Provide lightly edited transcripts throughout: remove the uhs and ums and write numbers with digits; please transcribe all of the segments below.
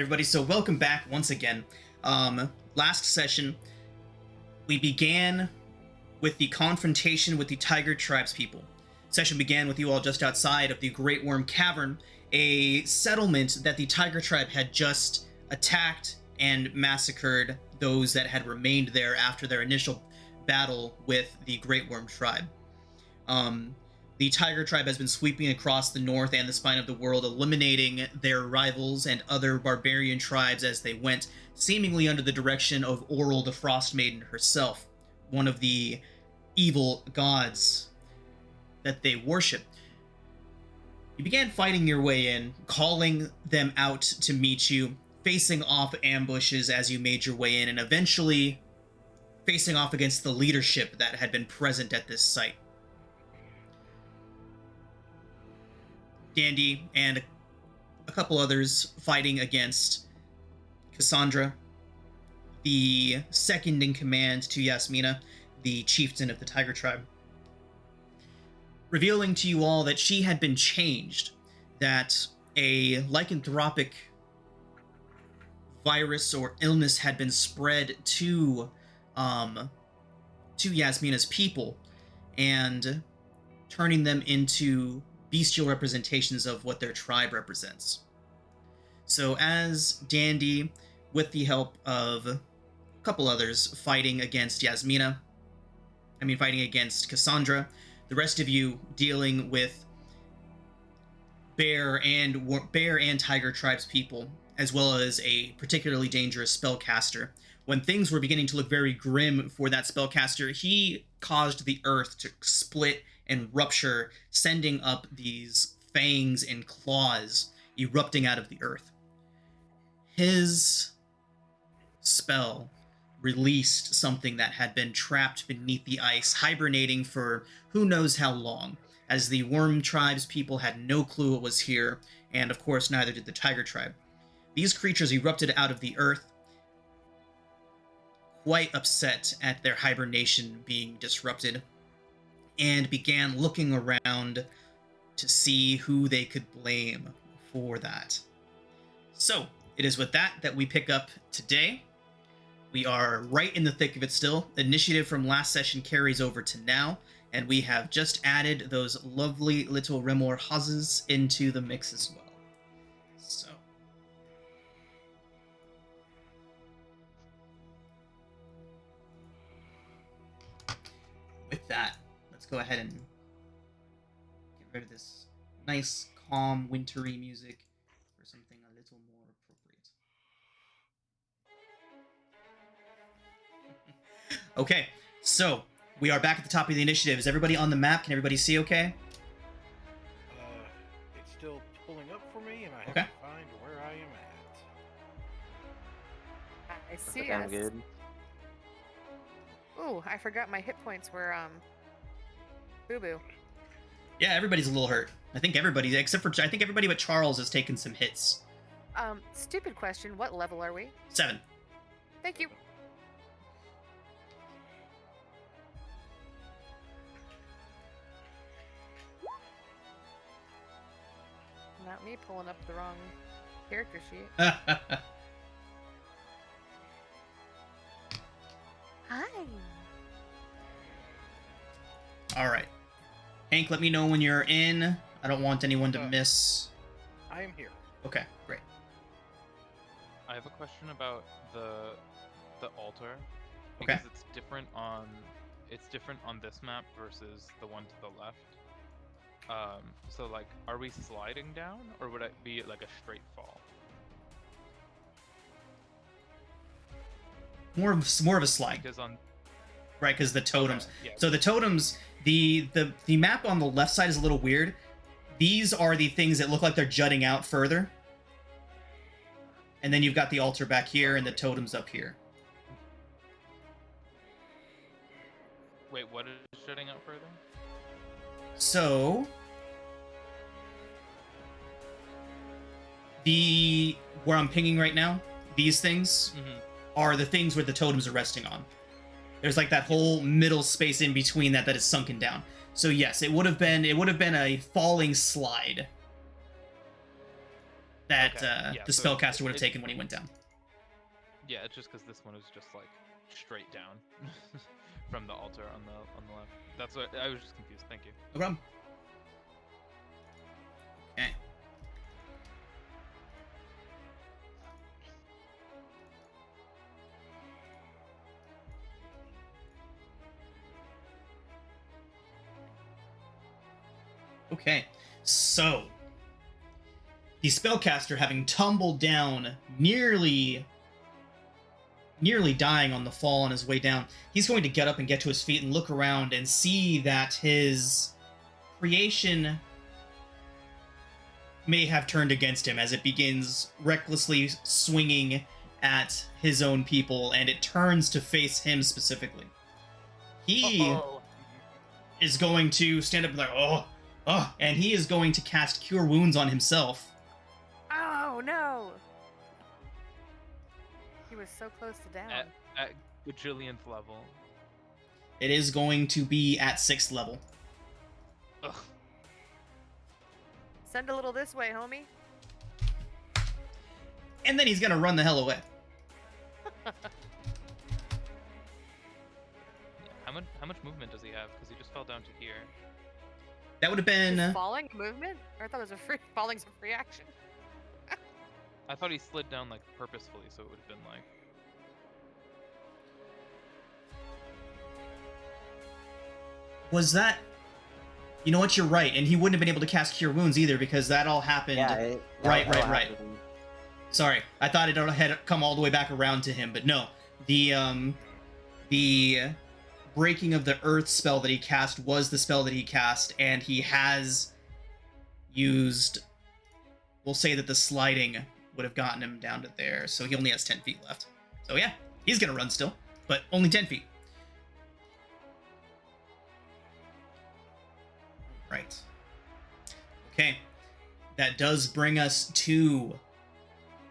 everybody, so welcome back once again. Last session, we began with the confrontation with the Tiger Tribes people. Session began with you all just outside of the Great Worm Cavern, a settlement that the Tiger Tribe had just attacked and massacred those that had remained there after their initial battle with the Great Worm Tribe. The Tiger Tribe has been sweeping across the north and the spine of the world, eliminating their rivals and other barbarian tribes as they went, seemingly under the direction of Oral the Frost Maiden herself, one of the evil gods that they worship. You began fighting your way in, calling them out to meet you, facing off ambushes as you made your way in, and eventually facing off against the leadership that had been present at this site. Dandy and a couple others fighting against Cassandra, the second in command to Yasmina, the chieftain of the Tiger Tribe, revealing to you all that she had been changed, that a lycanthropic virus or illness had been spread to Yasmina's people and turning them into bestial representations of what their tribe represents. So as Dandy, with the help of a couple others, fighting against Cassandra, the rest of you dealing with Bear and Tiger Tribes people, as well as a particularly dangerous spellcaster. When things were beginning to look very grim for that spellcaster, he caused the earth to split and rupture, sending up these fangs and claws erupting out of the earth. His spell released something that had been trapped beneath the ice, hibernating for who knows how long, as the Worm Tribe's people had no clue it was here, and of course neither did the Tiger Tribe. These creatures erupted out of the earth, quite upset at their hibernation being disrupted, and began looking around to see who they could blame for that. So, it is with that we pick up today. We are right in the thick of it still. Initiative from last session carries over to now, and we have just added those lovely little Remor Hazes into the mix as well. So, with that, let's go ahead and get rid of this nice, calm, wintry music for something a little more appropriate. Okay, so we are back at the top of the initiative. Is everybody on the map? Can everybody see okay? It's still pulling up for me, and I have Okay. to find where I am at. I see I'm us. good. Ooh, I forgot my hit points were boo-boo. Yeah, everybody's a little hurt. I think everybody but Charles has taken some hits. Stupid question. What level are we? 7. Thank you. Not me pulling up the wrong character sheet. Hi. All right. Hank, let me know when you're in. I don't want anyone to miss. I am here. Okay, great. I have a question about the altar Okay. because it's different on this map versus the one to the left. So like, are we sliding down, or would it be like a straight fall? More of a slide, Because on right? Because the totems. yeah. So the totems, the map on the left side is a little weird. These are the things that look like they're jutting out further, and then you've got the altar back here and the totems up here. Wait, what is shutting out further? So where I'm pinging right now, these things are the things where the totems are resting on. There's like that whole middle space in between that is sunken down. So yes, it would have been a falling slide. that Okay, yeah, the so spellcaster would have it- taken when he went down. Yeah, it's just because this one is just like straight down from the altar on the left. That's what I was just confused. Thank you. No problem. Okay. Okay, so the spellcaster, having tumbled down, nearly dying on the fall on his way down, he's going to get up and get to his feet and look around and see that his creation may have turned against him as it begins recklessly swinging at his own people, and it turns to face him specifically. He is going to stand up and be like, oh, and he is going to cast Cure Wounds on himself. Oh no! He was so close to down. At bajillionth level. It is going to be at 6th level. Ugh. Send a little this way, homie. And then he's going to run the hell away. How much movement does he have? Because he just fell down to here. That would have Is been... falling a movement? Or I thought it was a free falling's a free action. I thought he slid down like purposefully, so it would have been like. Was that... You know what, you're right, and he wouldn't have been able to cast Cure Wounds either, because that all happened... Right. Sorry, I thought it had come all the way back around to him, but no. The Breaking of the Earth spell that he cast was the spell that he cast, and he has used... We'll say that the sliding would have gotten him down to there, so he only has 10 feet left. So yeah, he's gonna run still, but only 10 feet. Right. Okay. That does bring us to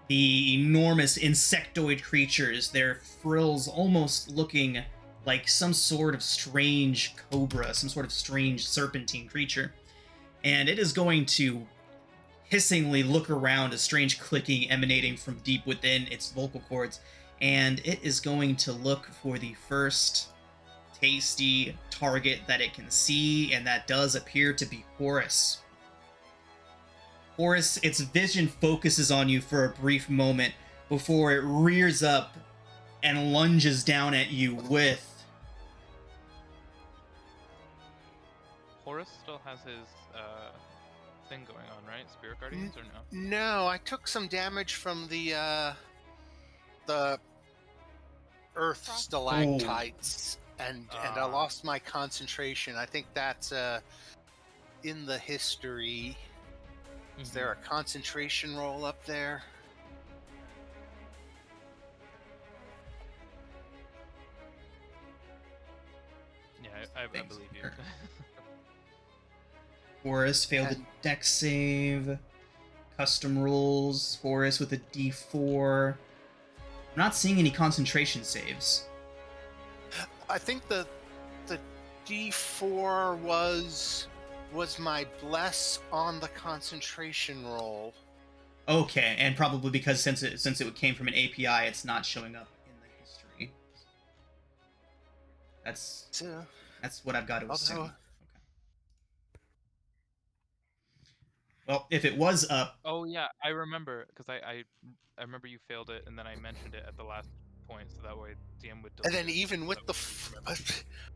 the enormous insectoid creatures. Their frills almost looking like some sort of strange cobra, some sort of strange serpentine creature. And it is going to hissingly look around, a strange clicking emanating from deep within its vocal cords. And it is going to look for the first tasty target that it can see, and that does appear to be Horus. Horus, its vision focuses on you for a brief moment before it rears up and lunges down at you with... Horus still has his thing going on, right? Spirit Guardians or no? No, I took some damage from the earth stalactites, and I lost my concentration. I think that's in the history. Is there a concentration roll up there? Yeah, I believe you. Horus failed a dex save. Custom rules. Horus with a d4. I'm not seeing any concentration saves. I think the D4 was my bless on the concentration roll. Okay, and probably because since it came from an API, it's not showing up in the history. That's what I've got to assume. Okay. Well, if it was up... Oh yeah, I remember, because I remember you failed it, and then I mentioned it at the last point, so that way DM would. And then even with the,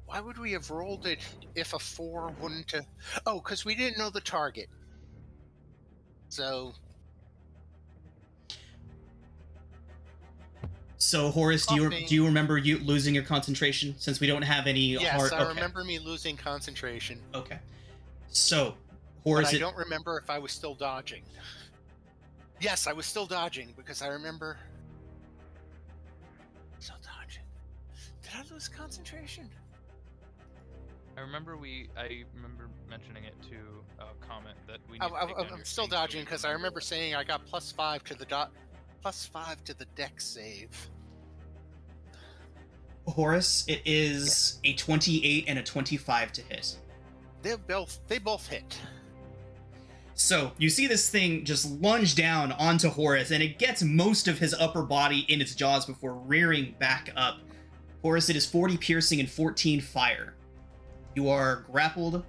why would we have rolled it if a 4 wouldn't have? Oh, because we didn't know the target. So Horus, do you remember you losing your concentration since we don't have any yes, hard... I remember me losing concentration. Okay. So, Horus... But I don't remember if I was still dodging. Yes, I was still dodging because I remember... Still dodging. Did I lose concentration? I remember mentioning it to comment that we. I'm still dodging because I remember saying I got +5 to the +5 to the dex save. Horus, it is a 28 and a 25 to hit. They both hit. So you see this thing just lunge down onto Horus, and it gets most of his upper body in its jaws before rearing back up. Horus, it is 40 piercing and 14 fire. You are grappled.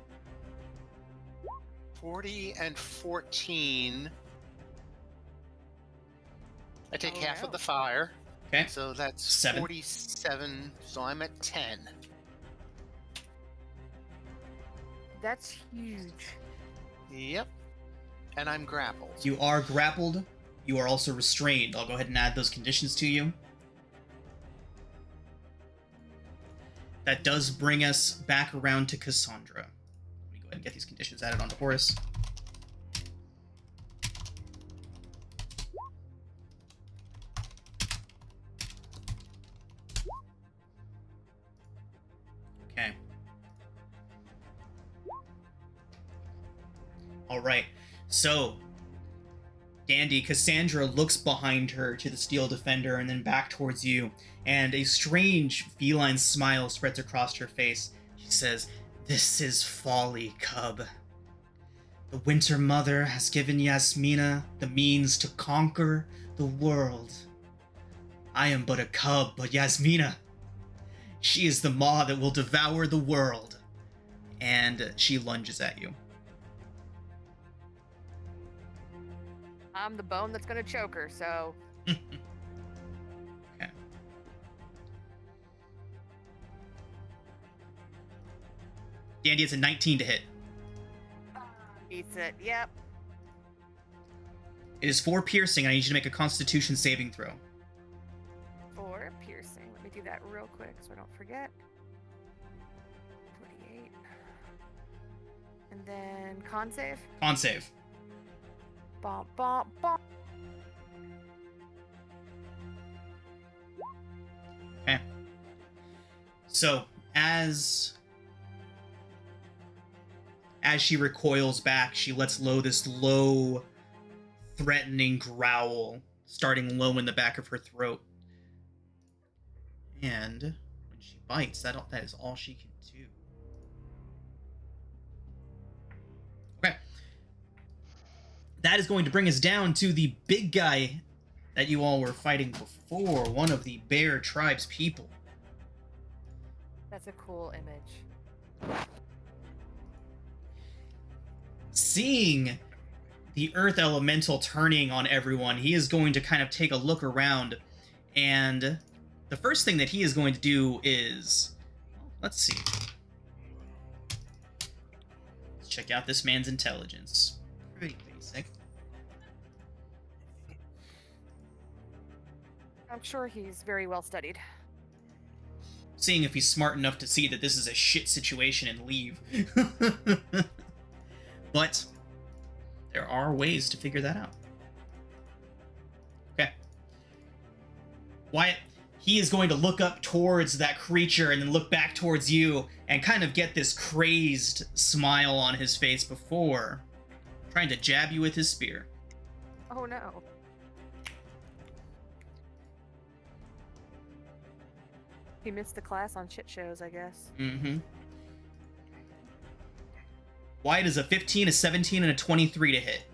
40 and 14. I take half of the fire. Okay. So that's 7. 47. So I'm at 10. That's huge. Yep. And I'm grappled. You are grappled. You are also restrained. I'll go ahead and add those conditions to you. That does bring us back around to Cassandra. Let me go ahead and get these conditions added onto Horus. Okay. Alright. So, Dandy, Cassandra looks behind her to the Steel Defender and then back towards you, and a strange feline smile spreads across her face. She says, "This is folly, cub. The Winter Mother has given Yasmina the means to conquer the world. I am but a cub, but Yasmina, she is the maw that will devour the world." And she lunges at you. I'm the bone that's gonna choke her, so... Okay. Dandy, it's a 19 to hit. Beats it, yep. It is 4 piercing. I need you to make a Constitution saving throw. 4 piercing. Let me do that real quick so I don't forget. 28. And then con save. Con save. Bom, bom, bom. Okay. So, as she recoils back, she lets low this low, threatening growl, starting low in the back of her throat. And when she bites, that is all she can do. Okay. That is going to bring us down to the big guy that you all were fighting before, one of the Bear Tribes people. That's a cool image. Seeing the Earth Elemental turning on everyone, he is going to kind of take a look around, and the first thing that he is going to do is, let's see. Let's check out this man's intelligence. Pretty basic. I'm sure he's very well studied. Seeing if he's smart enough to see that this is a shit situation and leave. But there are ways to figure that out. Okay. Wyatt, he is going to look up towards that creature and then look back towards you and kind of get this crazed smile on his face before trying to jab you with his spear. Oh no. He missed the class on shit shows, I guess. Mm-hmm. Wyatt is a 15, a 17, and a 23 to hit.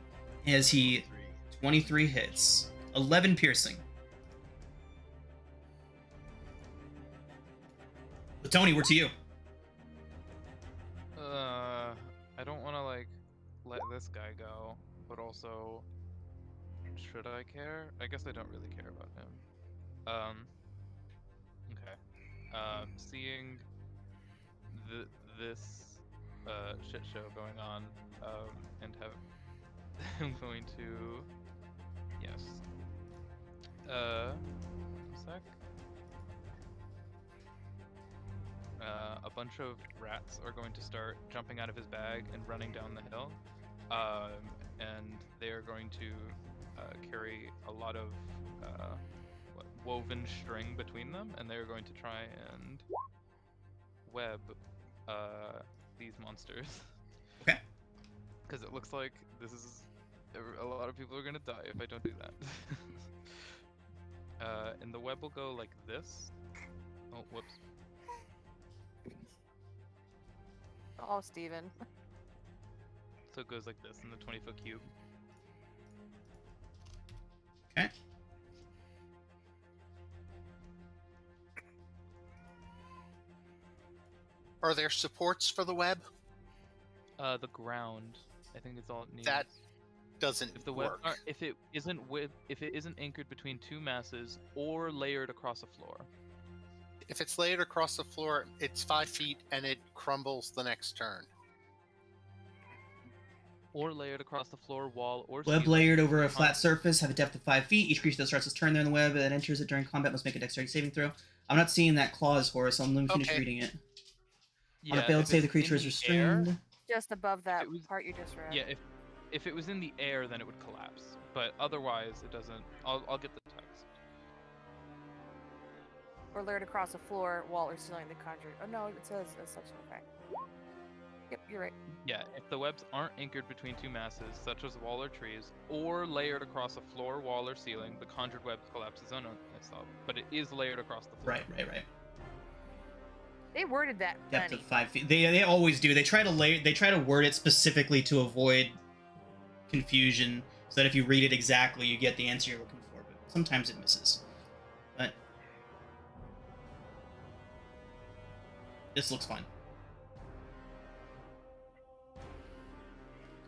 As he 23 hits. 11 piercing. But Tony, we're to you. I don't want to like let this guy go, but also, should I care? I guess I don't really care about him. Okay. Seeing this shit show going on, and I'm going to, yes. A sec. A bunch of rats are going to start jumping out of his bag and running down the hill, and they are going to carry a lot of woven string between them, and they are going to try and web these monsters. Okay. Because it looks like this is a lot of people are going to die if I don't do that. And the web will go like this. Oh, whoops. Oh, Steven. So it goes like this in the 20-foot cube. Okay. Are there supports for the web? The ground, I think it's all it needs. That doesn't If the web, work. if it isn't anchored between two masses or layered across a floor. If it's layered across the floor, it's 5 feet and it crumbles the next turn. Or layered across the floor, wall, or Web ceiling. layered over a flat surface, have a depth of 5 feet. Each creature that starts its turn there in the web that enters it during combat must make a dexterity saving throw. I'm not seeing that clause, Horace. Let me finish reading it. On a failed save, the creature is restrained. Just above that was- part you just read. Yeah, if it was in the air, then it would collapse. But otherwise, it doesn't. I'll get the text. Or layered across a floor, wall, or ceiling, the conjured. Oh no, it says as such. Okay. Yep, you're right. Yeah, if the webs aren't anchored between two masses, such as wall or trees, or layered across a floor, wall, or ceiling, the conjured web collapses on itself. But it is layered across the floor. Right. They worded that Depth funny. of 5 feet. They always do. They try to word it specifically to avoid confusion, so that if you read it exactly, you get the answer you're looking for. But sometimes it misses. But this looks fine.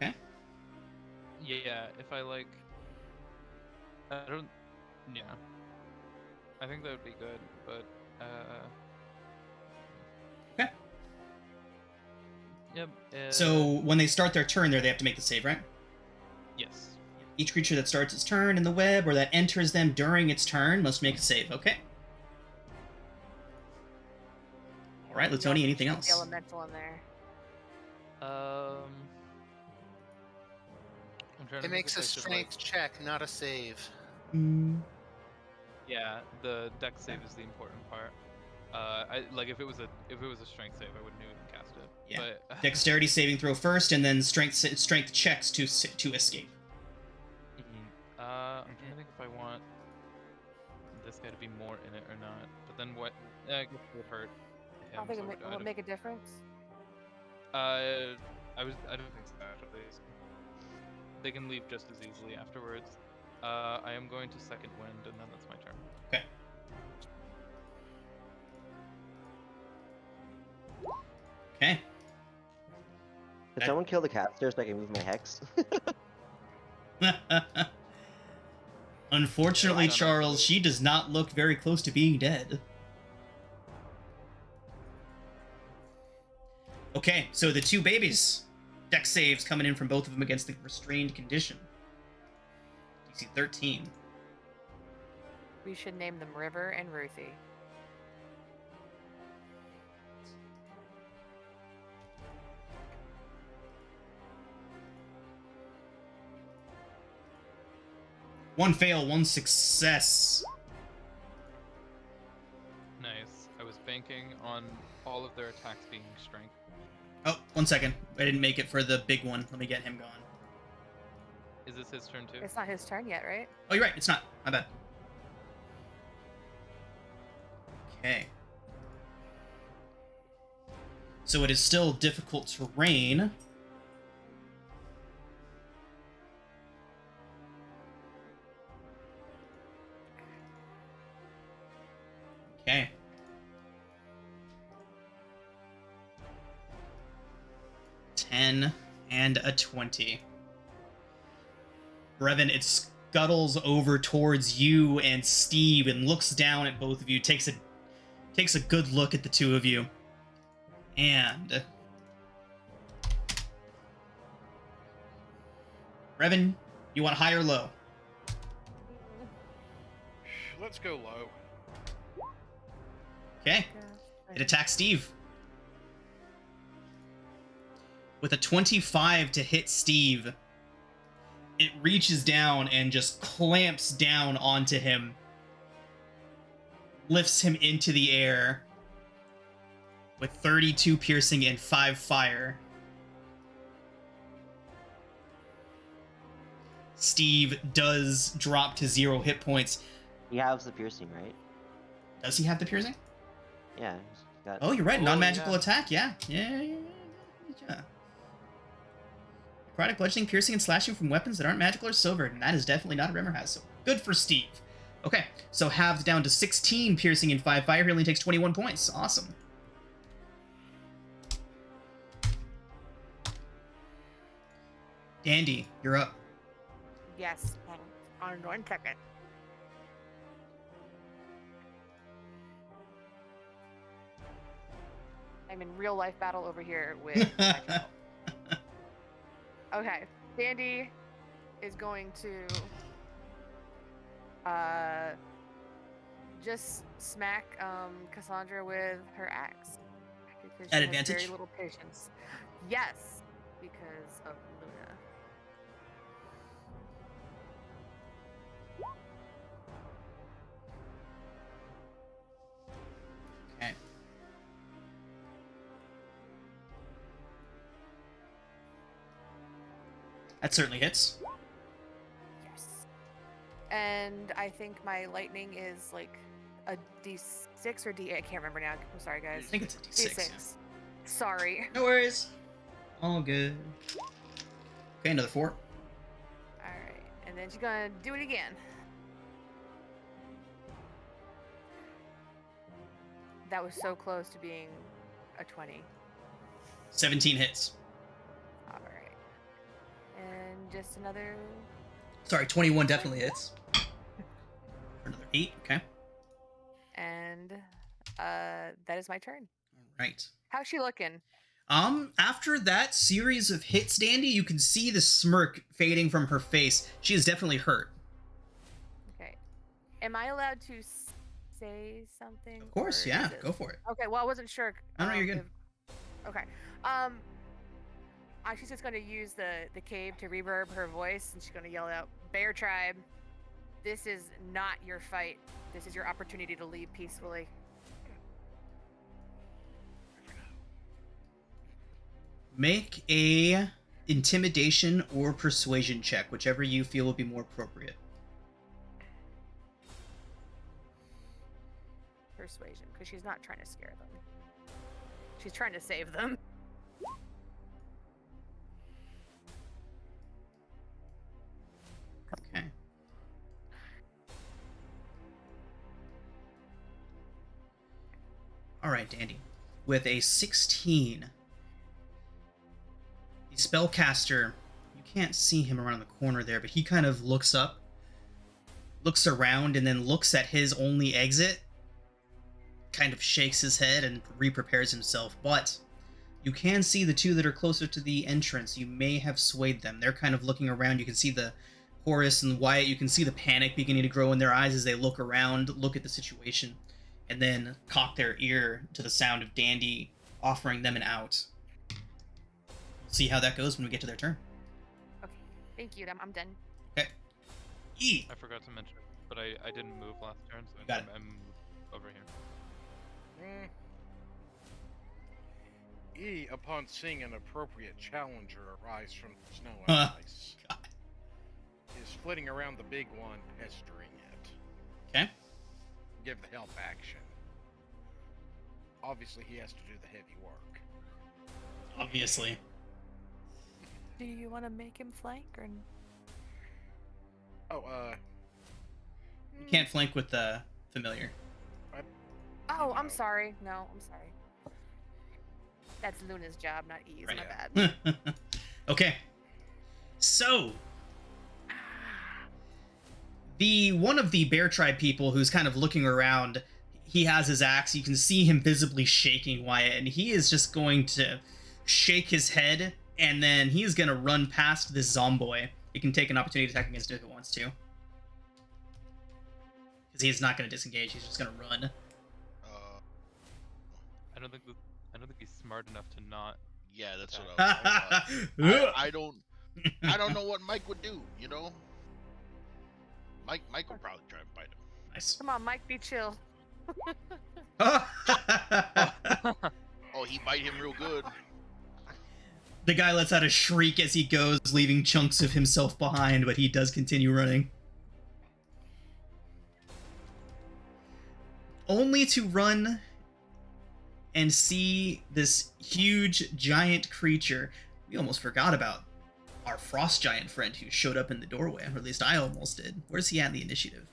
Okay. Yeah, if I like, I don't. Yeah, I think that would be good, but Okay. Yep. So when they start their turn, there they have to make the save, right? Yes. Each creature that starts its turn in the web or that enters them during its turn must make a save. Okay. All right, Latoni. Anything The else? elemental in there. I'm trying to It think makes if a I should, strength check, not a save. Yeah, the deck save is the important part. I like if it was a strength save, I wouldn't even cast it. Yeah. But Dexterity saving throw first, and then strength checks to escape. I'm trying to think if I want this guy to be more in it or not. But then what? I guess it would hurt I don't think it will make a difference. I don't think so actually. They can leave just as easily afterwards. I am going to second wind, and then that's my turn. Okay. Okay. Did someone kill the caster so I can move my hex? Unfortunately, Yeah, I don't know. Charles, she does not look very close to being dead. Okay, so the two babies. Dex saves coming in from both of them against the restrained condition. DC 13. We should name them River and Ruthie. One fail, one success. Nice. I was banking on all of their attacks being strength. Oh, 1 second. I didn't make it for the big one. Let me get him going. Is this his turn too? It's not his turn yet, right? Oh, you're right. It's not. My bad. Okay. So it is still difficult terrain. Okay. $10 and a 20. Brevin, it scuttles over towards you and Steve and looks down at both of you, takes a good look at the two of you. And Brevin, you want high or low? Let's go low. Okay. It attacks Steve. With a 25 to hit Steve, it reaches down and just clamps down onto him, lifts him into the air with 32 piercing and 5 fire. Steve does drop to 0 hit points. He has the piercing, right? Does he have the piercing? Yeah. He's got... Oh, you're right. Oh, Non-magical yeah. attack. Yeah. Necrotic, bludgeoning, piercing, and slashing from weapons that aren't magical or silver, and that is definitely not a Rimmer has, so good for Steve. Okay, so halved down to 16 piercing and 5 fire. He only takes 21 points. Awesome. Dandy, you're up. Yes. Hang on 1 second. I'm in real life battle over here with myself. Okay. Dandy is going to just smack Cassandra with her axe. Because she At has advantage? very little patience. Yes, because of Luna. Okay. That certainly hits. Yes. And I think my lightning is like a D6 or D8. I can't remember now. I'm sorry, I guys. think it's a D6. D6. Yeah. Sorry. No worries. All good. Okay, another 4. Alright. And then she's gonna do it again. That was so close to being a 20. 17 hits. Alright. And just another. Sorry, 21 definitely hits. For another 8, okay. And that is my turn. Right. How's she looking? After that series of hits, Dandy, you can see the smirk fading from her face. She is definitely hurt. Okay. Am I allowed to say something? Of course, or yeah, is it- go for it. Okay, well, I wasn't sure. Oh, no, you're good. Okay. She's just going to use the cave to reverb her voice, and she's going to yell out, "Bear Tribe, this is not your fight. This is your opportunity to leave peacefully." Make a intimidation or persuasion check, whichever you feel would be more appropriate. Persuasion, because she's not trying to scare them. She's trying to save them. Okay. Alright, Dandy. With a 16, the spellcaster, you can't see him around the corner there, but he kind of looks up, looks around, and then looks at his only exit, kind of shakes his head and re-prepares himself. But you can see the two that are closer to the entrance. You may have swayed them. They're kind of looking around. You can see the Horace and Wyatt. You can see the panic beginning to grow in their eyes as they look around, look at the situation, and then cock their ear to the sound of Dandy offering them an out. See how that goes when we get to their turn. Okay, thank you. I'm done. Okay. E. I forgot to mention, but I didn't move last turn, so Got it. I'm over here. E, upon seeing an appropriate challenger arise from the snow Huh. and ice, God. is flitting around the big one, pestering it. Okay. Give the help action. Obviously, he has to do the heavy work. Obviously. Do you want to make him flank or? Oh, You can't flank with the familiar. Oh, I'm No. sorry. No, I'm sorry. That's Luna's job, not E's. Right. My bad. Okay. So, the one of the Bear Tribe people who's kind of looking around, he has his axe. You can see him visibly shaking Wyatt, and he is just going to shake his head, and then he is going to run past this zomboy. He can take an opportunity attack against it if he wants to. Because he's not going to disengage, he's just going to run. I don't think he's smart enough to not. Yeah, that's what I was. I don't know what Mike would do. You know, Mike would probably try and bite him. Nice. Come on, Mike, be chill. Oh, he bite him real good. The guy lets out a shriek as he goes, leaving chunks of himself behind, but he does continue running. Only to run and see this huge, giant creature we almost forgot about. our frost giant friend who showed up in the doorway, or at least I almost did. Where's he at in the initiative?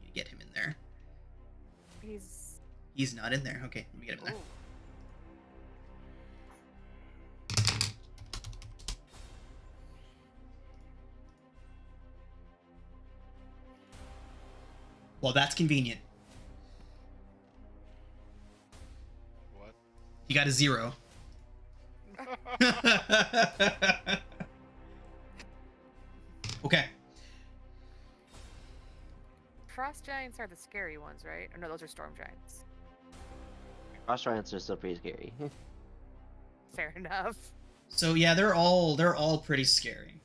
You get him in there. He's not in there. Okay, let me get him in there. Ooh. Well, that's convenient. What? You got a 0. Okay. Frost giants are the scary ones, right? Or no, those are storm giants. Frost giants are still pretty scary. Fair enough. So yeah, they're all pretty scary.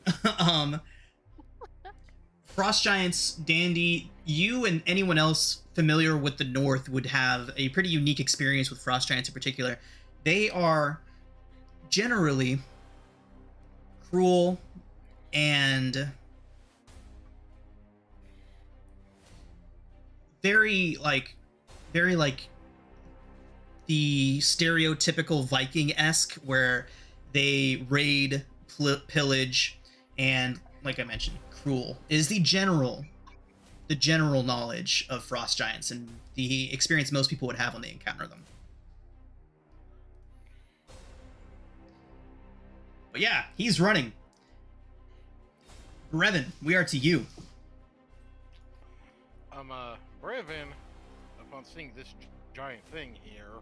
Frost giants, Dandy, you and anyone else familiar with the North would have a pretty unique experience with frost giants in particular. They are generally cruel and very like the stereotypical Viking-esque, where they raid, pillage, and, like I mentioned, cruel is the general knowledge of frost giants and the experience most people would have when they encounter them. But yeah, he's running. Brevin, we are to you. Brevin, upon seeing this giant thing here,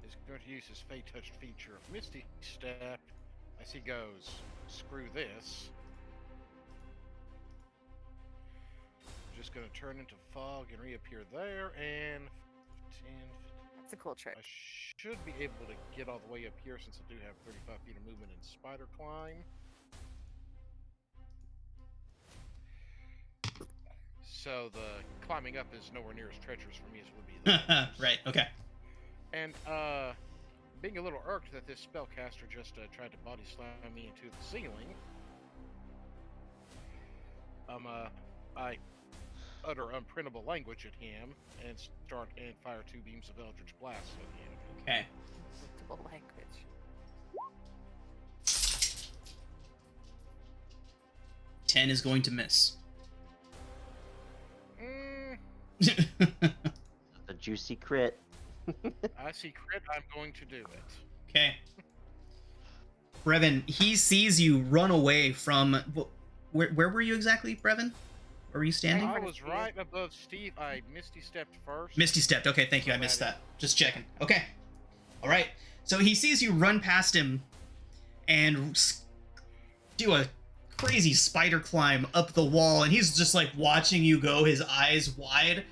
is going to use his Fey Touched feature of Misty Step as he goes, screw this. Just going to turn into fog and reappear there, and 10, That's a cool trick. I should be able to get all the way up here since I do have 35 feet of movement in Spider Climb. So the climbing up is nowhere near as treacherous for me as it would be. Right, okay. And being a little irked that this spellcaster just tried to body slam me into the ceiling, I utter unprintable language at him and fire 2 beams of Eldritch Blast at him. Okay. Multiple language. 10 is going to miss. A juicy crit. I see crit, I'm going to do it. Okay. Brevin, he sees you run away from... Where were you exactly, Brevin? Where were you standing? I was right above Steve. I Misty Stepped first. Misty stepped. Okay, thank you. I missed that. Just checking. Okay. All right. So he sees you run past him and do a crazy spider climb up the wall, and he's just like watching you go, his eyes wide.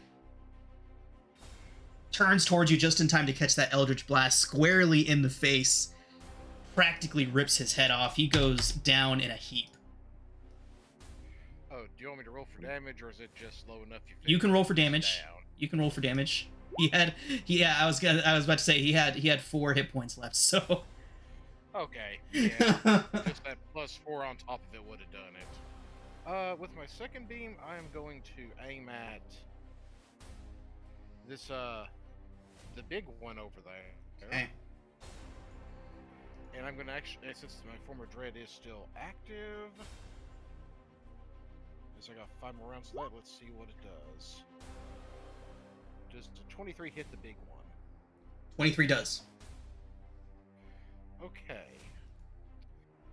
Turns towards you just in time to catch that Eldritch Blast squarely in the face. Practically rips his head off. He goes down in a heap. Oh, do you want me to roll for damage, or is it just low enough? You can roll for damage. You can roll for damage. I was about to say he had 4 hit points left, so. Okay. Yeah. Just that +4 on top of it would have done it. With my second beam, I am going to aim at this the big one over there. Okay. And I'm gonna actually, since my former dread is still active, I got 5 more rounds of that. Let's see what it does. Does the 23 hit the big one? 23 does. Okay.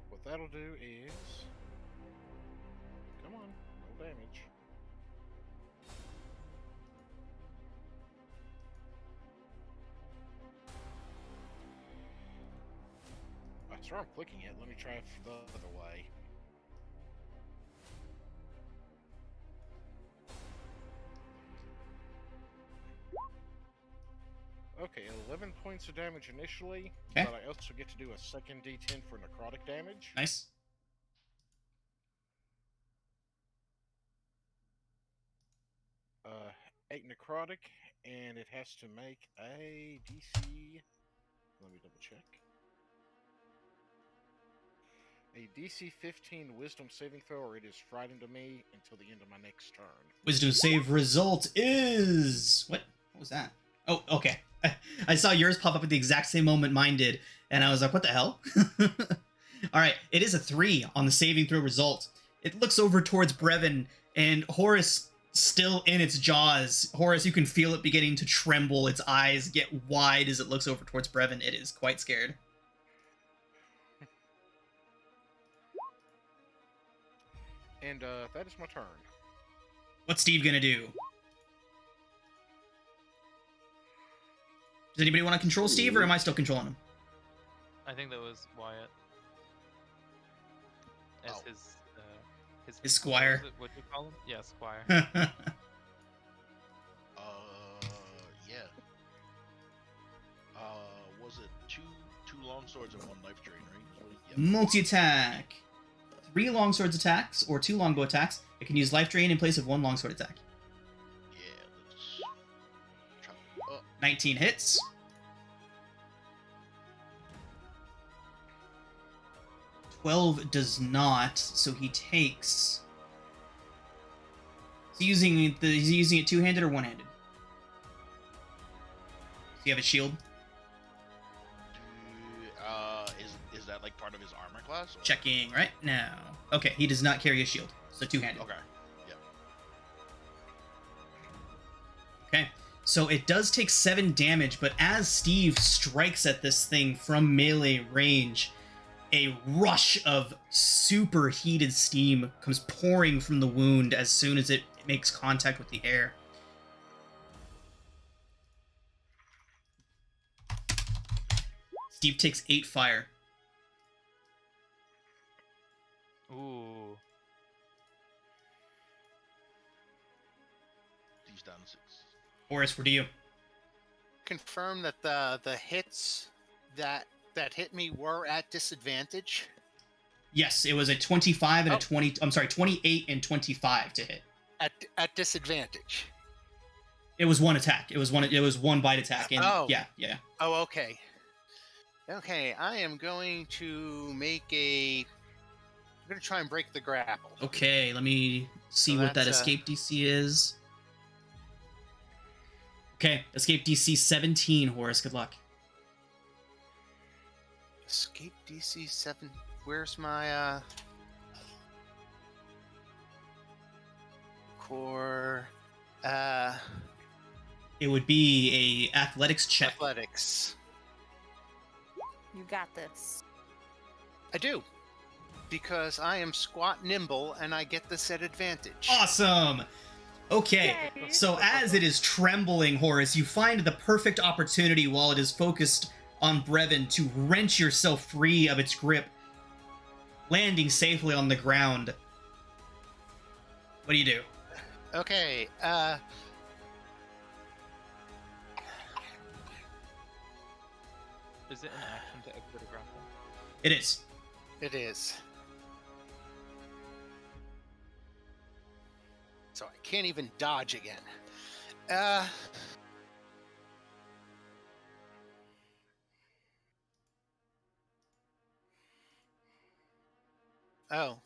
What that'll do is... Come on, no damage. I swear I'm clicking it. Let me try it the other way. Okay, 11 points of damage initially, okay. But I also get to do a second D10 for necrotic damage. Nice. Uh, 8 necrotic, and it has to make a DC... Let me double check. A DC 15 Wisdom saving throw, or it is frightened to me until the end of my next turn. Wisdom save result is... What was that? Oh, okay. I saw yours pop up at the exact same moment mine did, and I was like, what the hell? All right, it is a 3 on the saving throw result. It looks over towards Brevin, and Horus still in its jaws. Horus, you can feel it beginning to tremble. Its eyes get wide as it looks over towards Brevin. It is quite scared. And that is my turn. What's Steve gonna do? Does anybody want to control Steve, or am I still controlling him? I think that was Wyatt. As Oh. his squire. What do you call him? Yeah, squire. Yeah. Was it two long swords and one knife drain, right? Yep. Multi-attack. 3 longswords attacks, or 2 longbow attacks. It can use life drain in place of 1 longsword attack. Yeah, let's try. 19 hits. $12 does not, so he takes. Is he using it two-handed or one-handed? Does he have a shield? Is that like part of his armor class? Or? Checking right now. Okay, he does not carry a shield, so two-handed. Okay. Yeah. Okay, so it does take 7 damage, but as Steve strikes at this thing from melee range, a rush of superheated steam comes pouring from the wound as soon as it makes contact with the air. Steve takes 8 fire. Ooh. He's down to 6. Horus, what do you? Confirm that the hits that hit me were at disadvantage. Yes, it was a 25 and a 20. I'm sorry, 28 and 25 to hit. At disadvantage. It was one attack. It was one bite attack. And yeah. Oh, okay. Okay, I am going to I'm going to try and break the grapple. Okay, let me see So what that that's, escape DC is. Okay, escape DC 17, Horus. Good luck. Escape DC 7. Where's my core? It would be a athletics check. Athletics. You got this. I do. Because I am squat nimble and I get this at advantage. Awesome. Okay, Yay. so as it is trembling, Horus, you find the perfect opportunity while it is focused on Brevin to wrench yourself free of its grip, landing safely on the ground. What do you do? Okay, Is it an action to exit a grapple? It is. it is. So I can't even dodge again. Oh.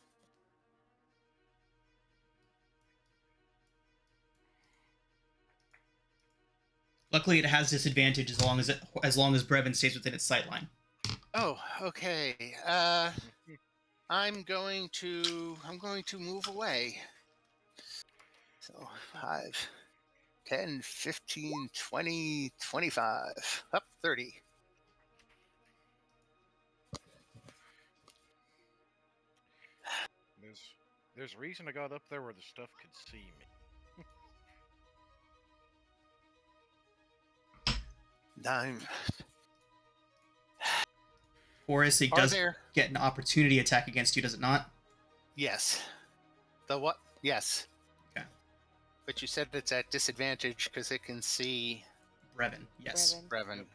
Luckily, it has disadvantage as long as Brevin stays within its sight line. Oh, okay. I'm going to move away. So 5, 10, 15, 20, 25, up 30. There's a reason I got up there where the stuff could see me. I'm Horus, it Are does there- get an opportunity attack against you, does it not? Yes. The what? Yes. Okay. But you said it's at disadvantage because it can see Brevin, yes. Brevin. Brevin.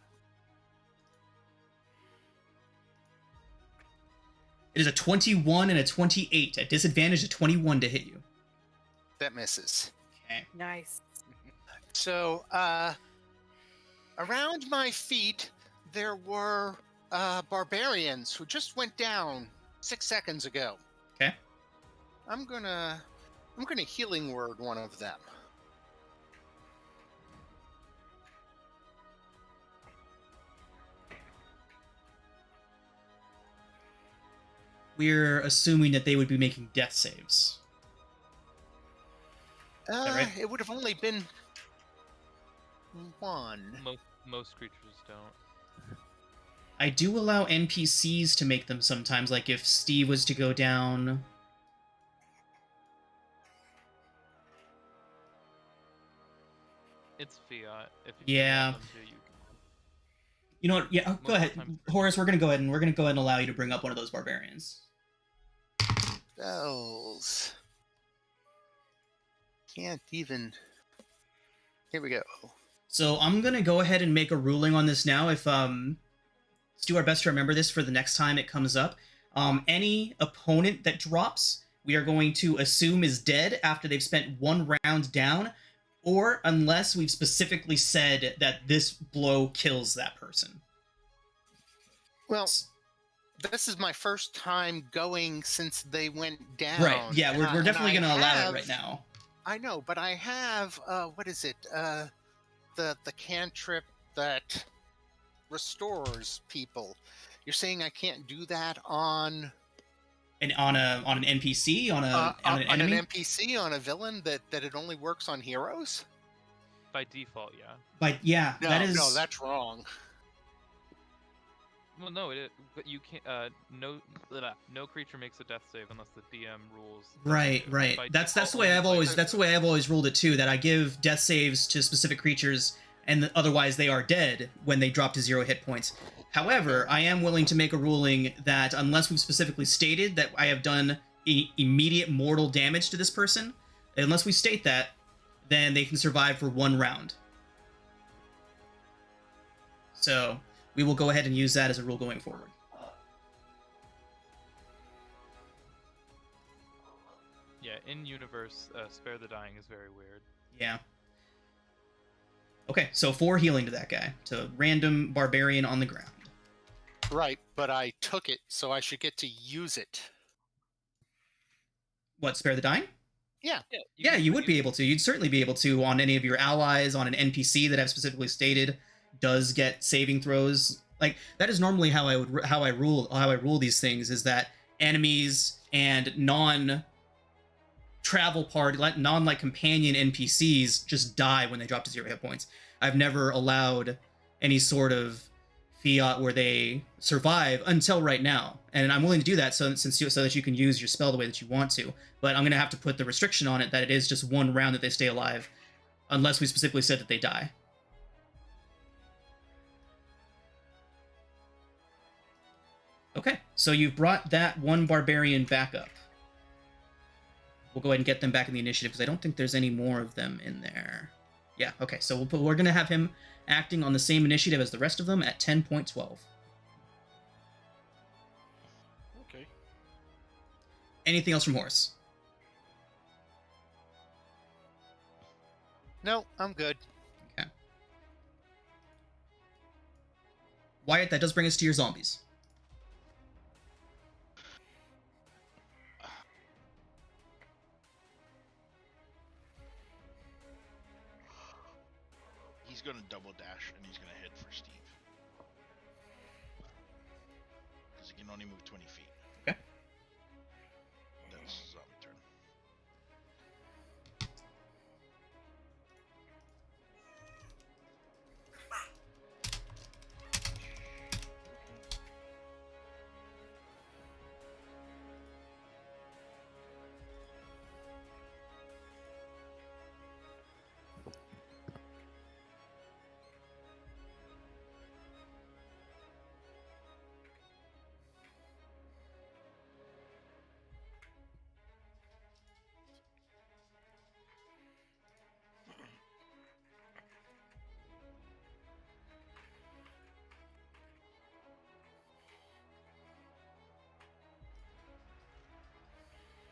It is a 21 and a 28. At disadvantage, a 21 to hit you. That misses. Okay. Nice. So, around my feet, there were barbarians who just went down 6 seconds ago. Okay. I'm gonna healing word one of them. we're assuming that they would be making death saves. that right? It would have only been one. Most creatures don't. I do allow NPCs to make them sometimes, like if Steve was to go down. It's fiat. If you Yeah. want them to, you can. You know what? Yeah, Most go of the ahead, time- Horace. We're gonna go ahead and allow you to bring up one of those barbarians. Spells. Can't even. Here we go. So I'm gonna go ahead and make a ruling on this now. If let's do our best to remember this for the next time it comes up. Any opponent that drops, we are going to assume is dead after they've spent one round down, or unless we've specifically said that this blow kills that person. Well, this is my first time going since they went down. Right. Yeah, and we're definitely and I gonna allow it have- right now. I know, but I have what is it? The cantrip that restores people. You're saying I can't do that on And on an NPC, on an enemy. an NPC, on a villain, that it only works on heroes? By default, yeah. But yeah, No, that is no, that's wrong. Well, no, but you can't. No creature makes a death save unless the DM rules. that they right. do. Right. By That's default, the way only I've by always default. that's the way I've always ruled it too. That I give death saves to specific creatures, and otherwise they are dead when they drop to 0 hit points. However, I am willing to make a ruling that unless we've specifically stated that I have done immediate mortal damage to this person, unless we state that, then they can survive for 1 round. So we will go ahead and use that as a rule going forward. Yeah, in universe, spare the dying is very weird. Yeah. Okay, so 4 healing to that guy, to random barbarian on the ground. Right, but I took it, so I should get to use it. What, spare the dying? Yeah. Yeah, you would be able to. You'd certainly be able to on any of your allies, on an NPC that I've specifically stated does get saving throws. Like that is normally how I rule these things, is that enemies and non-travel party, non companion NPCs just die when they drop to 0 hit points. I've never allowed any sort of fiat where they survive until right now, and I'm willing to do that so that you can use your spell the way that you want to. But I'm gonna have to put the restriction on it that it is just 1 round that they stay alive, unless we specifically said that they die. Okay, so you've brought that 1 barbarian back up. We'll go ahead and get them back in the initiative because I don't think there's any more of them in there. Yeah, okay, so we're gonna have him acting on the same initiative as the rest of them at 10.12. Okay. Anything else from Horace? No, I'm good. Okay. Wyatt, that does bring us to your zombies. He's gonna double dash and he's gonna hit for Steve. Because he can only move 20 feet. Okay. That's zombie turn.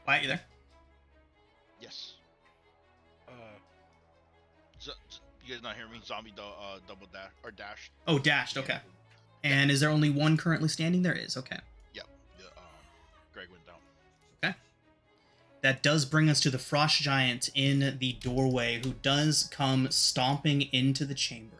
Wyatt, you there? Yes. Uh, You guys not hear me? Zombie double dash or dash. Oh, dashed, okay. And is there only 1 currently standing? There is, okay. Yep. Greg went down. Okay. That does bring us to the Frost Giant in the doorway, who does come stomping into the chamber.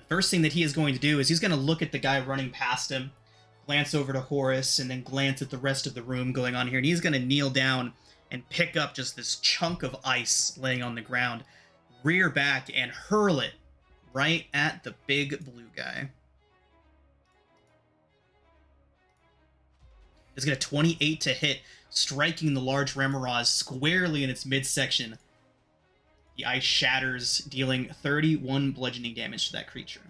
first thing that he is going to do is he's going to look at the guy running past him, glance over to Horus, and then glance at the rest of the room going on here. And he's going to kneel down and pick up just this chunk of ice laying on the ground, rear back, and hurl it right at the big blue guy. It's got a 28 to hit, striking the large Remoraz squarely in its midsection. The ice shatters, dealing 31 bludgeoning damage to that creature.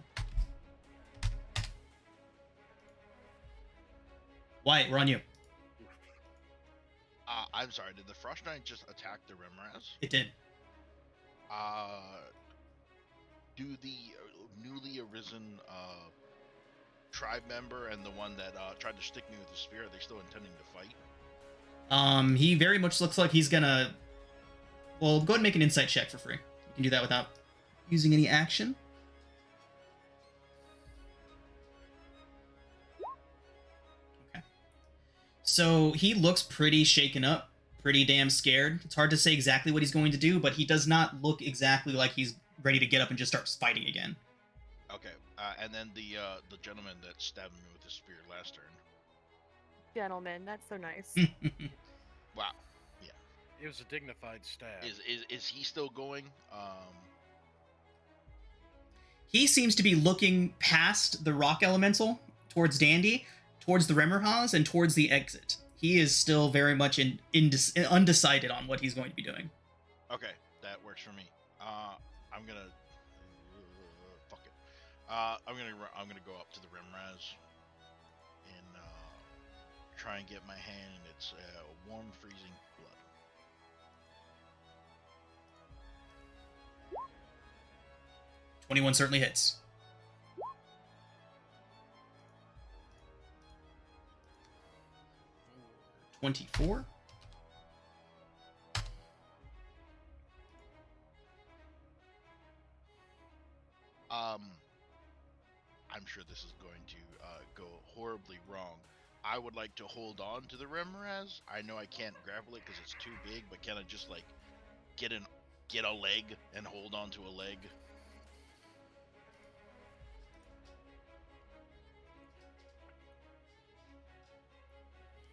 Wyatt, we're on you. I'm sorry, did the Frost Knight just attack the Remraz? It did. Do the newly arisen tribe member and the one that tried to stick me with the spear, are they still intending to fight? He very much looks like he's gonna... Well, go ahead and make an insight check for free. You can do that without using any action. Okay. So he looks pretty shaken up, pretty damn scared. It's hard to say exactly what he's going to do, but he does not look exactly like he's ready to get up and just start fighting again. Okay, and then the gentleman that stabbed me with his spear last turn. Gentlemen, that's so nice. Wow. It was a dignified stab. Is he still going? He seems to be looking past the rock elemental, towards Dandy, towards the Remmerhaz, and towards the exit. He is still very much undecided on what he's going to be doing. Okay, that works for me. I'm gonna fuck it. I'm gonna go up to the Remraz and try and get my hand in its warm, freezing blood. .21 certainly hits. .24. I'm sure this is going to go horribly wrong. I would like to hold on to the Remraz. I know I can't grapple it because it's too big, but can I just like get a leg and hold on to a leg?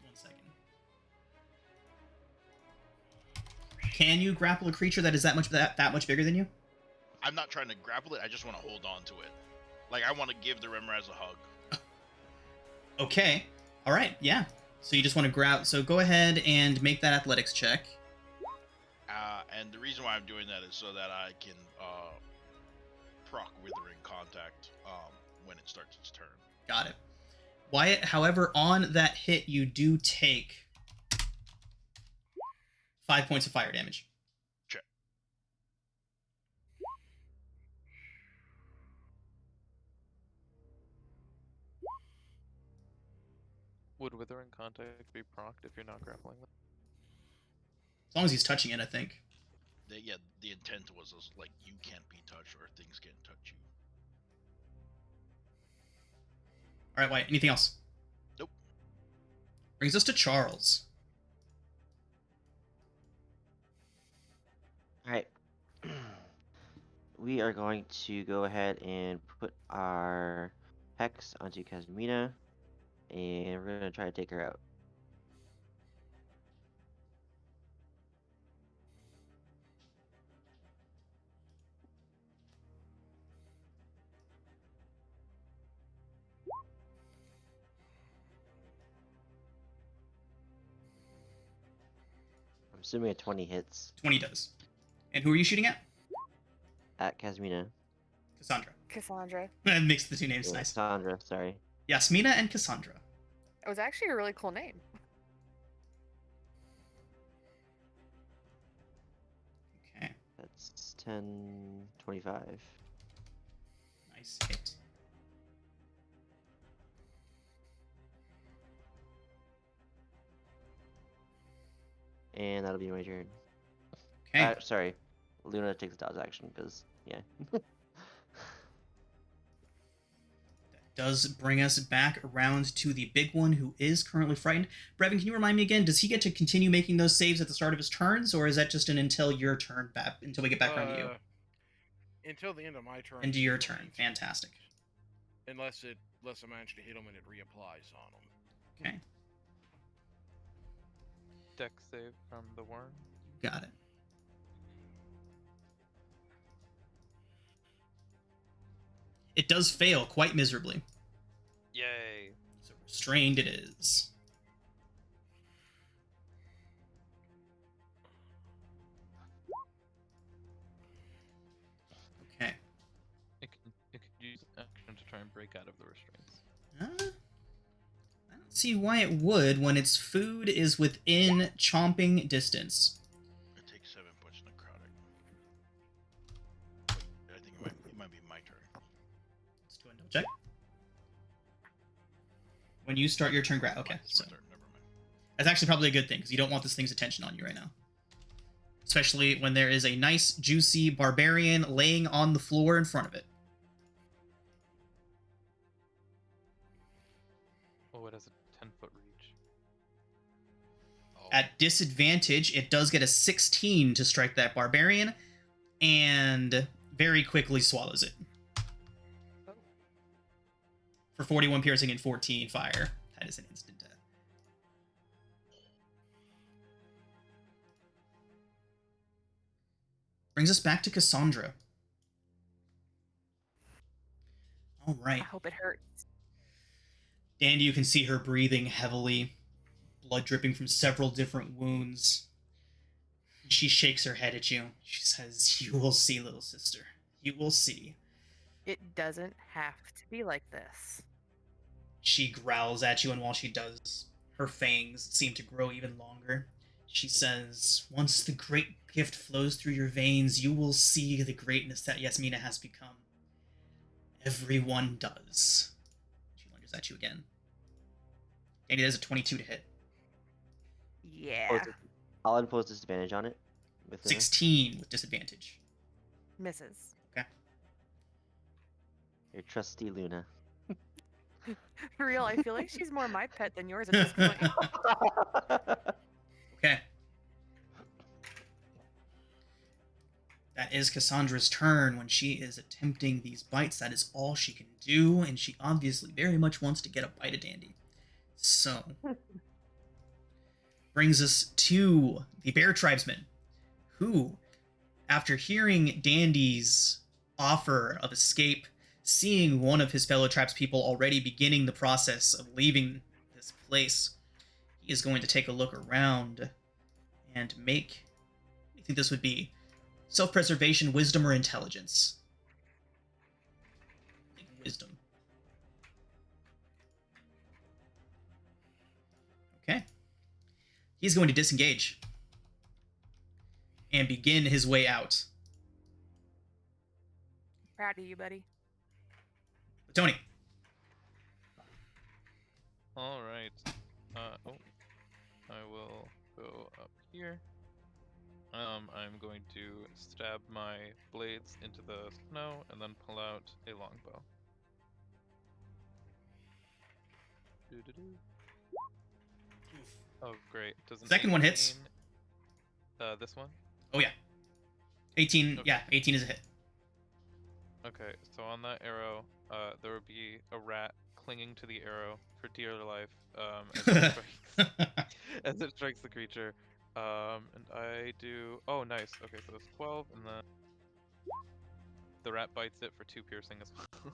One second. Can you grapple a creature that is that much bigger than you? I'm not trying to grapple it. I just want to hold on to it. Like I want to give the Remraz a hug. Okay. All right. Yeah. So you just want to grab. So go ahead and make that athletics check. And the reason why I'm doing that is so that I can proc Withering Contact when it starts its turn. Got it. Wyatt, however, on that hit, you do take 5 points of fire damage. Check. Would Withering Contact be procced if you're not grappling them? As long as he's touching it, I think. The intent was like you can't be touched or things can't touch you. All right, Wyatt. Anything else? Nope. Brings us to Charles. Alright. We are going to go ahead and put our Hex onto Kazmina, and we're going to try to take her out. I'm assuming a 20 hits 20 does. And who are you shooting at? Kazmina. Cassandra. Cassandra. That makes the two names Yeah, nice. Cassandra, sorry. Yasmina and Cassandra. It was actually a really cool name. Okay. That's 10, 25. Nice hit. And that'll be my turn. Okay. Sorry. Luna takes a dodge action, because, yeah. Does bring us back around to the big one who is currently frightened. Brevin, can you remind me again, does he get to continue making those saves at the start of his turns, or is that just an until your turn back, until we get back around to you? Until the end of my turn. End of it your turn. remains. Fantastic. Unless I manage to hit them and it reapplies on them. Okay. Deck save from the worm. Got it. It does fail quite miserably. Yay. So restrained it is. Okay. It could use action to try and break out of the restraints. I don't see why it would when its food is within chomping distance. It takes 7 points necrotic. I think it might be my turn. Let's go ahead and double check. When you start your turn, okay. It's So my turn. Never mind. that's actually probably a good thing because you don't want this thing's attention on you right now. Especially when there is a nice, juicy barbarian laying on the floor in front of it. Oh, it has a 10-foot reach. Oh, At disadvantage, it does get a 16 to strike that barbarian, and very quickly swallows it. For 41 piercing and 14 fire. That is an instant death. Brings us back to Cassandra. All I right. hope it hurts. Dandy, you can see her breathing heavily, blood dripping from several different wounds. She shakes her head at you. She says, "You will see, little sister. You will see." It doesn't have to be like this. She growls at you, and while she does, her fangs seem to grow even longer. She says, "Once the great gift flows through your veins, you will see the greatness that Yasmina has become. Everyone does." She lunges at you again. Danny, there's a 22 to hit. Yeah. I'll impose disadvantage on it. With the- 16 with disadvantage. Misses. Okay. Your trusty Luna. For real, I feel like she's more my pet than yours at this point. Okay. That is Cassandra's turn. When she is attempting these bites, that is all she can do, and she obviously very much wants to get a bite of Dandy. So, brings us to the Bear Tribesmen, who, after hearing Dandy's offer of escape, seeing one of his fellow tribespeople already beginning the process of leaving this place, he is going to take a look around and make... I think this would be self-preservation, wisdom, or intelligence. I think wisdom. Okay. He's going to disengage and begin his way out. Proud of you, buddy. Tony. All right. I will go up here. I'm going to stab my blades into the snow and then pull out a longbow. Doo-doo-doo. Oh, great. Does an Second one hits. 18, this one? Oh, yeah. 18. Okay. Yeah, 18 is a hit. Okay, so on that arrow, there would be a rat clinging to the arrow for dear life as it strikes the creature. And I do... Oh, nice. Okay, so it's 12, and then the rat bites it for 2 piercing as well.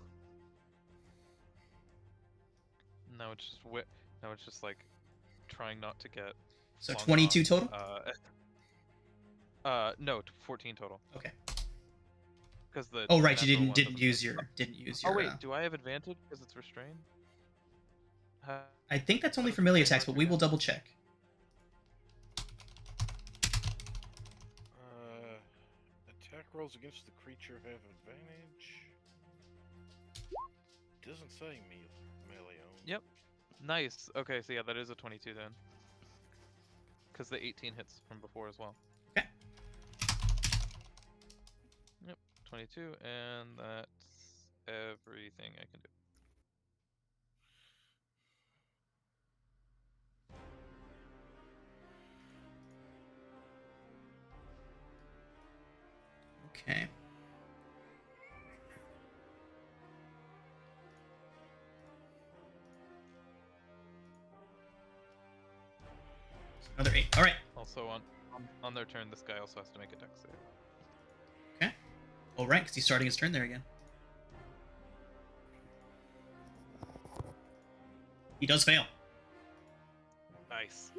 Now it's just like trying not to get... So flung 22 off. total? No, 14 total. Okay. Because the... Oh, right, you natural one didn't doesn't use hit. your... Oh wait, do I have advantage because it's restrained? I think that's only How for does melee restrained attacks, but work we will again? double check. Attack rolls against the creature have advantage. Doesn't say melee only. Yep. Nice. Okay, so yeah, that is a 22 then. Because the 18 hits from before as well. Okay. Yep, 22, and that's everything I can do. Okay. Another 8. All right. Also on their turn, this guy also has to make a dex save. Okay. All right, because he's starting his turn there again. He does fail. Nice.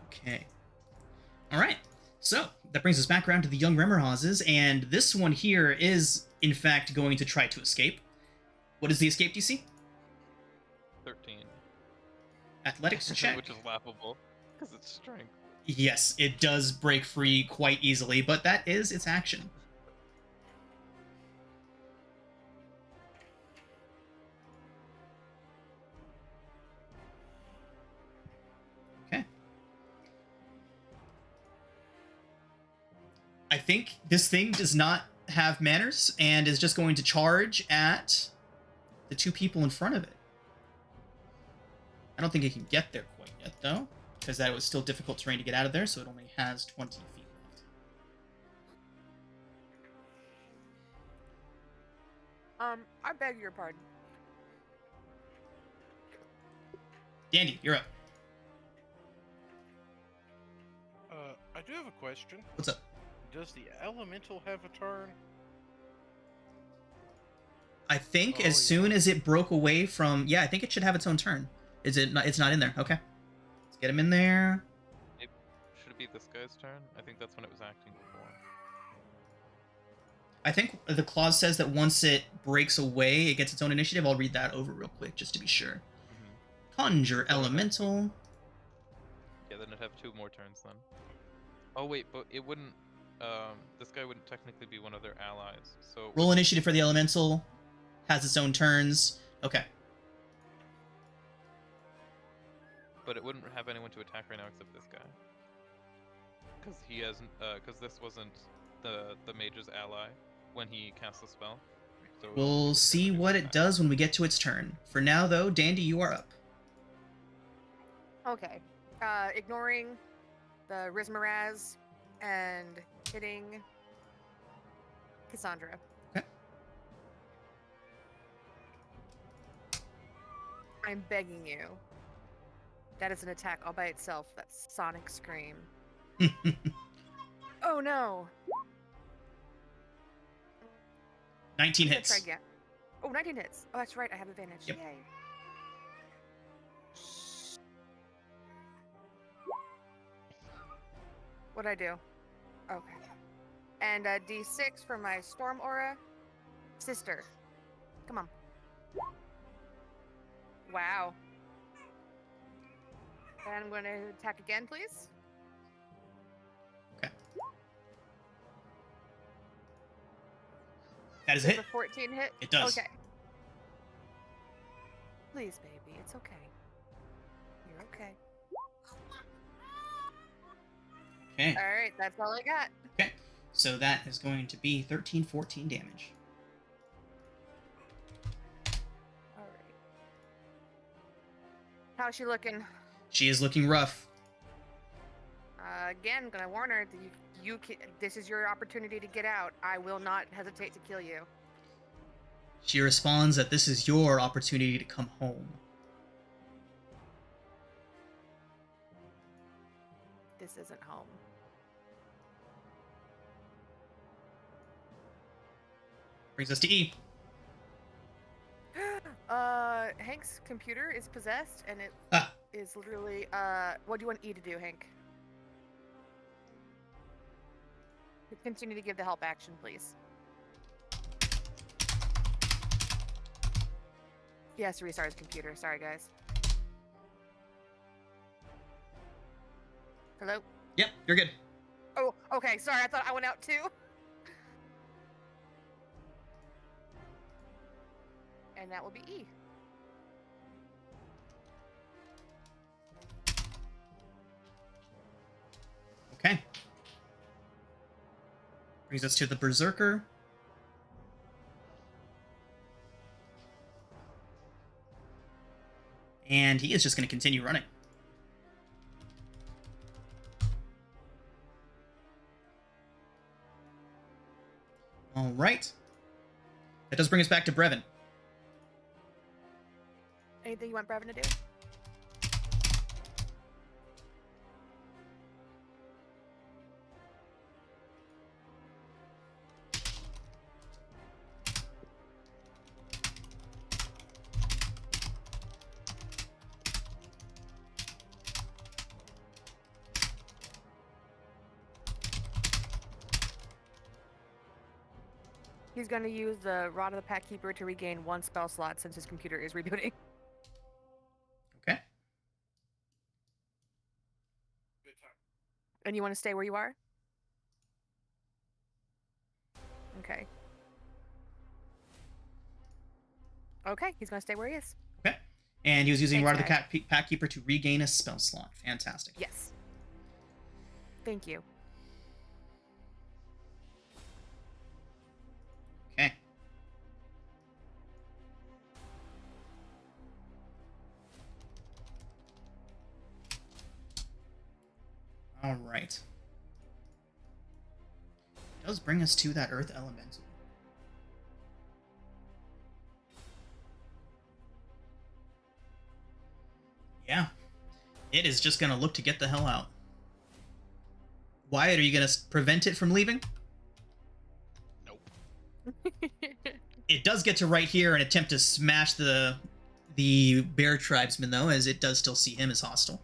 Okay. All right. So that brings us back around to the young Remmerhauses, and this one here is, in fact, going to try to escape. What is the escape DC? 13. Athletics check. Which is laughable, because it's strength. Yes, it does break free quite easily, but that is its action. Okay. I think this thing does not have manners and is just going to charge at the two people in front of it. I don't think it can get there quite yet, though, because that was still difficult terrain to get out of there, so it only has 20 feet left. I beg your pardon. Dandy, you're up. I do have a question. What's up? Does the elemental have a turn? I think Oh, as soon as it broke away from... Yeah, I think it should have its own turn. Is it not? It's not in there. Okay. Let's get him in there. Should it be this guy's turn? I think that's when it was acting before. I think the clause says that once it breaks away, it gets its own initiative. I'll read that over real quick, just to be sure. Conjure Elemental. Yeah, then it'd have 2 more turns then. Oh wait, but it wouldn't... this guy wouldn't technically be one of their allies, so... Roll initiative for the Elemental. Has its own turns. Okay. But it wouldn't have anyone to attack right now except this guy. Because he hasn't... because this wasn't the mage's ally when he cast the spell. So We'll see what it does when we get to its turn. For now, though, Dandy, you are up. Okay. Ignoring the Rizmaraz and hitting Cassandra. Okay. I'm begging you. That is an attack all by itself. That's Sonic Scream. Oh no! 19 Let's try hits. again. Oh, 19 hits. Oh, that's right. I have advantage. Yep. Yay. What'd I do? Okay. And a D6 for my Storm Aura. Sister. Come on. Wow. And I'm going to attack again, please. Okay. That is a Does hit. a 14 hit? It does. Okay. Please, baby. It's okay. You're okay. Okay. All right. That's all I got. Okay. So that is going to be 13, 14 damage. All right. How's she looking? She is looking rough. Again, gonna warn her that this is your opportunity to get out. I will not hesitate to kill you. She responds that this is your opportunity to come home. This isn't home. Brings us to E. Hank's computer is possessed, and it Ah. is literally, what do you want E to do, Hank? Continue to give the help action, please. He has to restart his computer. Sorry, guys. Hello? Yep, you're good. Oh, okay. Sorry, I thought I went out too. And that will be E. Okay. Brings us to the Berserker. And he is just going to continue running. All right. That does bring us back to Brevin. Anything you want Brevin to do? He's going to use the Rod of the Pack Keeper to regain 1 spell slot since his computer is rebooting. Okay. And you want to stay where you are? Okay. Okay, he's going to stay where he is. Okay. And he was using Thanks, Rod of the Pack Keeper to regain a spell slot. Fantastic. Yes. Thank you. Okay. All right. Does bring us to that Earth Elemental. Yeah. It is just going to look to get the hell out. Wyatt, are you going to prevent it from leaving? Nope. It does get to right here and attempt to smash the bear tribesman, though, as it does still see him as hostile.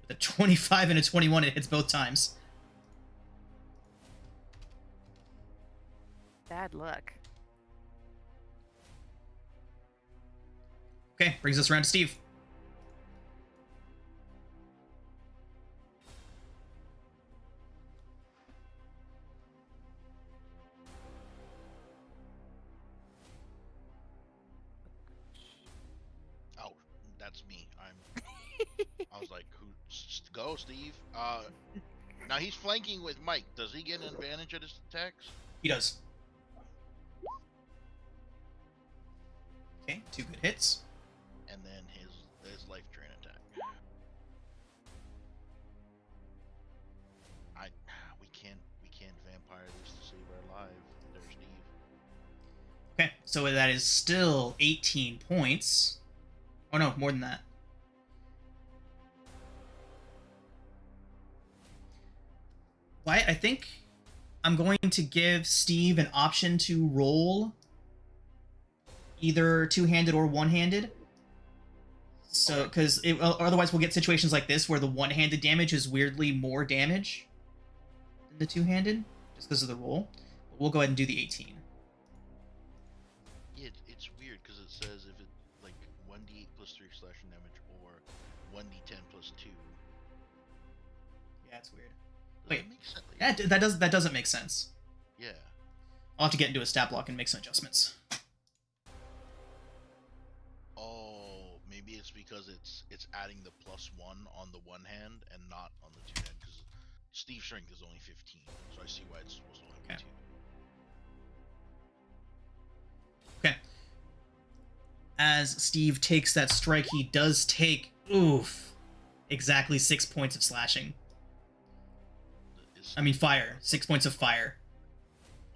With a 25 and a 21, it hits both times. Bad luck. Okay, brings us around to Steve. Oh, that's me. I was like, "Who? Go, Steve." Now he's flanking with Mike. Does he get an advantage at his attacks? He does. Okay, 2 good hits. And then his life drain attack. We can't vampire this to save our life. There's Steve. Okay, so that is still 18 points. Oh no, more than that. Wyatt, I think I'm going to give Steve an option to roll either two-handed or one-handed. So, because otherwise we'll get situations like this where the one-handed damage is weirdly more damage than the two-handed, just because of the roll. But we'll go ahead and do the 18. Yeah, it's weird because it says if it like 1d8 plus 3 slashing damage or 1d10 plus 2. Yeah, it's weird. Does Wait. that make sense? Yeah, that doesn't make sense. Yeah. I'll have to get into a stat block and make some adjustments. Oh, maybe it's because it's adding the +1 on the one hand and not on the two hand because Steve's strength is only 15, so I see why it's supposed to only be Okay. 2. Okay. As Steve takes that strike, he does take, exactly 6 points of slashing. I mean fire. 6 points of fire.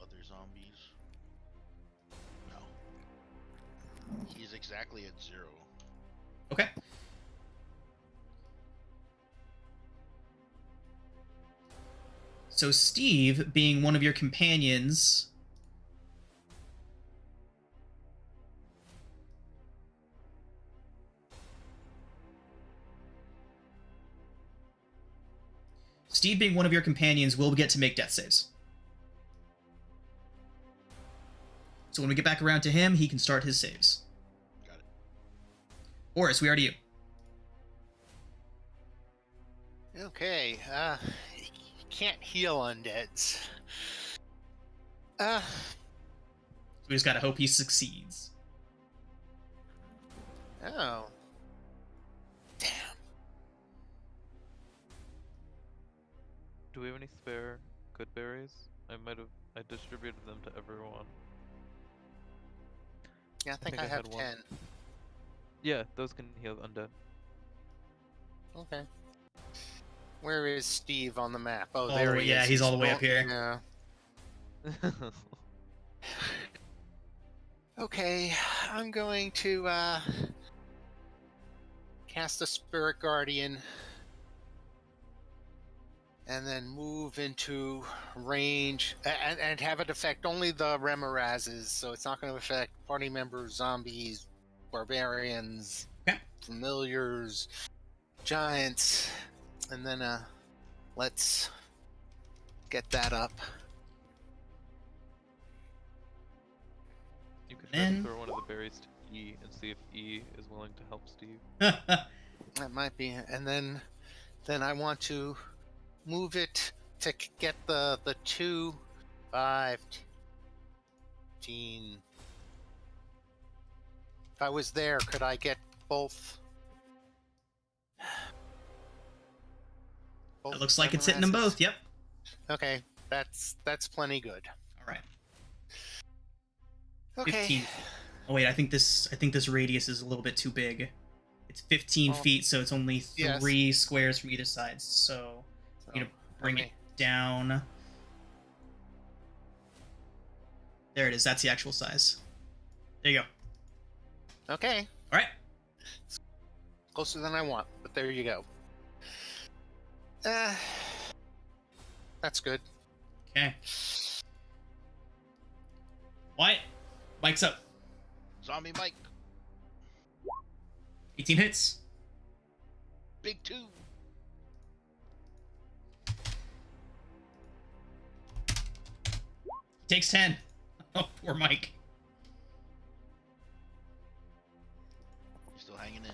Other zombies? No. He's exactly at 0. Okay. So Steve, being one of your companions, will get to make death saves. So when we get back around to him, he can start his saves. Got it. Oris, we are to you. Okay, you can't heal undeads. So we just gotta hope he succeeds. Oh. Damn. Do we have any spare good berries? I distributed them to everyone. Yeah, I think I I have had one. 10. Yeah, those can heal undead. Okay. Where is Steve on the map? Oh, All there the way- he yeah, is. he's all the way up here. Yeah. Okay, I'm going to cast a Spirit Guardian and then move into range and have it affect only the Remorazes, so it's not going to affect party members, zombies, barbarians, Okay. familiars, giants, and then let's get that up. You could try Then- to throw one of the berries to E and see if E is willing to help Steve. That might be, and then I want to move it to get the 2, 5, 15. If I was there, could I get both? It looks like it's hitting them both. Yep. Okay, that's plenty good. All right. Okay. 15. Oh wait, I think this radius is a little bit too big. It's 15 Well, feet, so it's only yes. 3 squares from either side. So you need to bring it okay. down. There it is. That's the actual size. There you go. Okay, All right. closer than I want, but there you go. That's good. Okay. Wyatt, mic's up. Zombie Mike, 18 hits. big 2. Takes 10. Oh, poor Mike. He's still hanging in.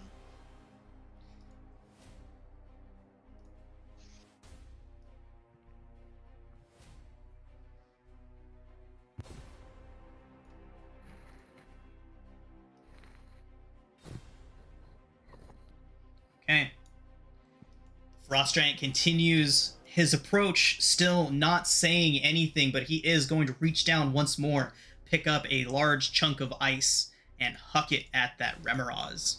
Okay. Frost Giant continues his approach, still not saying anything, but he is going to reach down once more, pick up a large chunk of ice, and huck it at that Remoraz.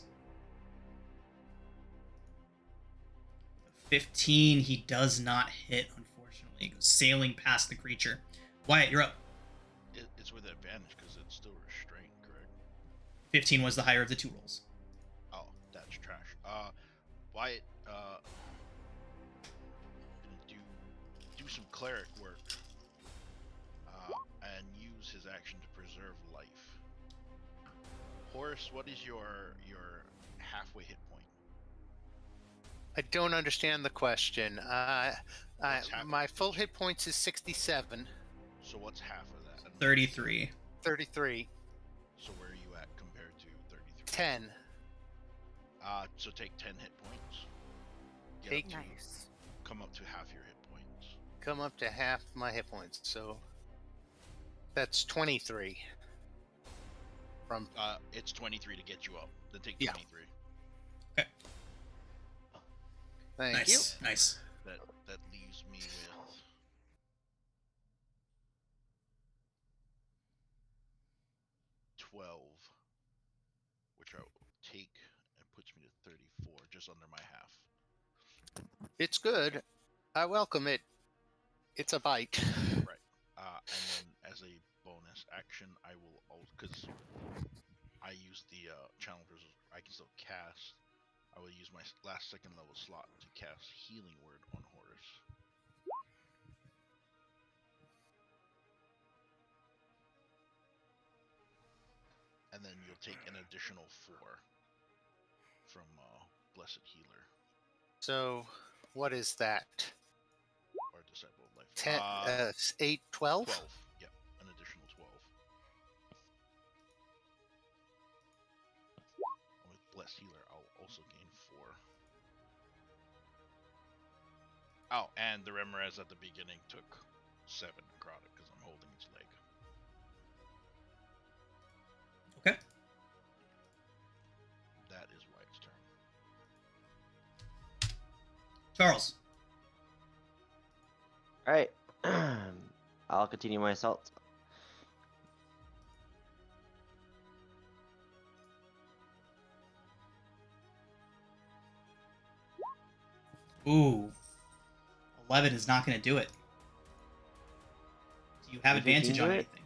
15, he does not hit, unfortunately. He goes sailing past the creature. Wyatt, you're up. It's with advantage because it's still restrained, correct? 15 was the higher of the 2 rolls. Oh, that's trash. Wyatt, do some cleric work, and use his action to preserve life. Horace, what is your halfway hit point? I don't understand the question. What's half? My full hit points is 67, So what's half of that? 33. 33, So where are you at compared to 33? 10. So take 10 hit points. Get Take- up to, Nice. come up to half your hit points. Come up to half my hit points, so that's 23. From It's 23 to get you up. Then take Yeah. 23. thank you. Nice. Nice. That leaves me with 12, which I will take and puts me to 34, just under my half. It's good. I welcome it. It's a bite. Right. And then as a bonus action, I will also, because I use the channel versus, I can still cast. I will use my last second level slot to cast Healing Word on Horus. And then you'll take an additional 4 from Blessed Healer So, what is that? or Disciple of Life. 10, 8, 12? 12. Yep, an additional 12. And with Blessed Healer, I'll also gain 4. Oh, and the Remoraz at the beginning took 7 necrotic because I'm holding its leg. Okay. That is Wyatt's turn. Charles. Alright. I'll continue my assault. Ooh. 11 is not going to do it. You have Would 15 advantage do on it? anything.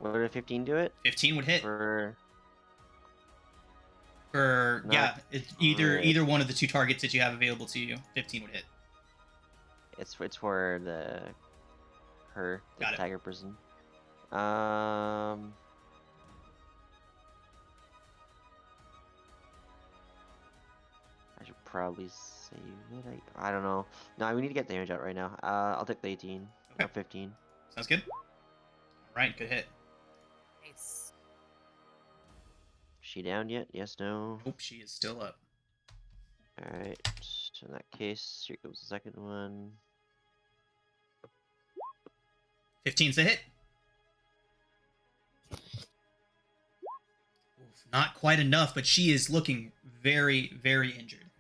What would a 15 do it? 15 would hit. For Yeah, Not either crit. either one of the two targets that you have available to you, 15 would hit. It's for the Got it. tiger person. I should probably save it. I don't know. No, we need to get damage out right now. I'll take the 18 or Okay. 15. Sounds good. All right, good hit. Nice. She down yet? Yes, no. Nope, she is still up. Alright, so in that case, here goes the second one. 15's the hit. Oof, not quite enough, but she is looking very, very injured.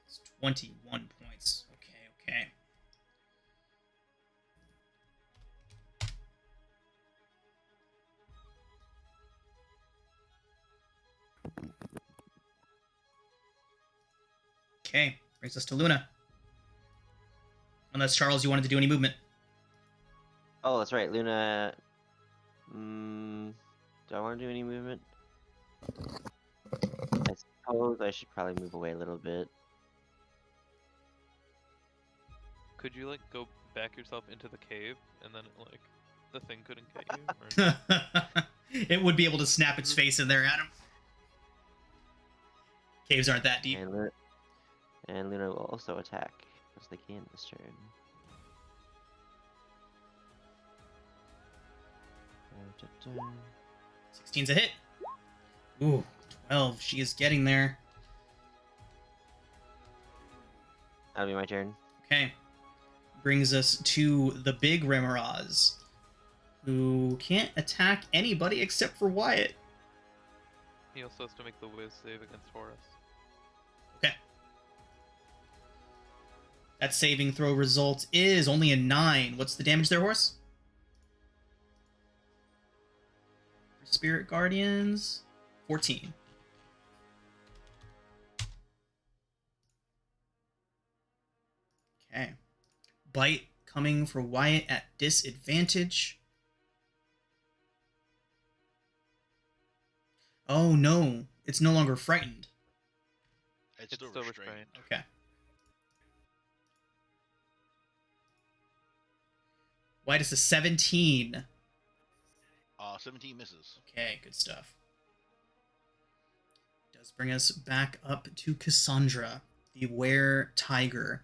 It's 21 points. Okay. Okay, brings us to Luna. Unless, Charles, you wanted to do any movement. Oh, that's right, Luna. Do I want to do any movement? I suppose I should probably move away a little bit. Could you like go back yourself into the cave and then like the thing couldn't get you? Or... It would be able to snap its face in there at him. Caves aren't that deep. And Luna will also attack, as they can this turn. Da-da-da. 16's a hit. Ooh, 12. She is getting there. That'll be my turn. Okay. Brings us to the big Remoraz, who can't attack anybody except for Wyatt. He also has to make the whiz save against Horus. Okay. That saving throw result is only a 9. What's the damage there, Horse? For Spirit Guardians, 14. Okay. Bite coming for Wyatt at disadvantage. Oh no, it's no longer frightened. It's still restrained. Okay. Wyatt is a 17. 17 misses. Okay, good stuff. Does bring us back up to Cassandra, the were-tiger.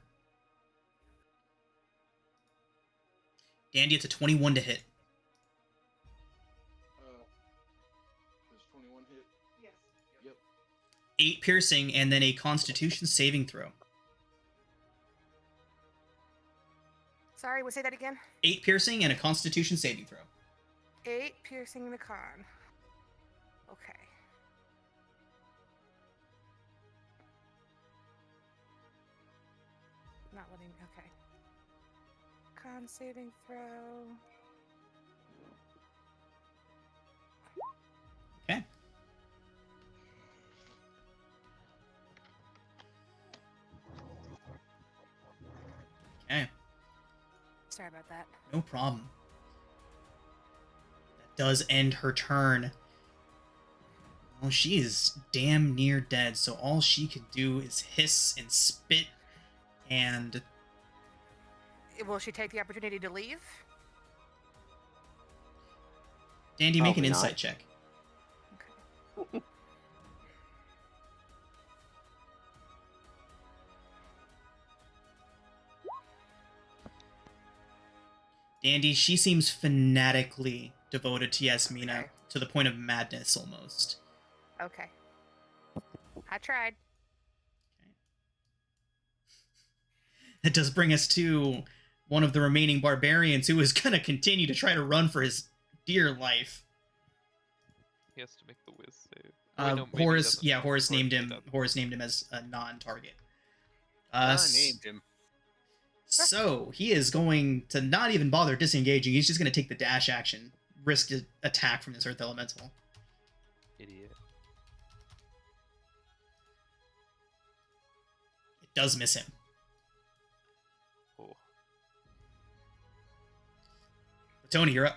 Dandy, it's a 21 to hit. Does 21 hit? Yes. Yep. 8 piercing, and then a Constitution saving throw. Sorry, we'll say that again. 8 piercing and a Constitution saving throw. 8 piercing the con. Okay. Not letting me. Okay. Con saving throw. Okay. Okay, Sorry about that. no problem. That does end her turn. Well, she is damn near dead, so all she can do is hiss and spit and... Will she take the opportunity to leave? Dandy, make an Probably not. insight check. Okay. Dandy, she seems fanatically devoted to Yasmina, Okay. to the point of madness almost. Okay. I tried. That does bring us to one of the remaining barbarians who is going to continue to try to run for his dear life. He has to make the whiz save. Oh, wait, no, maybe he Horus, doesn't. yeah, Horus named him. doesn't. Horus named him as a non-target. I named him. So he is going to not even bother disengaging. He's just going to take the dash action, risk an attack from this Earth Elemental. Idiot. It does miss him. Oh. Tony, you're up.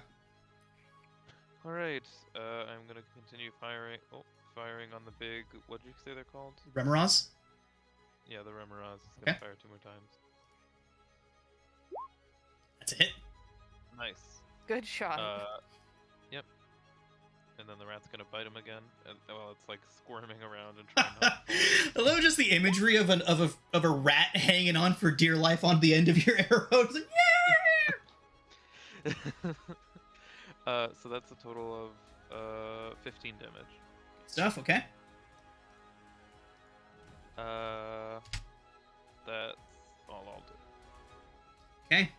All right. I'm gonna continue firing. Oh, firing on the big. What did you say they're called? Remoraz? Yeah, the Remoraz. It's gonna Okay. fire 2 more times. That's a hit. Nice. Good shot. Yep. And then the rat's gonna bite him again. And, well, it's like squirming around and trying not to I love just the imagery of a rat hanging on for dear life on the end of your arrow. It's like, yeah! So that's a total of 15 damage. Good stuff, okay. That's all I'll do. Okay.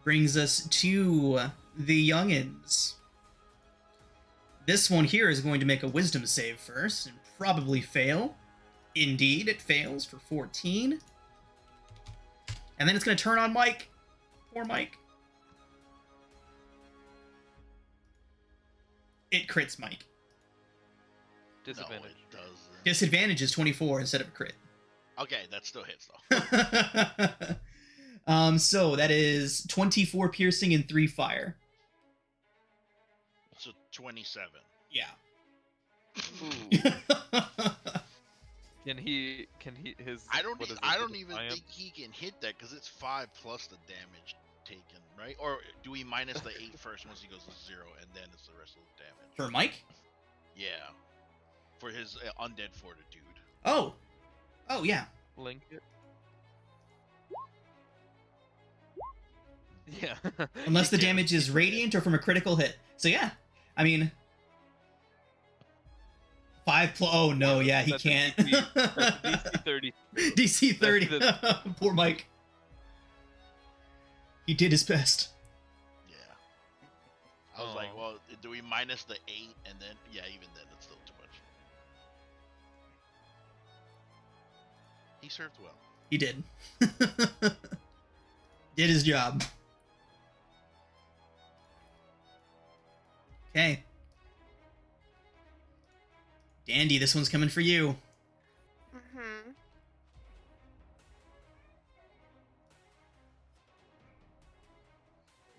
Brings us to the youngins. This one here is going to make a wisdom save first and probably fail. Indeed, it fails for 14. And then it's going to turn on Mike. Poor Mike. It crits Mike. Disadvantage. No, it doesn't. Disadvantage is 24 instead of a crit. Okay, that still hits though. So that is 24 piercing and 3 fire. So 27. Yeah. Can he his I don't. what is it, I the don't even defiant? think he can hit that because it's 5 plus the damage taken, right? Or do we minus the 8 first once he goes to 0, and then it's the rest of the damage? For Mike? Yeah. For his undead fortitude. Oh. Oh, yeah. Link it. Yeah. Unless the Yeah. damage is radiant or from a critical hit. So yeah. I mean 5 plus. Oh no, yeah, he That's a can't. DC 30. DC 30. That's Poor Mike. He did his best. Yeah. I was like, Aw. well, do we minus the 8 and then? Yeah, even then, it's still too much. He served well. He did. Did his job. Okay. Dandy, this one's coming for you. Mm-hmm.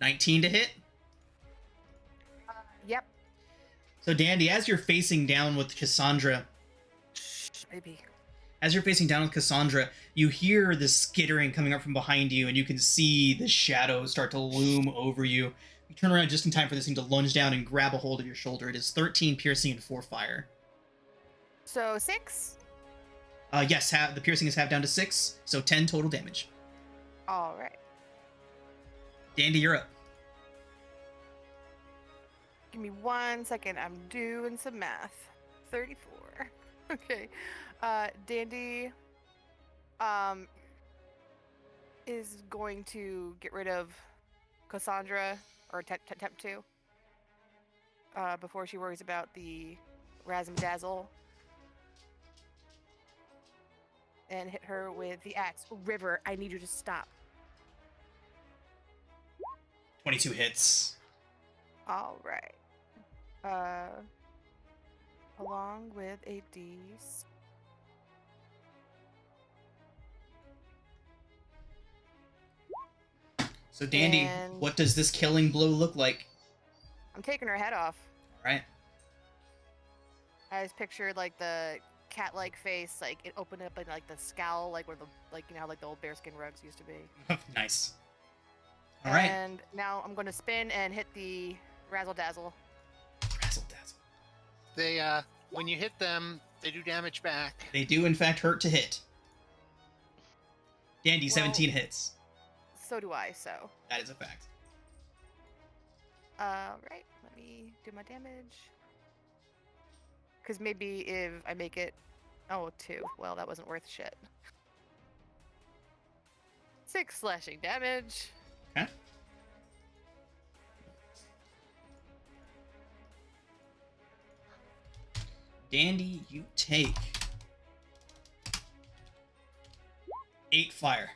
$19 to hit. Yep. So Dandy, as you're facing down with Cassandra, Maybe. as you're facing down with Cassandra, you hear the skittering coming up from behind you, and you can see the shadows start to loom over you. You turn around just in time for this thing to lunge down and grab a hold of your shoulder. It is 13 piercing and 4 fire. So 6. Yes, the piercing is half down to 6, so 10 total damage. All right. Dandy, you're up. Give me 1 second. I'm doing some math. 34. Okay. Dandy is going to get rid of Cassandra, or attempt to, before she worries about the Razm Dazzle, and hit her with the axe. River, I need you to stop. 22 hits. All right. Along with a D6. So Dandy, And- what does this killing blow look like? I'm taking her head off. All right. I just pictured like the cat-like face, like it opened up in like the scowl, like where the how like the old bearskin rugs used to be. Nice. All right. And now I'm going to spin and hit the razzle dazzle. Razzle dazzle. They when you hit them, they do damage back. They do in fact hurt to hit. Dandy, Well- 17 hits. So do I. So, That is a fact. right. Let me do my damage. Because maybe if I make it, 2. Well, that wasn't worth shit. 6 slashing damage. Okay. Dandy, you take 8 fire.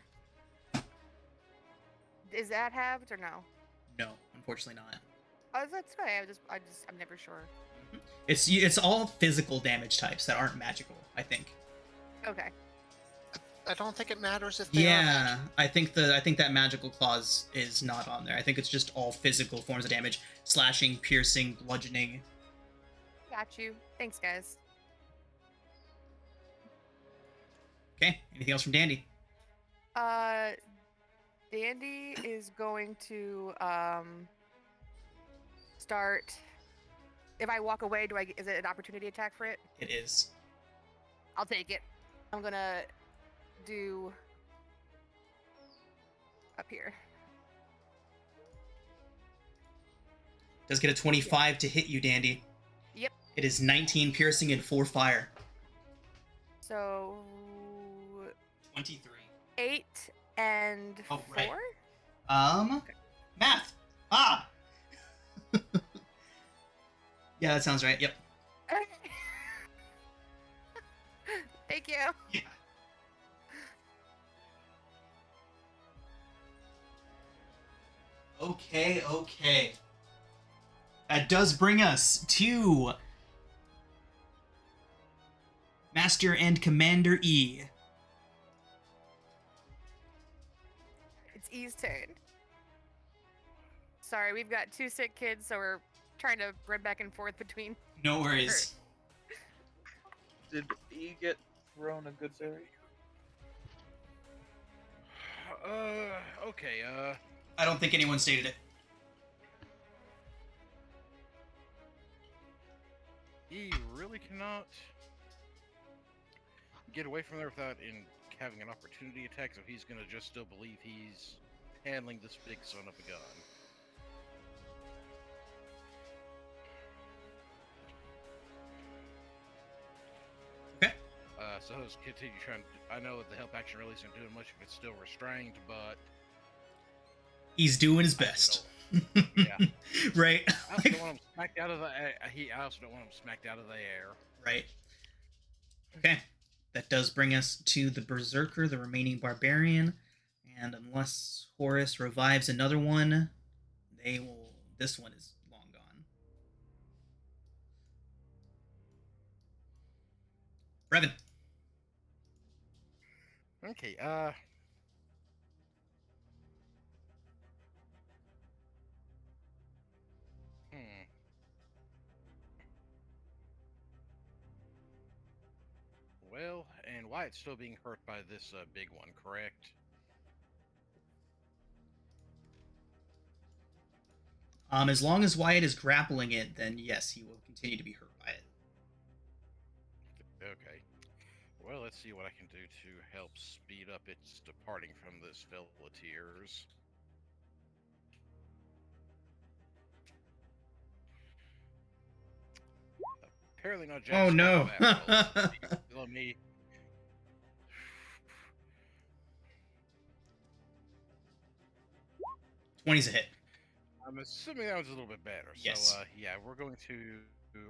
Is that halved or no? No, unfortunately not. Oh, that's okay. I'm never sure. It's all physical damage types that aren't magical, I think. Okay. I don't think it matters if they are Yeah, magic. I think that magical clause is not on there. I think it's just all physical forms of damage: slashing, piercing, bludgeoning. Got you. Thanks, guys. Okay. Anything else from Dandy? Dandy is going to start. If I walk away, is it an opportunity attack for it? It is. I'll take it. I'm gonna do up here. Does get a 25 to hit you, Dandy. Yep. It is 19 piercing and 4 fire. So 23. 8 and Oh, 4. right. Math. Ah. Yeah, that sounds right. Yep. Thank you. Yeah. Okay. That does bring us to Master and Commander E. It's E's turn. Sorry, we've got 2 sick kids, so we're trying to run back and forth between. No worries. Did E get thrown a good berry? Okay, I don't think anyone stated it. he really cannot get away from there without having an opportunity attack, so he's gonna just still believe he's handling this big son of a gun. Okay. So let's continue trying to, I know that the help action really isn't doing much if it's still restrained, but He's doing his best. yeah. Right. I also don't want him smacked out of the I also don't want him smacked out of the air. Right. Okay. That does bring us to the Berserker, the remaining barbarian. And unless Horus revives another one, they will. This one is long gone. Brevin. Okay, Well, and Wyatt's still being hurt by this big one, correct? As long as Wyatt is grappling it, then yes, he will continue to be hurt by it. Okay. Well, let's see what I can do to help speed up its departing from this villa of tears. Apparently not Jack Oh no. Let me. 20's a hit. I'm assuming that was a little bit better. Yes. So, yeah, we're going to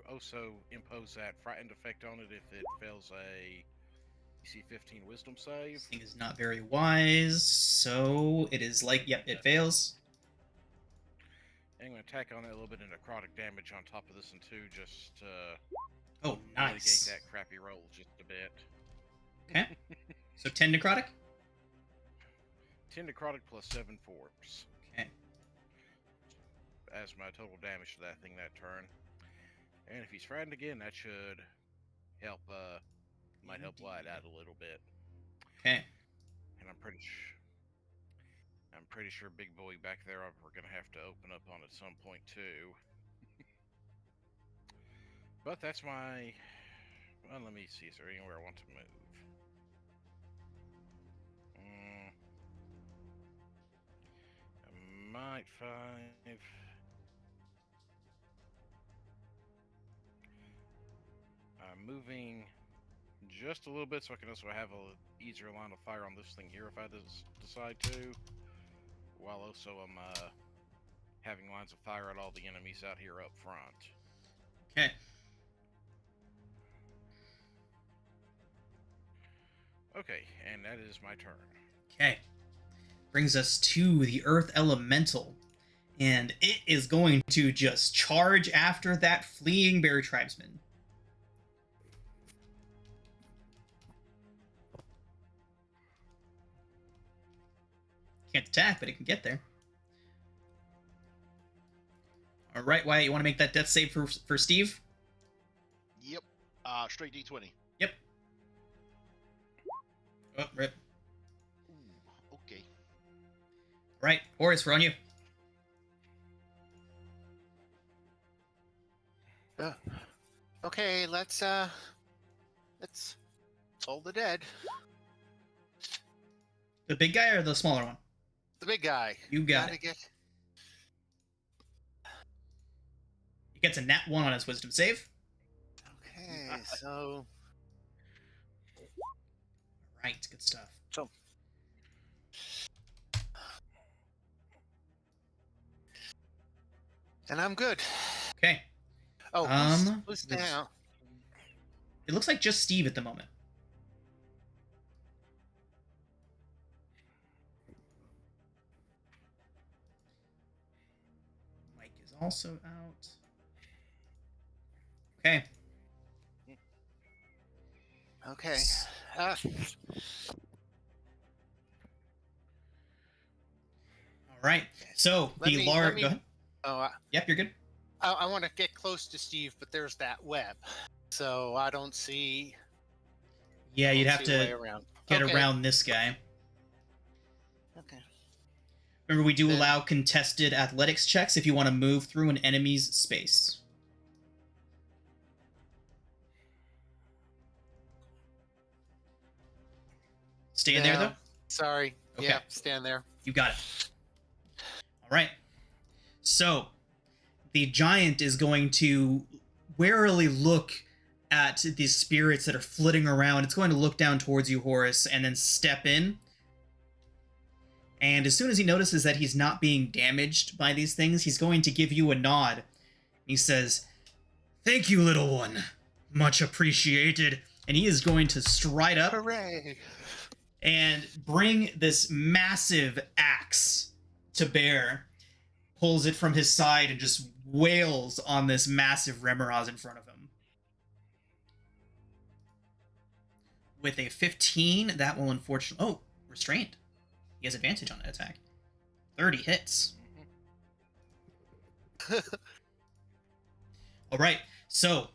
also impose that frightened effect on it if it fails a DC 15 Wisdom save. This thing is not very wise, so it is like, yep, it fails. And I'm going to tack on that a little bit of necrotic damage on top of this one too, just to Oh, nice. mitigate that crappy roll just a bit. Okay. So 10 necrotic? 10 necrotic plus 7 force. Okay. As my total damage to that thing that turn. And if he's frightened again, that should help, might help Wyatt out a little bit. Okay. And I'm pretty sure Big Boy back there we're gonna have to open up on at some point too. But that's my. Well, let me see. Is there anywhere I want to move? I might find. I'm moving just a little bit so I can also have a easier line of fire on this thing here if I decide to. While also I'm having lines of fire at all the enemies out here up front. Okay. Okay, and that is my turn. Okay. Brings us to the Earth Elemental. And it is going to just charge after that fleeing bear tribesman. Can't attack, but it can get there. All right, Wyatt, you want to make that death save for Steve? Yep. Straight D20. Yep. Oh, rip. Ooh, okay. Right, Horace, we're on you. Okay, let's toll the dead. The big guy or the smaller one? The big guy. You got it. He gets a nat 1 on his wisdom save. Okay, so Right, good stuff. and I'm good. Okay. Oh, who's down? It looks like just Steve at the moment. Mike is also out. Okay. Okay. All right. So Let me- Go let ahead. Oh, Yep, you're good. I want to get close to Steve, but there's that web, so I don't see. Yeah, you'd don't have see a way to around. get Okay. around this guy. Okay. Remember, we do Then- allow contested athletics checks if you want to move through an enemy's space. Stay in there, Yeah. though? Sorry. Okay. Yeah, stand there. You got it. All right. So, the giant is going to warily look at these spirits that are flitting around. It's going to look down towards you, Horace, and then step in. And as soon as he notices that he's not being damaged by these things, he's going to give you a nod. He says, "Thank you, little one. Much appreciated." And he is going to stride up Hooray! and bring this massive axe to bear, pulls it from his side, and just wails on this massive Remoraz in front of him. With a 15, that will unfortunately... Oh, restrained. He has advantage on that attack. 30 hits. Alright, so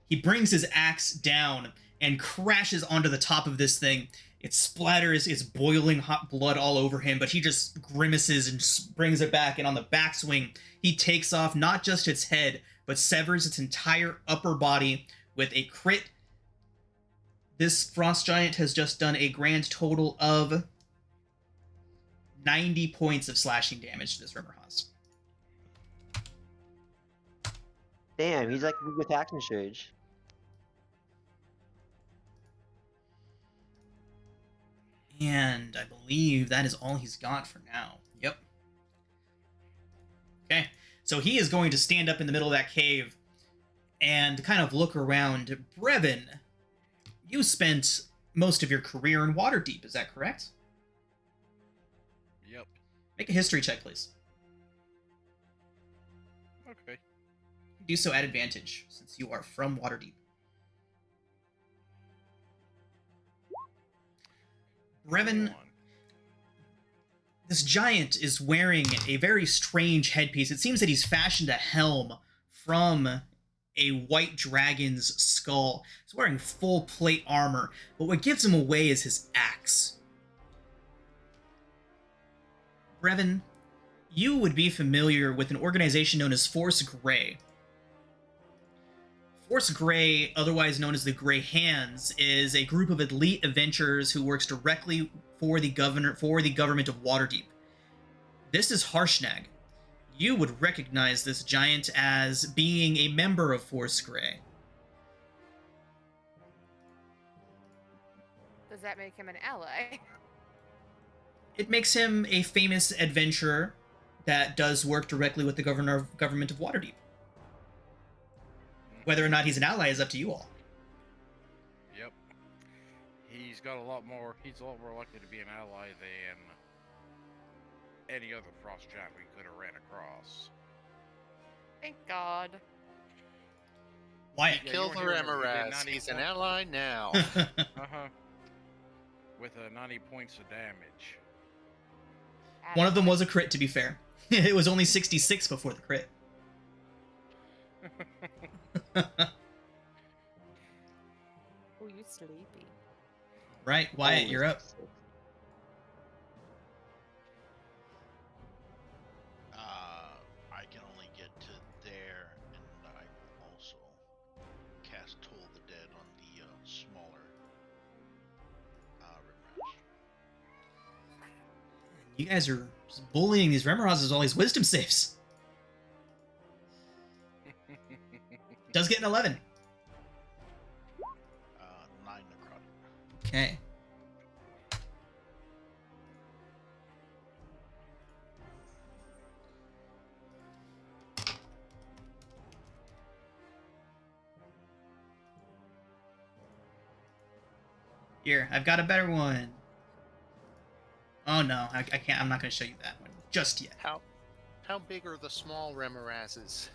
he brings his axe down and crashes onto the top of this thing. It splatters its boiling hot blood all over him, but he just grimaces and brings it back, and on the backswing, he takes off not just its head, but severs its entire upper body with a crit. This Frost Giant has just done a grand total of 90 points of slashing damage to this Rimmerhaus. Damn, he's like me with action surge. And I believe that is all he's got for now. Yep. Okay, so he is going to stand up in the middle of that cave and kind of look around. Brevin, you spent most of your career in Waterdeep, is that correct? Yep. Make a history check, please. Okay. Do so at advantage, since you are from Waterdeep. Brevin, 21. this giant is wearing a very strange headpiece. It seems that he's fashioned a helm from a white dragon's skull. He's wearing full plate armor, but what gives him away is his axe. Brevin, you would be familiar with an organization known as Force Grey. Force Grey, otherwise known as the Grey Hands, is a group of elite adventurers who works directly for the government of Waterdeep. This is Harshnag. You would recognize this giant as being a member of Force Grey. Does that make him an ally? It makes him a famous adventurer that does work directly with the government of Waterdeep. Whether or not he's an ally is up to you all. Yep. He's a lot more likely to be an ally than any other frost giant we could have ran across. Thank God. Wyatt. Yeah, Kill you the weren't here when we did Remoraz. 90 He's an points. ally now. Uh-huh. With 90 points of damage. One of them was a crit, to be fair. It was only 66 before the crit. Oh, you sleepy. Right, Wyatt, Holy you're up. shit. I can only get to there, and I will also cast Toll the Dead on the smaller Rimrash. You guys are just bullying these Remorhazes with all these wisdom saves. Does get an 11. 9 necrotic. Okay. Here, I've got a better one. Oh no, I can't. I'm not going to show you that one just yet. How big are the small Remorazes?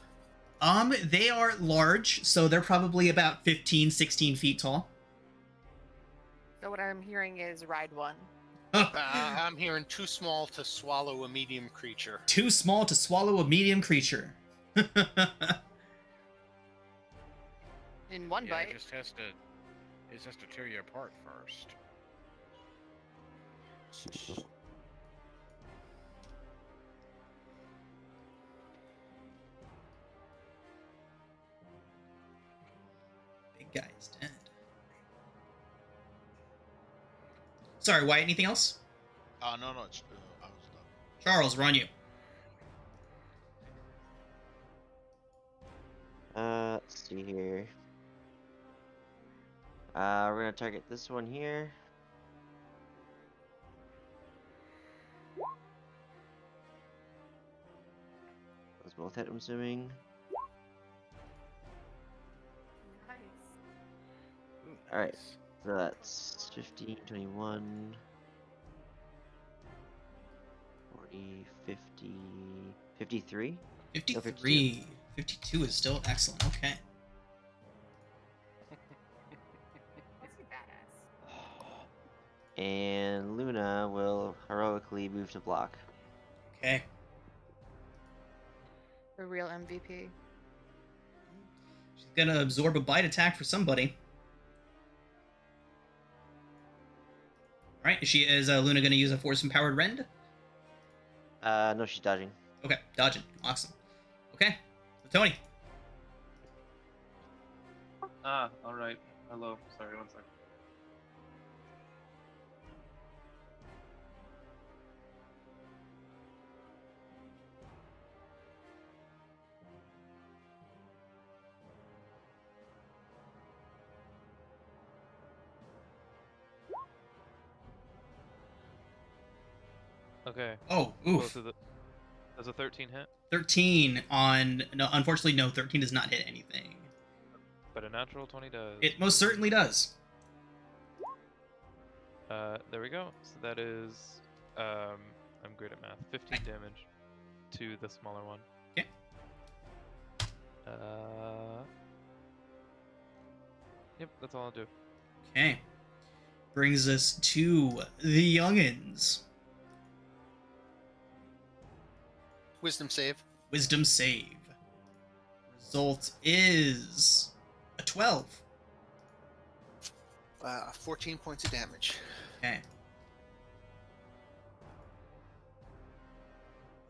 They are large, so they're probably about 15, 16 feet tall. So what I'm hearing is ride one. I'm hearing too small to swallow a medium creature. Too small to swallow a medium creature. In one Yeah, bite. it just has to tear you apart first. Big guy is dead. Sorry, Wyatt, anything else? No, it's, I was done. Charles, we're on you. Let's see here. We're gonna target this one here. Those both hit, I'm assuming. Nice. Ooh, Alright. nice. So that's 15, 21, 40, 50, 53. 53. 52 is still excellent. Okay. That's a badass. And Luna will heroically move to block. Okay. The real MVP. She's gonna absorb a bite attack for somebody. Alright, is Luna gonna use a Force Empowered Rend? No, she's dodging. Okay, dodging. Awesome. Okay, so Tony. Alright. Hello. Sorry, one second. Okay. Oh, Both oof. of the. Does a 13 hit? 13 on... No, unfortunately, no, 13 does not hit anything. But a natural 20 does. It most certainly does. There we go. So that is, I'm great at math. 15 damage to the smaller one. Okay. Yep, that's all I'll do. Okay. Brings us to the youngins. Wisdom save. Wisdom save. Result is a 12. 14 points of damage. Okay.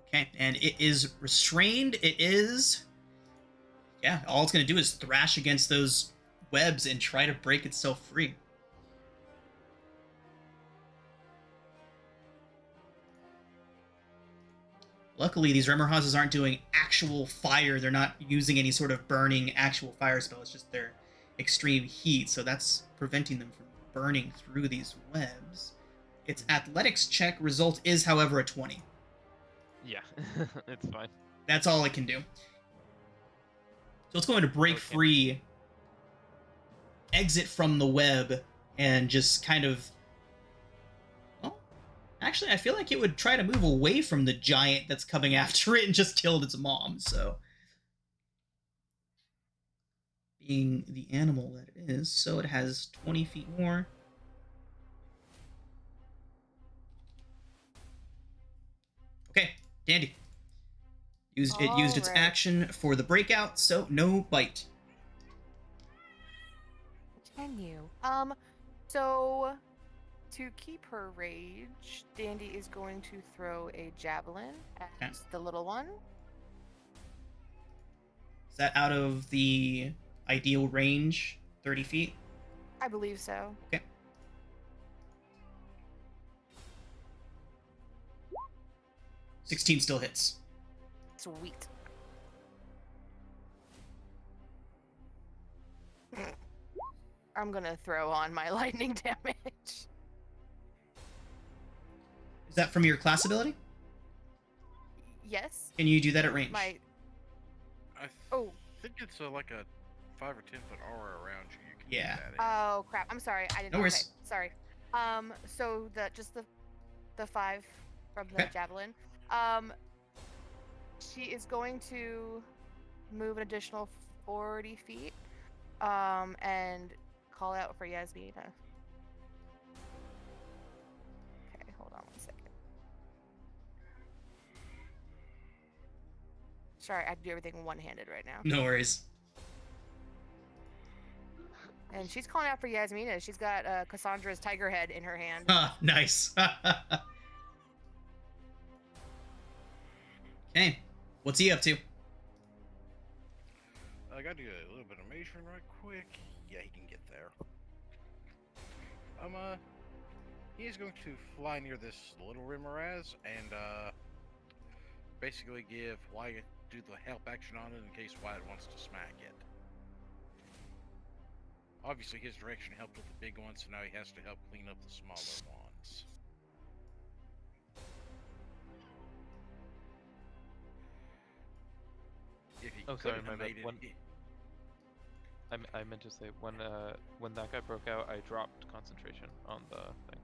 Okay, and it is restrained. It is... Yeah, all it's going to do is thrash against those webs and try to break itself free. Luckily, these Remorhazes aren't doing actual fire. They're not using any sort of burning actual fire spell. It's just their extreme heat, so that's preventing them from burning through these webs. Its athletics check result is, however, a 20. Yeah, it's fine. That's all it can do. So it's going to break free, exit from the web, and just kind of... Well, actually, I feel like it would try to move away from the giant that's coming after it and just killed its mom, so... Being the animal that it is, so it has 20 feet more. Dandy. It used its Alright. action for the breakout, so no bite. Continue. So to keep her rage, Dandy is going to throw a javelin at Okay. the little one. Is that out of the ideal range? 30 feet? I believe so. Okay. $16 still hits. Sweet. I'm gonna throw on my lightning damage. Is that from your class ability? Yes. Can you do that at range? My I oh think it's like a 5 or 10 foot aura around you. You can do Yeah. that in. oh crap! I'm sorry. I didn't. No Okay, worries. sorry. So the 5 from the Okay. javelin. She is going to move an additional 40 feet. And call out for Yasmina. Okay, hold on 1 second. Sorry, I do everything one-handed right now. No worries. And she's calling out for Yasmina. She's got Cassandra's tiger head in her hand. Ah, nice. Okay. What's he up to? I gotta do a little bit of measuring right quick. Yeah, he can get there. He is going to fly near this little Rimmeraz and basically give Wyatt do the help action on it in case Wyatt wants to smack it. Obviously, his direction helped with the big ones, so now he has to help clean up the smaller ones. If he Oh, sorry, couldn't have my bad. made it, I meant to say when that guy broke out, I dropped concentration on the thing.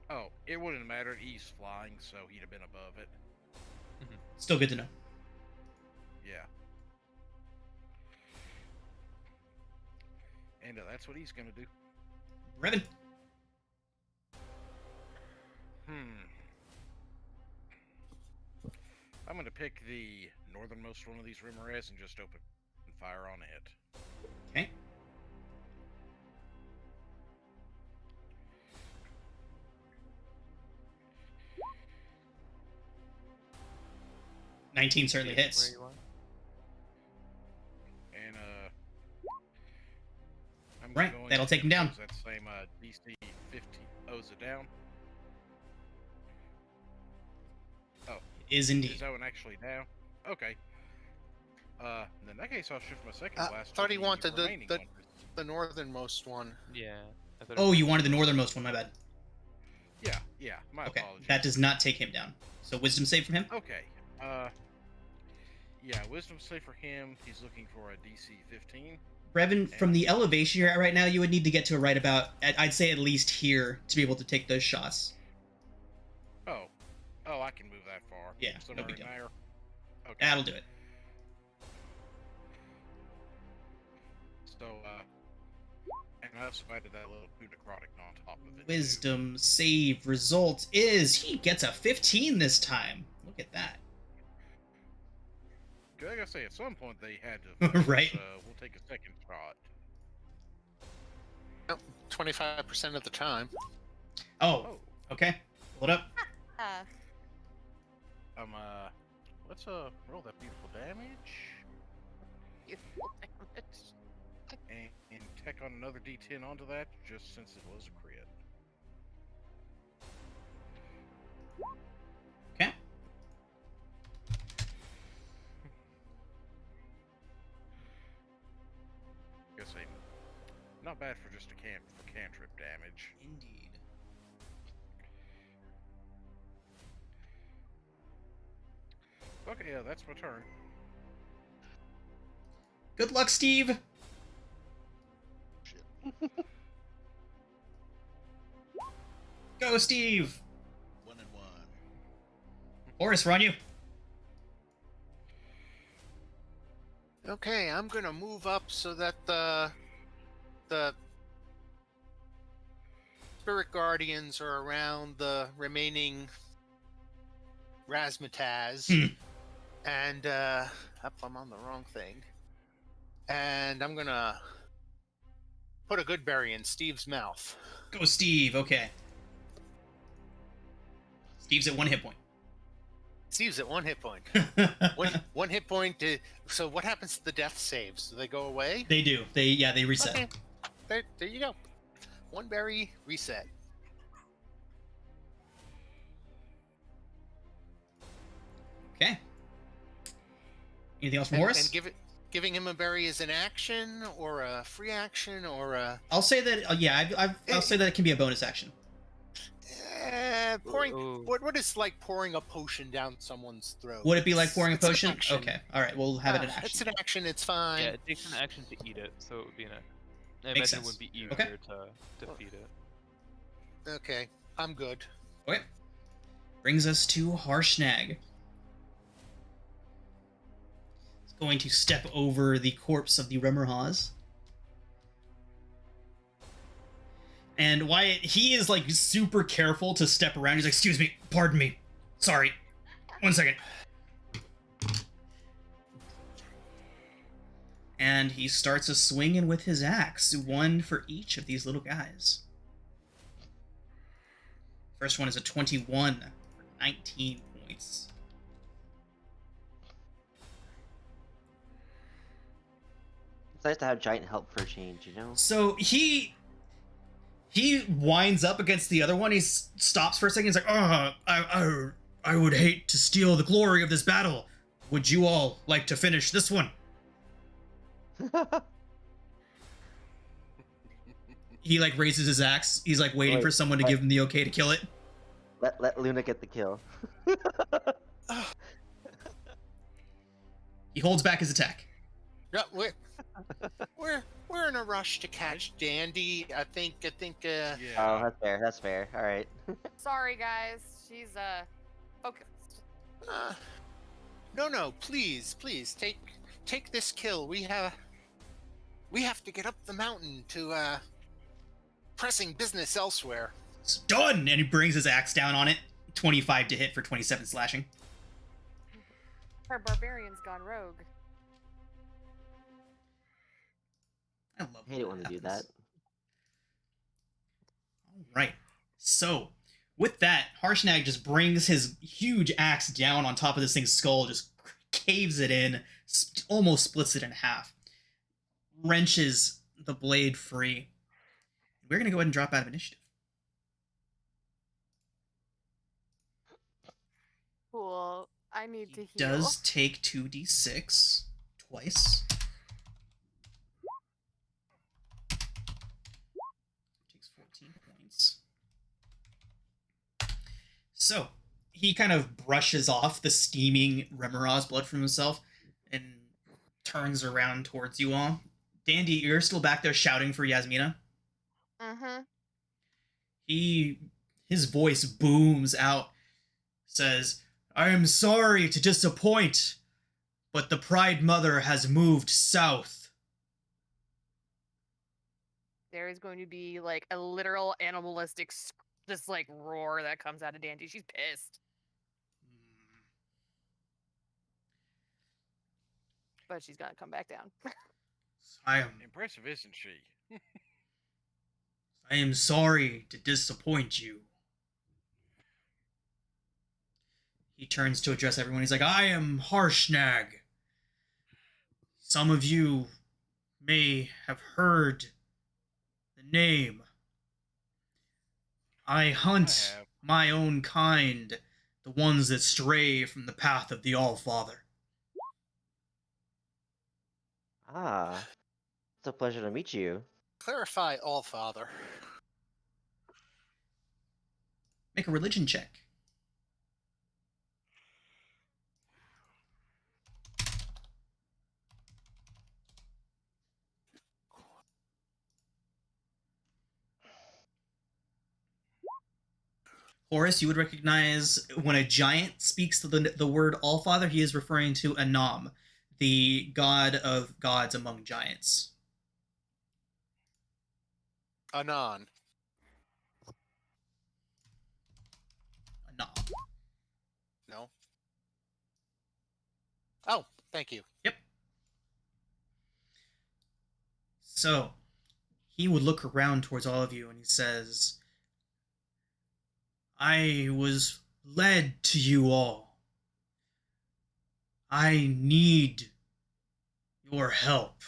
oh, it wouldn't have mattered. He's flying, so he'd have been above it. Still good to know. Yeah. And that's what he's gonna do. Revan. I'm gonna pick the northernmost one of these Rimmeraz and just open fire on it. Okay. $19 certainly Where hits. you are? And I'm Right, going that'll to take him down. use that same DC 50. Oh, is it down? Oh, Is indeed. is that one actually down? Okay. In that case, I'll shift my second blast. thought to he wanted the- remaining the- one. The northernmost one. Yeah. I thought it Oh, was you wanted the northernmost one, my bad. Yeah. My Okay, apologies. that does not take him down. So wisdom save from him? Okay. Yeah, wisdom save for him. He's looking for a DC 15. Revan, from the elevation you're at right now, you would need to get to right about, I'd say at least here, to be able to take those shots. Oh, I can move that far. Yeah, no Somewhere big in deal. there. Okay. That'll do it. So, and I also added that little food necrotic on top of it. too. Wisdom save result is he gets a 15 this time. Look at that. Like I say, at some point they had to. Right. So we'll take a second shot. 25% of the time. Oh, okay. Pull it up. Let's roll that beautiful damage Beautiful damage. and tack on another D10 onto that, just since it was a crit. Okay. Guess not bad for just a cantrip damage. Indeed. Okay, yeah, that's my turn. Good luck, Steve. Shit. Go, Steve. 1 and 1. Horace, we're on you. Okay, I'm gonna move up so that the spirit guardians are around the remaining razzmatazz, and I'm on the wrong thing. And I'm gonna put a good berry in Steve's mouth. Go, Steve. Okay. Steve's at 1 hit point. Steve's at 1 hit point. one hit point. So what happens to the death saves? Do they go away? They do. They reset. Okay. There you go. 1 berry reset. Okay. Anything else from Horace? And giving him a berry is an action or a free action or a. I'll say that. I'll say that it can be a bonus action. Pouring. Ooh. What is like pouring a potion down someone's throat? Would it be like pouring a It's an potion? action. Okay. All right. We'll have it an action. It's an action. It's fine. Yeah, it takes an action to eat it, so it would be an. I Makes imagine it sense. would be easier Okay. to defeat it. Okay, I'm good. Okay. Brings us to Harshnag. He's going to step over the corpse of the Remmerhaz. And Wyatt, he is like super careful to step around. He's like, excuse me, pardon me. Sorry. 1 second. And he starts a swinging with his axe, 1 for each of these little guys. First one is a 21 for 19 points. It's nice to have giant help for a change, you know? So he winds up against the other one. He stops for a second. He's like, I would hate to steal the glory of this battle. Would you all like to finish this one? He like raises his axe. He's like waiting Wait, for someone to give him the okay to kill it. Let Luna get the kill. He holds back his attack. Yeah, we're in a rush to catch Dandy. I think. Yeah. Oh, that's fair. All right. Sorry, guys. She's focused. No, please, take this kill. We have to get up the mountain to pressing business elsewhere. It's done! And he brings his axe down on it. 25 to hit for 27 slashing. Her barbarian's gone rogue. I love I hate it when they do that. Alright. So, with that, Harshnag just brings his huge axe down on top of this thing's skull, just caves it in, almost splits it in half. Wrenches the blade free. We're going to go ahead and drop out of initiative. Cool. I need to heal. Does take 2d6 twice. Takes 14 points. So, he kind of brushes off the steaming Remmerhaz blood from himself and turns around towards you all. Dandy, you're still back there shouting for Yasmina? Mm-hmm. His voice booms out, says, I am sorry to disappoint, but the Pride Mother has moved south. There is going to be like a literal animalistic just like roar that comes out of Dandy. She's pissed. But she's gonna come back down. I Impressive, isn't she? am sorry to disappoint you. He turns to address everyone. He's like, I am Harshnag. Some of you may have heard the name. I hunt have. my own kind, the ones that stray from the path of the All-Father. Ah, it's a pleasure to meet you. Clarify, All Father. Make a religion check. Horace, you would recognize when a giant speaks the word Allfather, he is referring to Anam, the god of gods among giants. Anon. Thank you. Yep. So, he would look around towards all of you and he says, I was led to you all. I need your help.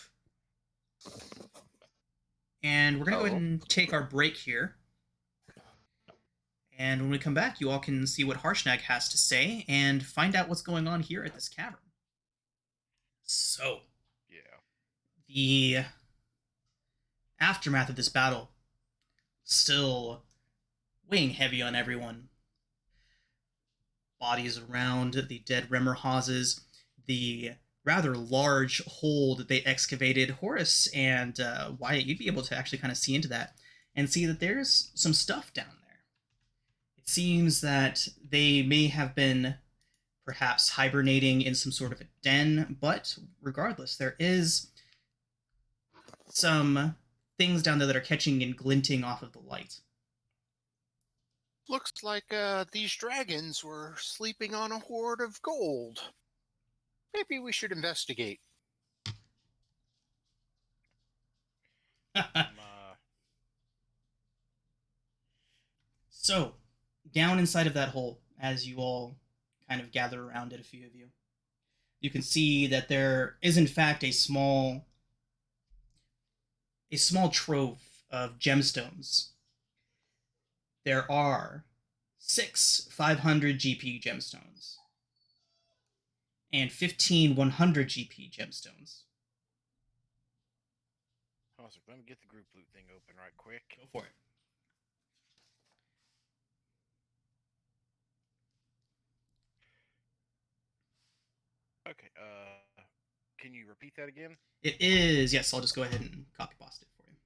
And we're going to go ahead and take our break here. And when we come back, you all can see what Harshnag has to say and find out what's going on here at this cavern. So, Yeah. the aftermath of this battle still weighing heavy on everyone. Bodies around the dead Remmerhauses, the rather large hole that they excavated. Horus and Wyatt, you'd be able to actually kind of see into that and see that there's some stuff down there. It seems that they may have been perhaps hibernating in some sort of a den, but regardless, there is some things down there that are catching and glinting off of the light. Looks like these dragons were sleeping on a hoard of gold. Maybe we should investigate. So, down inside of that hole, as you all kind of gather around it, a few of you, you can see that there is in fact a small trove of gemstones. There are 6 500 GP gemstones and 15 100 GP gemstones. Awesome. Let me get the group loot thing open right quick. Go for it. Okay, can you repeat that again? It is, yes, I'll just go ahead and copy paste it for you.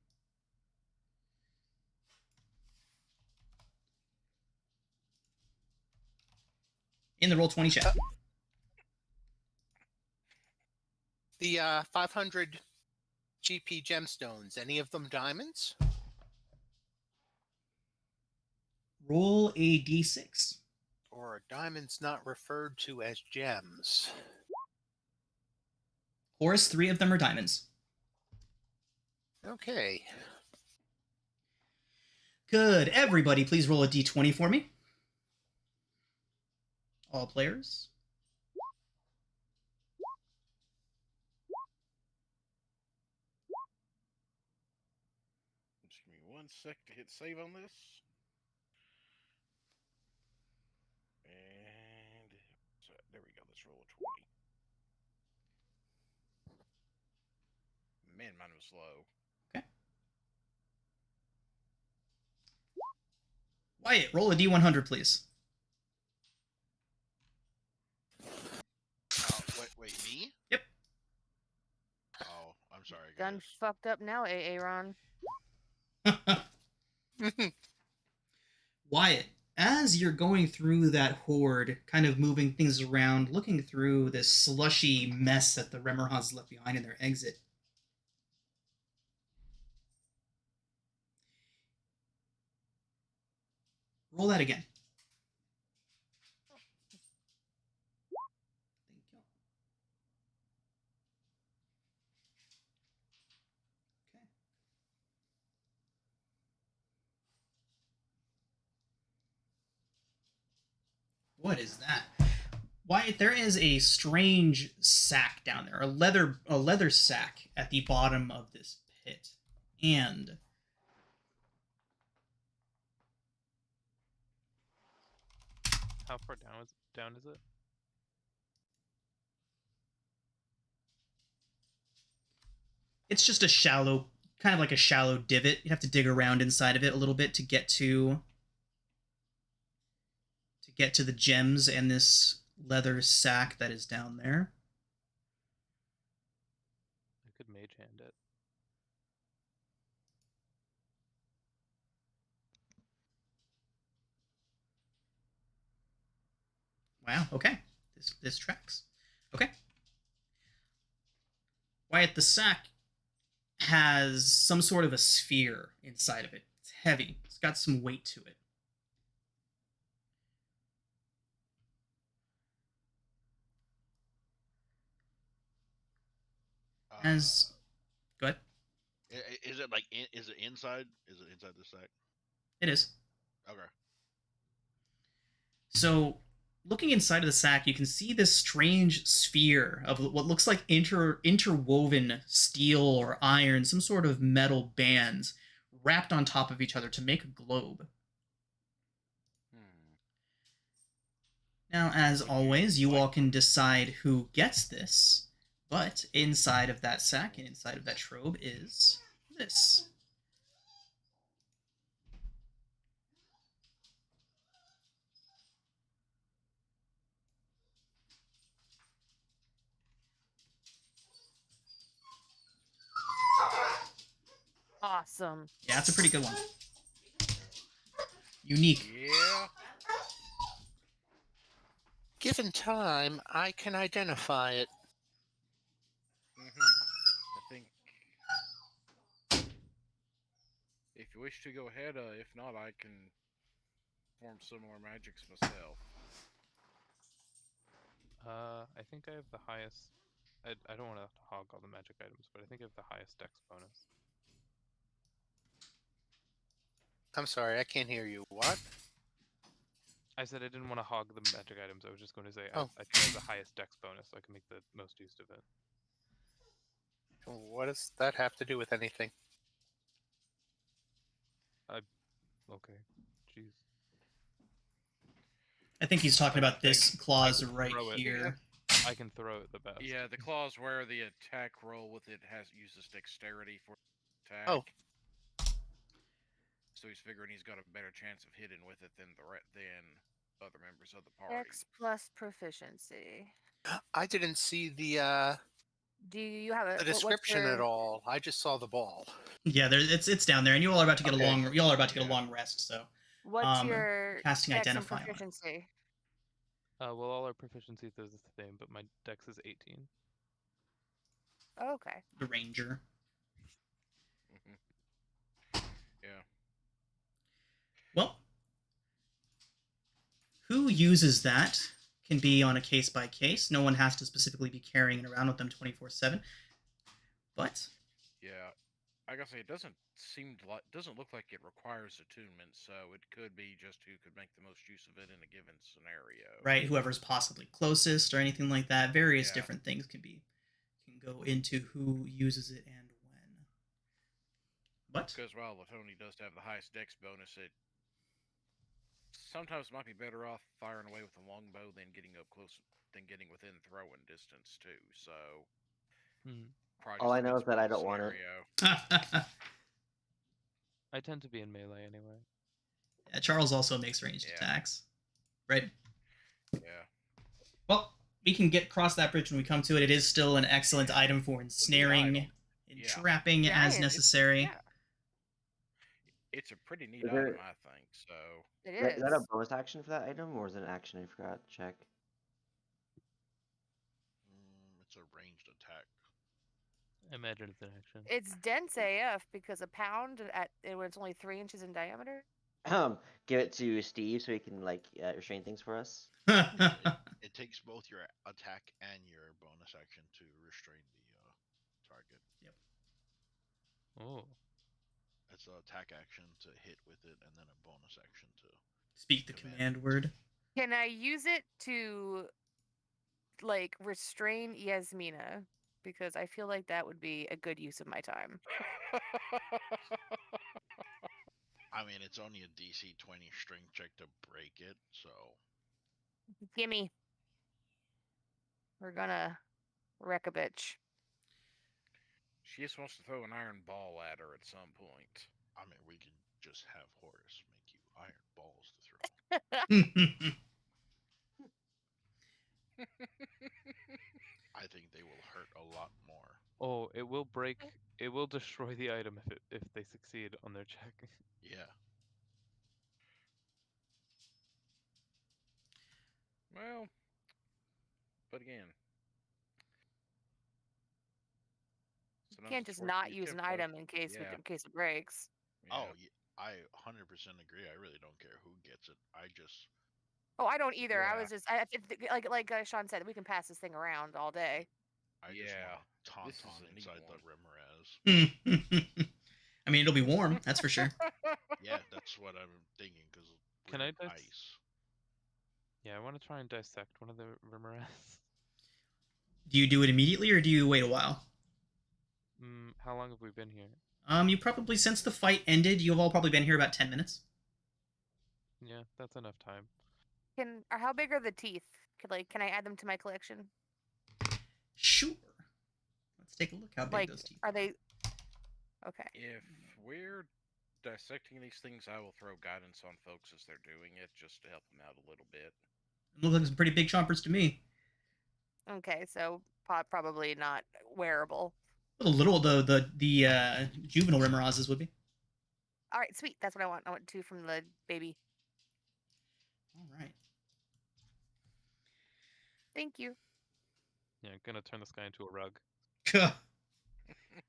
In the Roll20 chat. The 500 GP gemstones, any of them diamonds? Roll a d6. Or are diamonds not referred to as gems? Horus, 3 of them are diamonds. Okay. Good. Everybody, please roll a d20 for me. All players. Just give me 1 sec to hit save on this. And so, there we go. Let's roll a 20. Man, mine was slow. Okay. Wyatt, roll a d100, please. Wait, me? Yep. Oh, I'm sorry, guys. Done fucked up now, Aaron. Wyatt, as you're going through that hoard, kind of moving things around, looking through this slushy mess that the Remmerhaus left behind in their exit, roll that again. Thank you. Okay. What is that? Wyatt, there is a strange sack down there, a leather sack at the bottom of this pit. And How far down is it? it's just a shallow, kind of like a shallow divot. You have to dig around inside of it a little bit to get to the gems and this leather sack that is down there. I could mage hand it. Wow, okay. This tracks. Okay. Wyatt, the sack has some sort of a sphere inside of it. It's heavy. It's got some weight to it. As go ahead. Is it like is it inside? Is it inside the sack? It is. Okay. So, looking inside of the sack, you can see this strange sphere of what looks like interwoven steel or iron, some sort of metal bands wrapped on top of each other to make a globe. Now, as always, you all can decide who gets this, but inside of that sack and inside of that trove is this. Awesome. Yeah, it's a pretty good one. Unique. Yeah. Given time, I can identify it. I think if you wish to go ahead, if not, I can perform similar magics myself. I think I have the highest. I don't want to hog all the magic items, but I think I have the highest dex bonus. I'm sorry, I can't hear you. What? I said I didn't want to hog the magic items. I was just going to say Oh. I think I have the highest dex bonus, so I can make the most use of it. What does that have to do with anything? Okay. Jeez. I think he's talking about this clause right throw it. here. I can throw it the best. Yeah, the clause where the attack roll with it uses dexterity for attack. Oh. So he's figuring he's got a better chance of hitting with it than other members of the party. X plus proficiency. I didn't see the Do you have a the description at all. I just saw the ball. Yeah, it's down there, and you all are about to get Okay. a long rest. So What's your casting dex and identify on it. proficiency? Well, all our proficiencies are the same, but my dex is 18. Okay. The ranger. Yeah. Well, who uses that can be on a case by case. No one has to specifically be carrying it around with them 24/7. But yeah, I gotta say it doesn't look like it requires attunement, so it could be just who could make the most use of it in a given scenario. Right, whoever's possibly closest or anything like that. Various different things can go into who uses it and when. But because while Latoni does have the highest dex bonus, it sometimes might be better off firing away with a longbow than getting up close, than getting within throwing distance too. So, all I know is that I don't want it. I tend to be in melee anyway. Yeah, Charles also makes ranged attacks, right? Yeah. Well, we can get across that bridge when we come to it. It is still an excellent item for ensnaring and trapping as necessary. It's a pretty neat item, I think. So it is. Is that a bonus action for that item, or is it an action? I forgot to check. It's a ranged attack. I imagine it's an action. It's dense AF because a pound when it's only 3 inches in diameter. Give it to Steve so he can restrain things for us. It takes both your attack and your bonus action to restrain the target. Yep. Oh. It's an attack action to hit with it, and then a bonus action to speak the command word. Can I use it to restrain Yasmina? Because I feel like that would be a good use of my time. I mean, it's only a DC 20 strength check to break it, so. Gimme. We're gonna wreck a bitch. She just wants to throw an iron ball at her at some point. I mean, we can just have Horus make you iron balls to throw. I think they will hurt a lot more. Oh, it will break. It will destroy the item if they succeed on their check. Yeah. Well, but again, you can't just not use an item in case it breaks. Yeah. Oh, yeah, I 100% agree. I really don't care who gets it. I just. Oh, I don't either. I was just like Sean said, we can pass this thing around all day. I just want This is tauntaun a neat inside the one. rimraz. I mean, it'll be warm, that's for sure. Yeah, that's what I'm thinking because Can we're I in dis- ice. Yeah, I want to try and dissect one of the Rimmerats. Do you do it immediately or do you wait a while? How long have we been here? You probably, since the fight ended, you've all probably been here about 10 minutes. Yeah, that's enough time. How big are the teeth? Can I add them to my collection? Sure. Let's take a look how big those teeth are they? Okay. If we're dissecting these things, I will throw guidance on folks as they're doing it, just to help them out a little bit. Look like some pretty big chompers to me. Okay, so probably not wearable. A little, the juvenile Rimmerazes would be. All right, sweet. That's what I want. I want 2 from the baby. All right. Thank you. Yeah, I'm gonna turn this guy into a rug.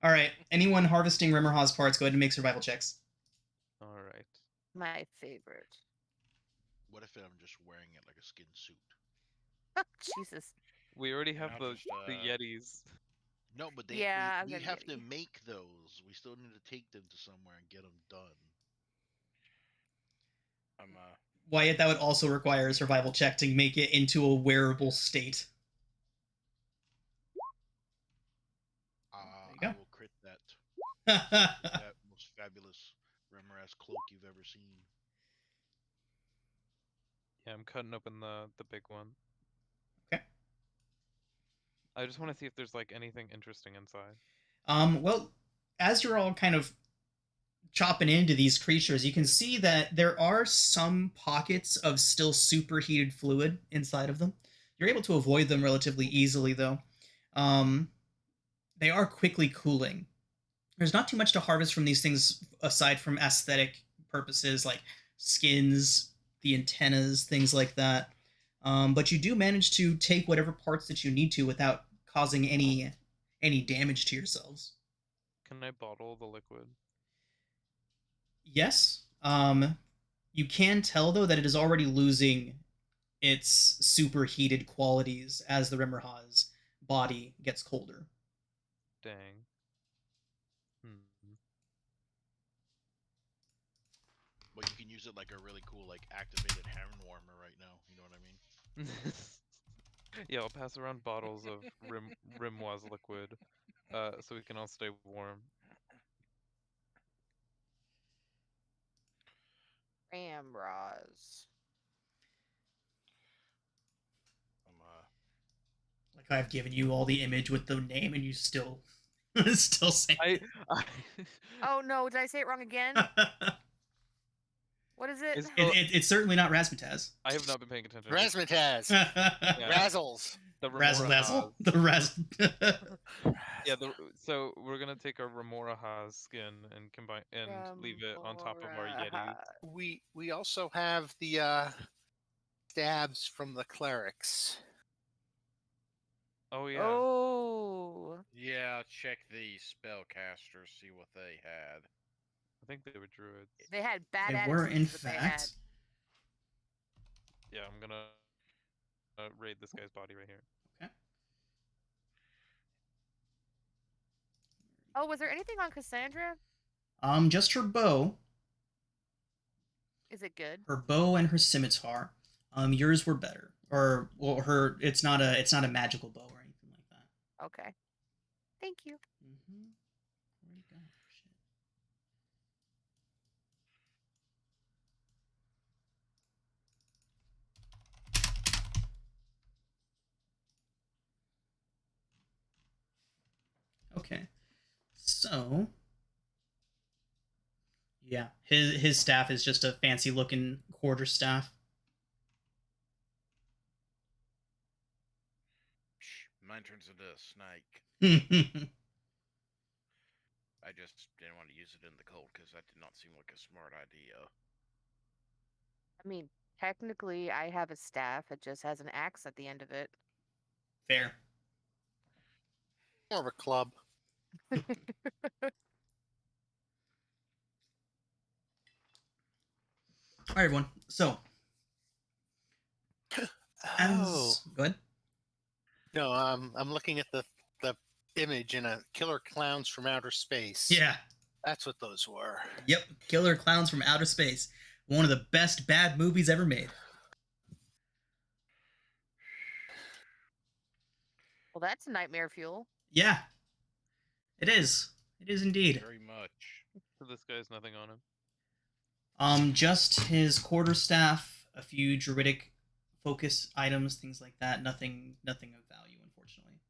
All right. Anyone harvesting Rimmerhaz parts, go ahead and make survival checks. All right. My favorite. What if I'm just wearing it like a skin suit? Jesus. We already And have I'll the just, Yetis. No, but Yeah, I'm we gonna have get to you. make those. We still need to take them to somewhere and get them done. Wyatt, that would also require a survival check to make it into a wearable state. I go. will crit that. That most fabulous Rimmeraz cloak you've ever seen. Yeah, I'm cutting open the big one. Okay. I just want to see if there's like anything interesting inside. Well, as you're all kind of chopping into these creatures, you can see that there are some pockets of still superheated fluid inside of them. You're able to avoid them relatively easily, though. They are quickly cooling. There's not too much to harvest from these things aside from aesthetic purposes like skins, the antennas, things like that. But you do manage to take whatever parts that you need to without causing any damage to yourselves. Can I bottle the liquid? Yes. You can tell though that it is already losing its superheated qualities as the Rimmerha's body gets colder. Dang. But you can use it like a really cool, like, activated hand warmer right now. You know what I mean? Yeah, I'll pass around bottles of Rimoise liquid, so we can all stay warm. Ramraz. Like I've given you all the image with the name, and you still say. Oh no! Did I say it wrong again? What is it? It's certainly not Razzmatazz. I have not been paying attention. Razzmatazz. Yeah. Razzles. The Razzle Remora The Razzle. Yeah, so we're gonna take our Remora Ha's skin and combine and leave it on top of our Yeti. We also have the stabs from the clerics. Oh yeah. Oh. Yeah, check the spellcasters, see what they had. I think they were druids. They had bad They attitudes. were, in but they had. fact. Yeah, I'm gonna raid this guy's body right here. Okay. Oh, was there anything on Cassandra? Just her bow. Is it good? Her bow and her scimitar. Yours were better. Or well, her. It's not a magical bow or anything like that. Okay. Thank you. Mm-hmm. Where'd he go? Shit. Okay. So. Yeah, his staff is just a fancy looking quarter staff. Mine turns into a snake. I just didn't want to use it in the cold because that did not seem like a smart idea. I mean, technically, I have a staff. It just has an axe at the end of it. Fair. More of a club. All right, everyone. So, go ahead. No, I'm looking at the image in a Killer Clowns from Outer Space. Yeah. That's what those were. Yep. Killer Clowns from Outer Space. One of the best bad movies ever made. Well, that's nightmare fuel. Yeah. It is. It is indeed. Very much. So this guy has nothing on him. Just his quarterstaff, a few druidic focus items, things like that. Nothing of value, unfortunately.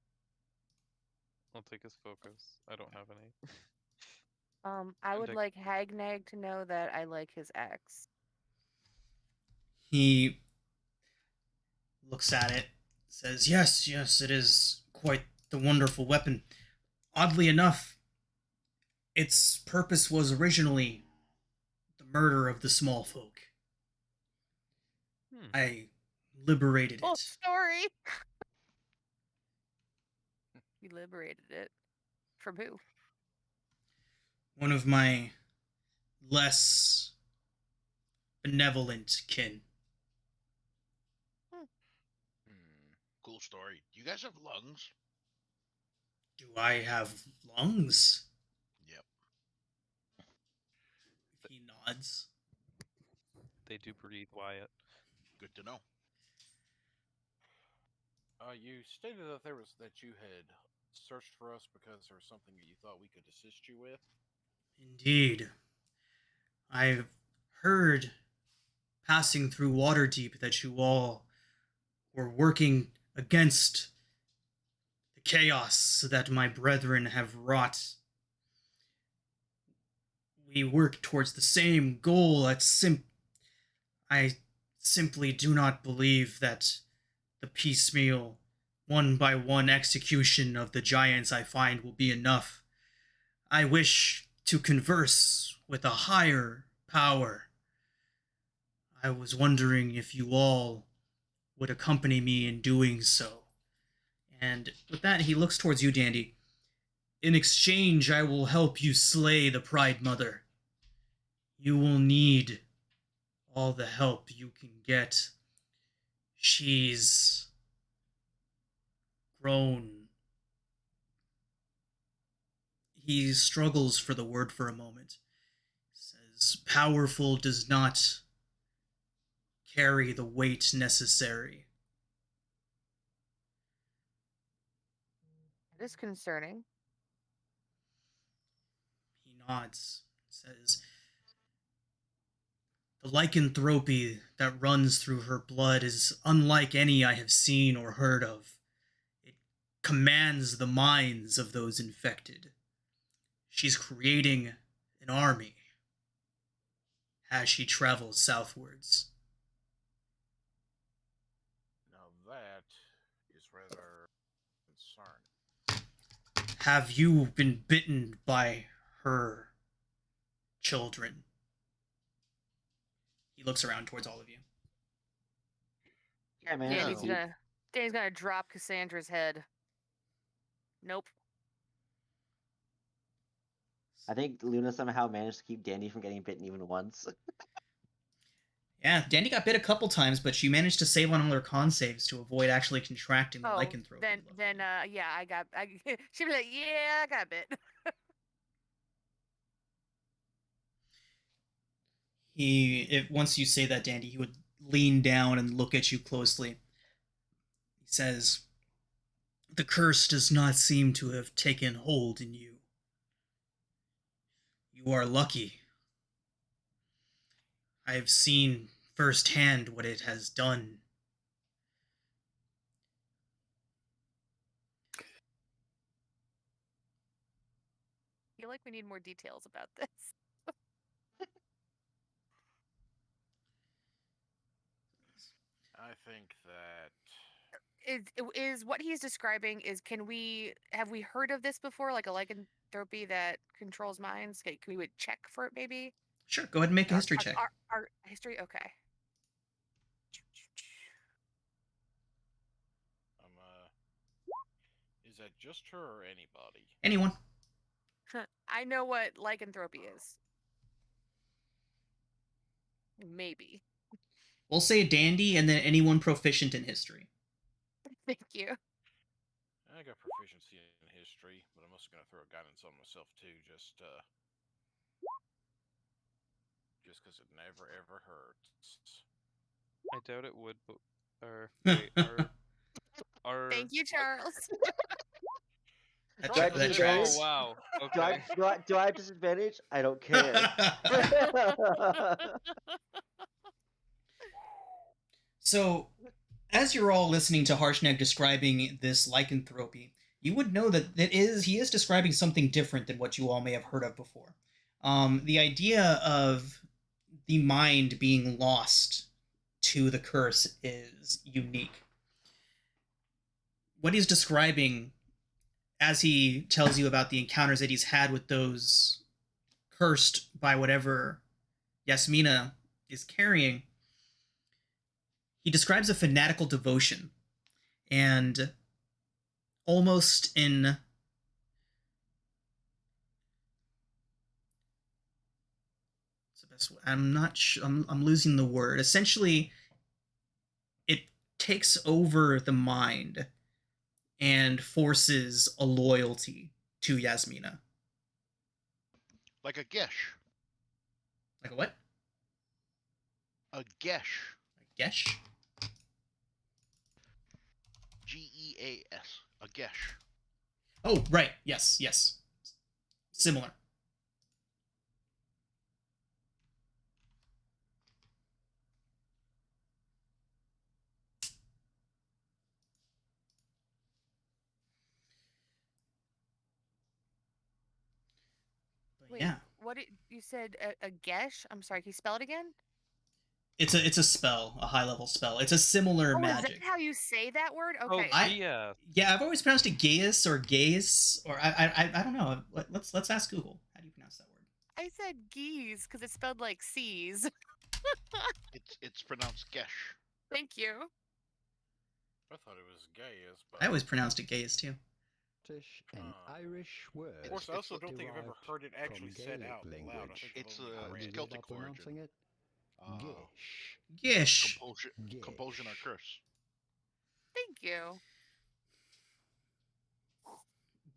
I'll take his focus. I don't have any. I would Dick. like Hagnag to know that I like his axe. He looks at it, says, yes, it is quite the wonderful weapon. Oddly enough, its purpose was originally the murder of the small folk. I liberated Full it. story. You liberated it. From who? One of my less benevolent kin. Cool story. Do you guys have lungs? Do I have lungs? Yep. He nods. They do breathe, Wyatt. Good to know. You stated that you had searched for us because there was something that you thought we could assist you with. Indeed. I've heard, passing through Waterdeep, that you all were working against the chaos that my brethren have wrought. We work towards the same goal. I simply do not believe that the piecemeal, one by one execution of the giants I find will be enough. I wish to converse with a higher power. I was wondering if you all would accompany me in doing so. And with that, he looks towards you, Dandy. In exchange, I will help you slay the Pride Mother. You will need all the help you can get. She's grown. He struggles for the word for a moment. Says, powerful does not carry the weight necessary. That is concerning. He nods, says, the lycanthropy that runs through her blood is unlike any I have seen or heard of. It commands the minds of those infected. She's creating an army as she travels southwards. Now that is rather concerning. Have you been bitten by her children? He looks around towards all of you. Yeah, man. Danny's gonna drop Cassandra's head. Nope. I think Luna somehow managed to keep Dandy from getting bitten even once. Yeah, Dandy got bit a couple times, but she managed to save on all her con saves to avoid actually contracting the lycanthropy. She'd be like, yeah, I got bit. Once you say that, Dandy, he would lean down and look at you closely. He says, the curse does not seem to have taken hold in you. You are lucky. I have seen firsthand what it has done. I feel like we need more details about this. I think that Is what he's describing have we heard of this before, like a lycanthropy that controls minds? Can we would check for it maybe? Sure, go ahead and make a history check. Our history, okay. is that just her or anybody? Anyone. I know what lycanthropy is. Maybe. We'll say Dandy and then anyone proficient in history. Thank you. I got proficiency in history. history, but I'm also gonna throw guidance on myself too, just because it never ever hurts. I doubt it would, but or wait, are Thank you, Charles. That, Do I tra- that disadvantage? tracks. Oh wow. Do I, Okay. do I have disadvantage? I don't care. So, as you're all listening to Harshnag describing this lycanthropy, you would know that he is describing something different than what you all may have heard of before. The idea of the mind being lost to the curse is unique. What he's describing, as he tells you about the encounters that he's had with those cursed by whatever Yasmina is carrying, he describes a fanatical devotion and almost in I'm not sure, I'm losing the word. Essentially, it takes over the mind and forces a loyalty to Yasmina. Like a gesh. Like a what? A gesh. A gesh? Geas. A gesh. Oh, right. Yes, yes. Similar. But Wait, yeah. what did you said? A gesh? I'm sorry. Can you spell it again? It's a spell, a high level spell. It's a similar Oh, magic. is that how you say that word? Oh, Okay. yeah. Yeah, I've always pronounced it Gaius or Gaius, or I don't know. Let's ask Google. How do you pronounce that word? I said geese because it's spelled like C's. It's pronounced gesh. Thank you. I thought it was Gaius, but I always pronounced it Gaius too. An Irish word. of course, I also don't think I've ever derived heard it actually from said Gaelic out loud. I language. think I've It's only How do read you it. go Celtic about pronouncing it? Gish. Gish. Compulsion or curse. Thank you.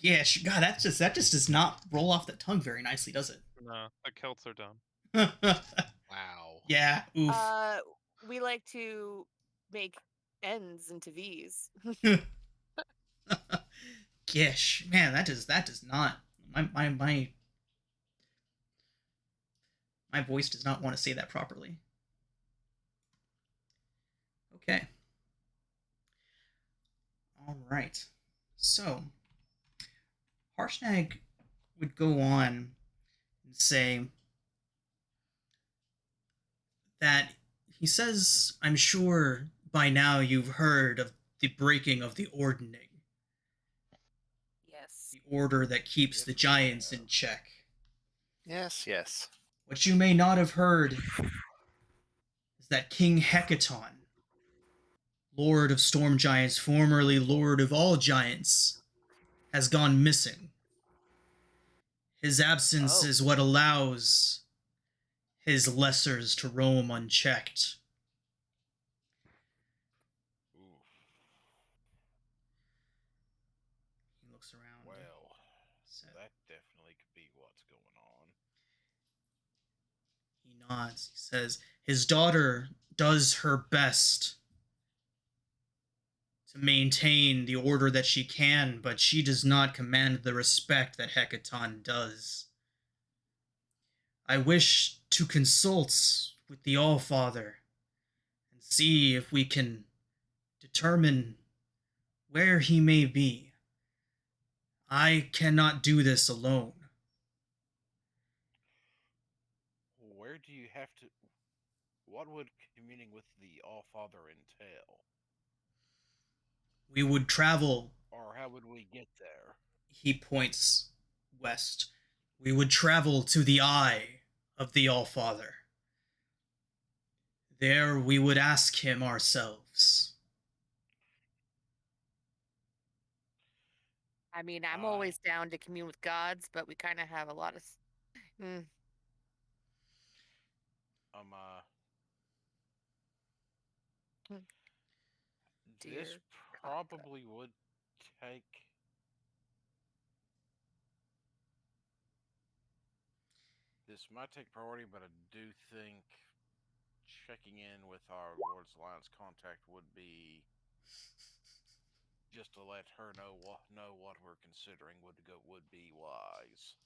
Gish. God, that just does not roll off the tongue very nicely, does No, the Celts are dumb. it? Wow. Yeah. Oof. We like to make N's into V's. Gish. Man, that does not. My voice does not want to say that properly. Okay. All right. So, Harshnag would go on and say that he says, I'm sure by now you've heard of the breaking of the Ordning, Yes. the order that keeps the giants in check. Yes, yes. What you may not have heard is that King Hecaton, Lord of Storm Giants, formerly Lord of all Giants, has gone missing. His absence is what allows his lessers to roam unchecked. Oof. He looks around. Well, Said, that definitely could be what's going on. he nods. He says, his daughter does her best to maintain the order that she can, but she does not command the respect that Hecaton does. I wish to consult with the All-Father and see if we can determine where he may be. I cannot do this alone. Where do you have to... What would communing with the All-Father entail? We would travel, Or how would we get there? he points west. We would travel to the eye of the All-Father. There we would ask him ourselves. I mean, I'm always down to commune with gods, but we kind of have a lot of. This probably would take this might take priority, but I do think checking in with our Lord's Alliance contact would be just to let her know what we're considering would be wise.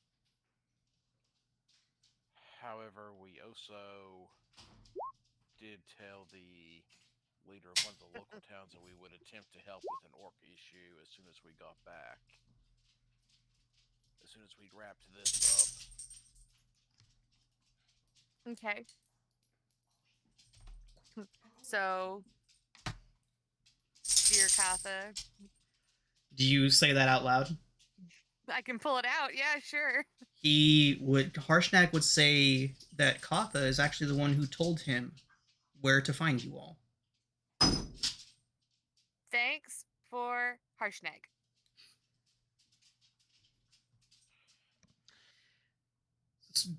However, we also did tell the leader of one of the local towns that we would attempt to help with an orc issue as soon as we got back. As soon as we'd wrapped this Okay. So, dear Katha, Do you say that out loud? I can pull it out. Yeah, sure. Harshnag would say that Katha is actually the one who told him where to find you all. Thanks for Harshnag.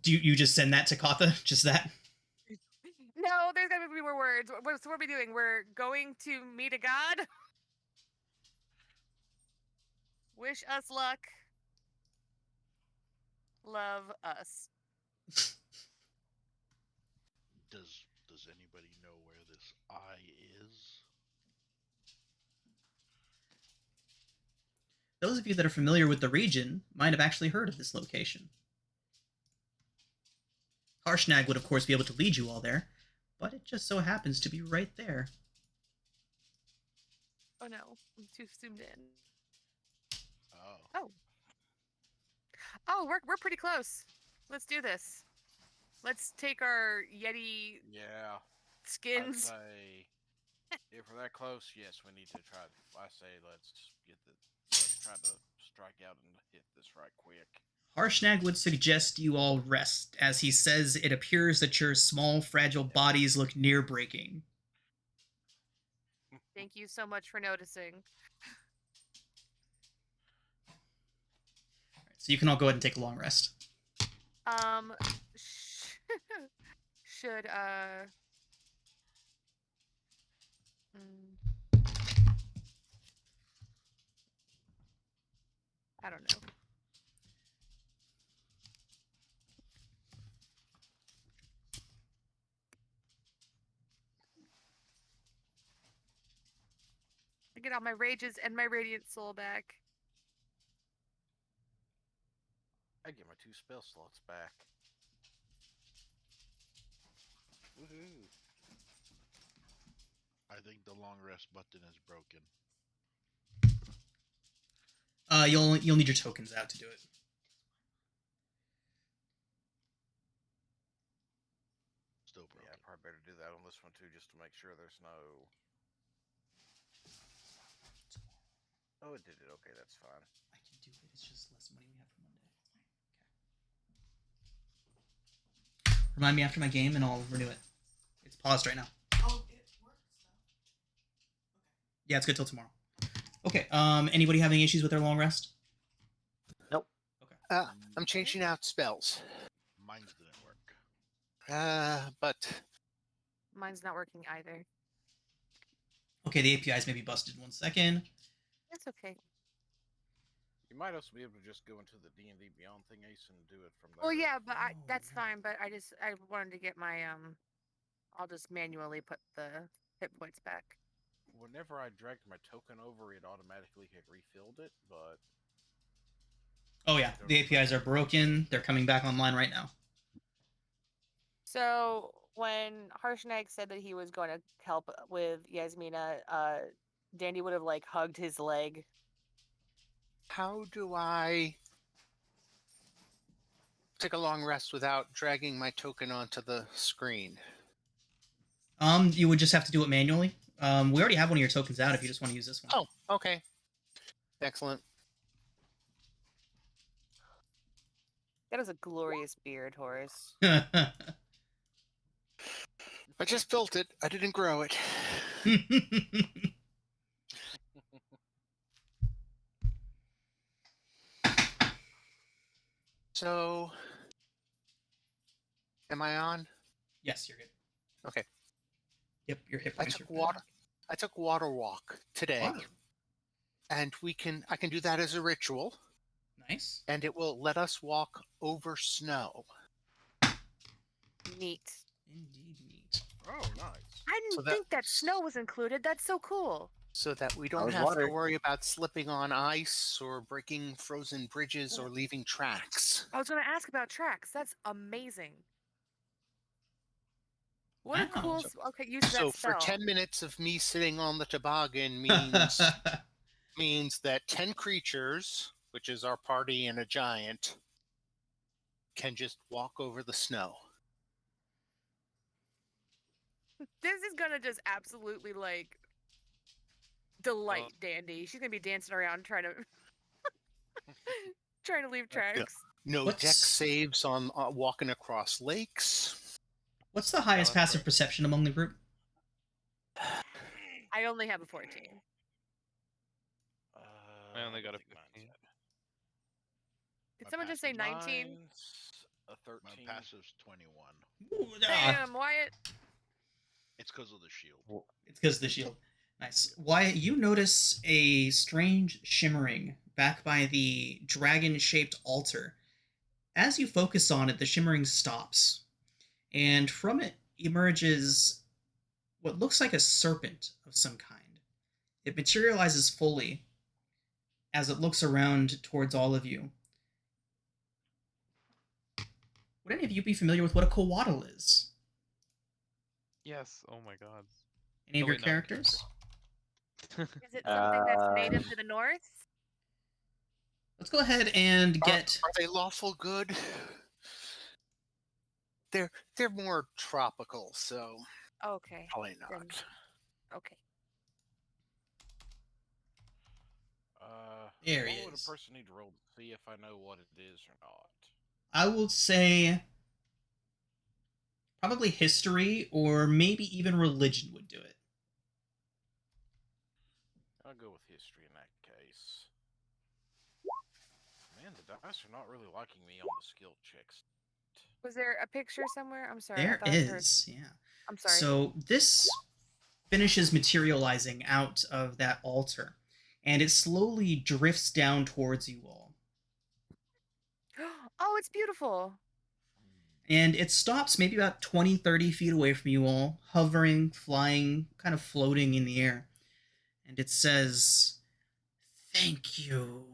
Do you just send that to Katha? Just that? No, there's gotta be more words. So what are we doing? We're going to meet a god? Wish us luck. Love us. Does anybody know where this eye is? Those of you that are familiar with the region might have actually heard of this location. Harshnag would, of course, be able to lead you all there, but it just so happens to be right there. Oh no, I'm too zoomed in. Oh. Oh, we're pretty close. Let's do this. Let's take our Yeti Yeah. skins. I'd say if we're that close, yes, we need to try. I say let's try to strike out and hit this right quick. Harshnag would suggest you all rest, as he says it appears that your small, fragile bodies look near breaking. Thank you so much for noticing. So you can all go ahead and take a long rest. Should I don't know. I get all my rages and my radiant soul back. I get my 2 spell slots back. Woohoo! I think the long rest button is broken. You'll need your tokens out to do it. Still broken. Yeah, probably better do that on this one too, just to make sure there's no. Oh, it did it. Okay, that's fine. I can do it. It's just less money we have for Monday. Okay. Remind me after my game, and I'll renew it. It's paused right now. Oh, it works though. Okay. Yeah, it's good till tomorrow. Okay. Anybody having issues with their long rest? Nope. Okay. I'm changing out spells. Mine didn't work. But Mine's not working either. Okay, the APIs may be busted. 1 second. That's okay. You might also be able to just go into the D&D Beyond thing, Ace, and do it from there. Well, yeah, but that's Oh, fine. But I wanted to get my I'll just manually put the hit points back. Whenever I dragged my token over, it automatically had refilled it, but. Oh yeah, the APIs are broken. They're coming back online right now. So when Harshnag said that he was going to help with Yasmina, Dandy would have like hugged his leg. how do I take a long rest without dragging my token onto the screen? You would just have to do it manually. We already have one of your tokens out if you just want to use this one. Oh, okay. Excellent. That is a glorious beard, Horace. I just built it. I didn't grow it. So, am I on? Yes, you're good. Okay. Yep, your hit I points took are water. I took water walk today, Wow. and I can do that as a ritual, Nice. and it will let us walk over snow. Neat. Indeed, neat. Oh, nice. I didn't think that snow was included. That's so cool. So that we don't was have water. to worry about slipping on ice or breaking frozen bridges or leaving tracks. I was going to ask about tracks. That's amazing. What a Wow. cool. Okay, use So that for spell. 10 minutes of me sitting on the toboggan means that 10 creatures, which is our party and a giant, can just walk over the snow. This is gonna just absolutely like delight Dandy. She's gonna be dancing around trying to leave tracks. No deck saves on walking across lakes. What's the highest passive perception among the group? I only have a 14. I only got a 15. Did someone just say 19? A 13. My passive's 21. Ooh, Damn, Wyatt. It's because of the shield. It's because of the shield. Nice. Wyatt, you notice a strange shimmering back by the dragon-shaped altar. As you focus on it, the shimmering stops, and from it emerges what looks like a serpent of some kind. It materializes fully as it looks around towards all of you. Would any of you be familiar with what a coatl is? Yes. Oh my god. Any of your characters? Is it something that's native to the north? Let's go ahead and get... Are they lawful good? They're more tropical, so... Okay. Probably not. Okay. There he what would is. a person need to roll to see if I know what it is or not? I will say probably history or maybe even religion would do it. I'll go with history in that case. Man, the dice are not really liking me on the skill checks. Was there a picture somewhere? I'm sorry. There is, yeah. I'm sorry. So this finishes materializing out of that altar, and it slowly drifts down towards you all. Oh, it's beautiful. And it stops maybe about 20, 30 feet away from you all, hovering, flying, kind of floating in the air. And it says, "Thank you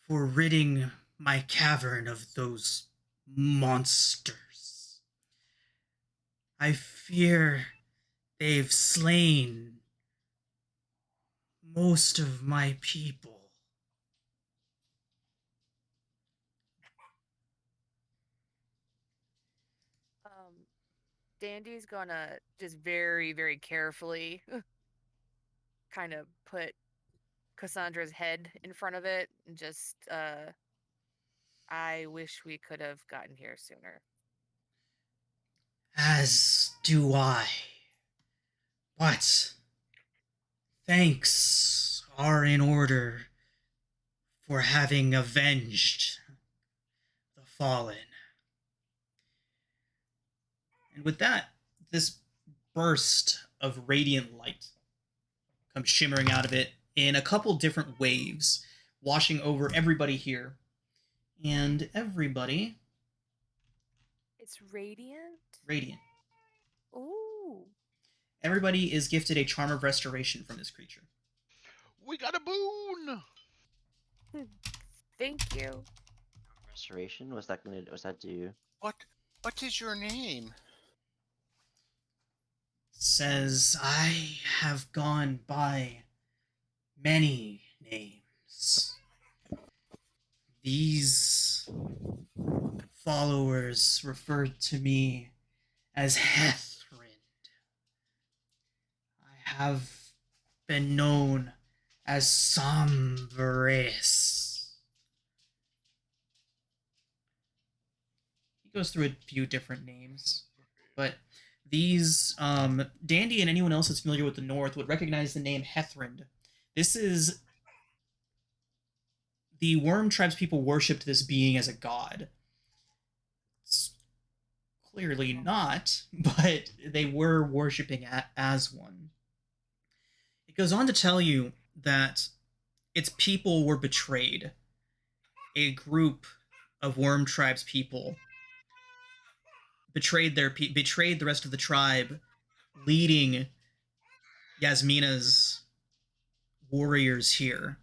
for ridding my cavern of those monsters. I fear they've slain most of my people." Dandy's gonna just very, very carefully kind of put Cassandra's head in front of it and just, I wish we could have gotten here sooner. As do I. But thanks are in order for having avenged the fallen. And with that, this burst of radiant light comes shimmering out of it in a couple different waves, washing over everybody here. And everybody... It's radiant? Radiant. Ooh. Everybody is gifted a Charm of Restoration from this creature. We got a boon! Thank you. Restoration? What's that do? What is your name? Says, "I have gone by many names. These followers referred to me as Hethrind. I have been known as Sombrace." He goes through a few different names, but these, Dandy and anyone else that's familiar with the North would recognize the name Hethrind. This is... The Worm Tribes people worshipped this being as a god. It's clearly not, but they were worshipping it as one. It goes on to tell you that its people were betrayed. A group of Worm Tribes people betrayed betrayed the rest of the tribe, leading Yasmina's warriors here,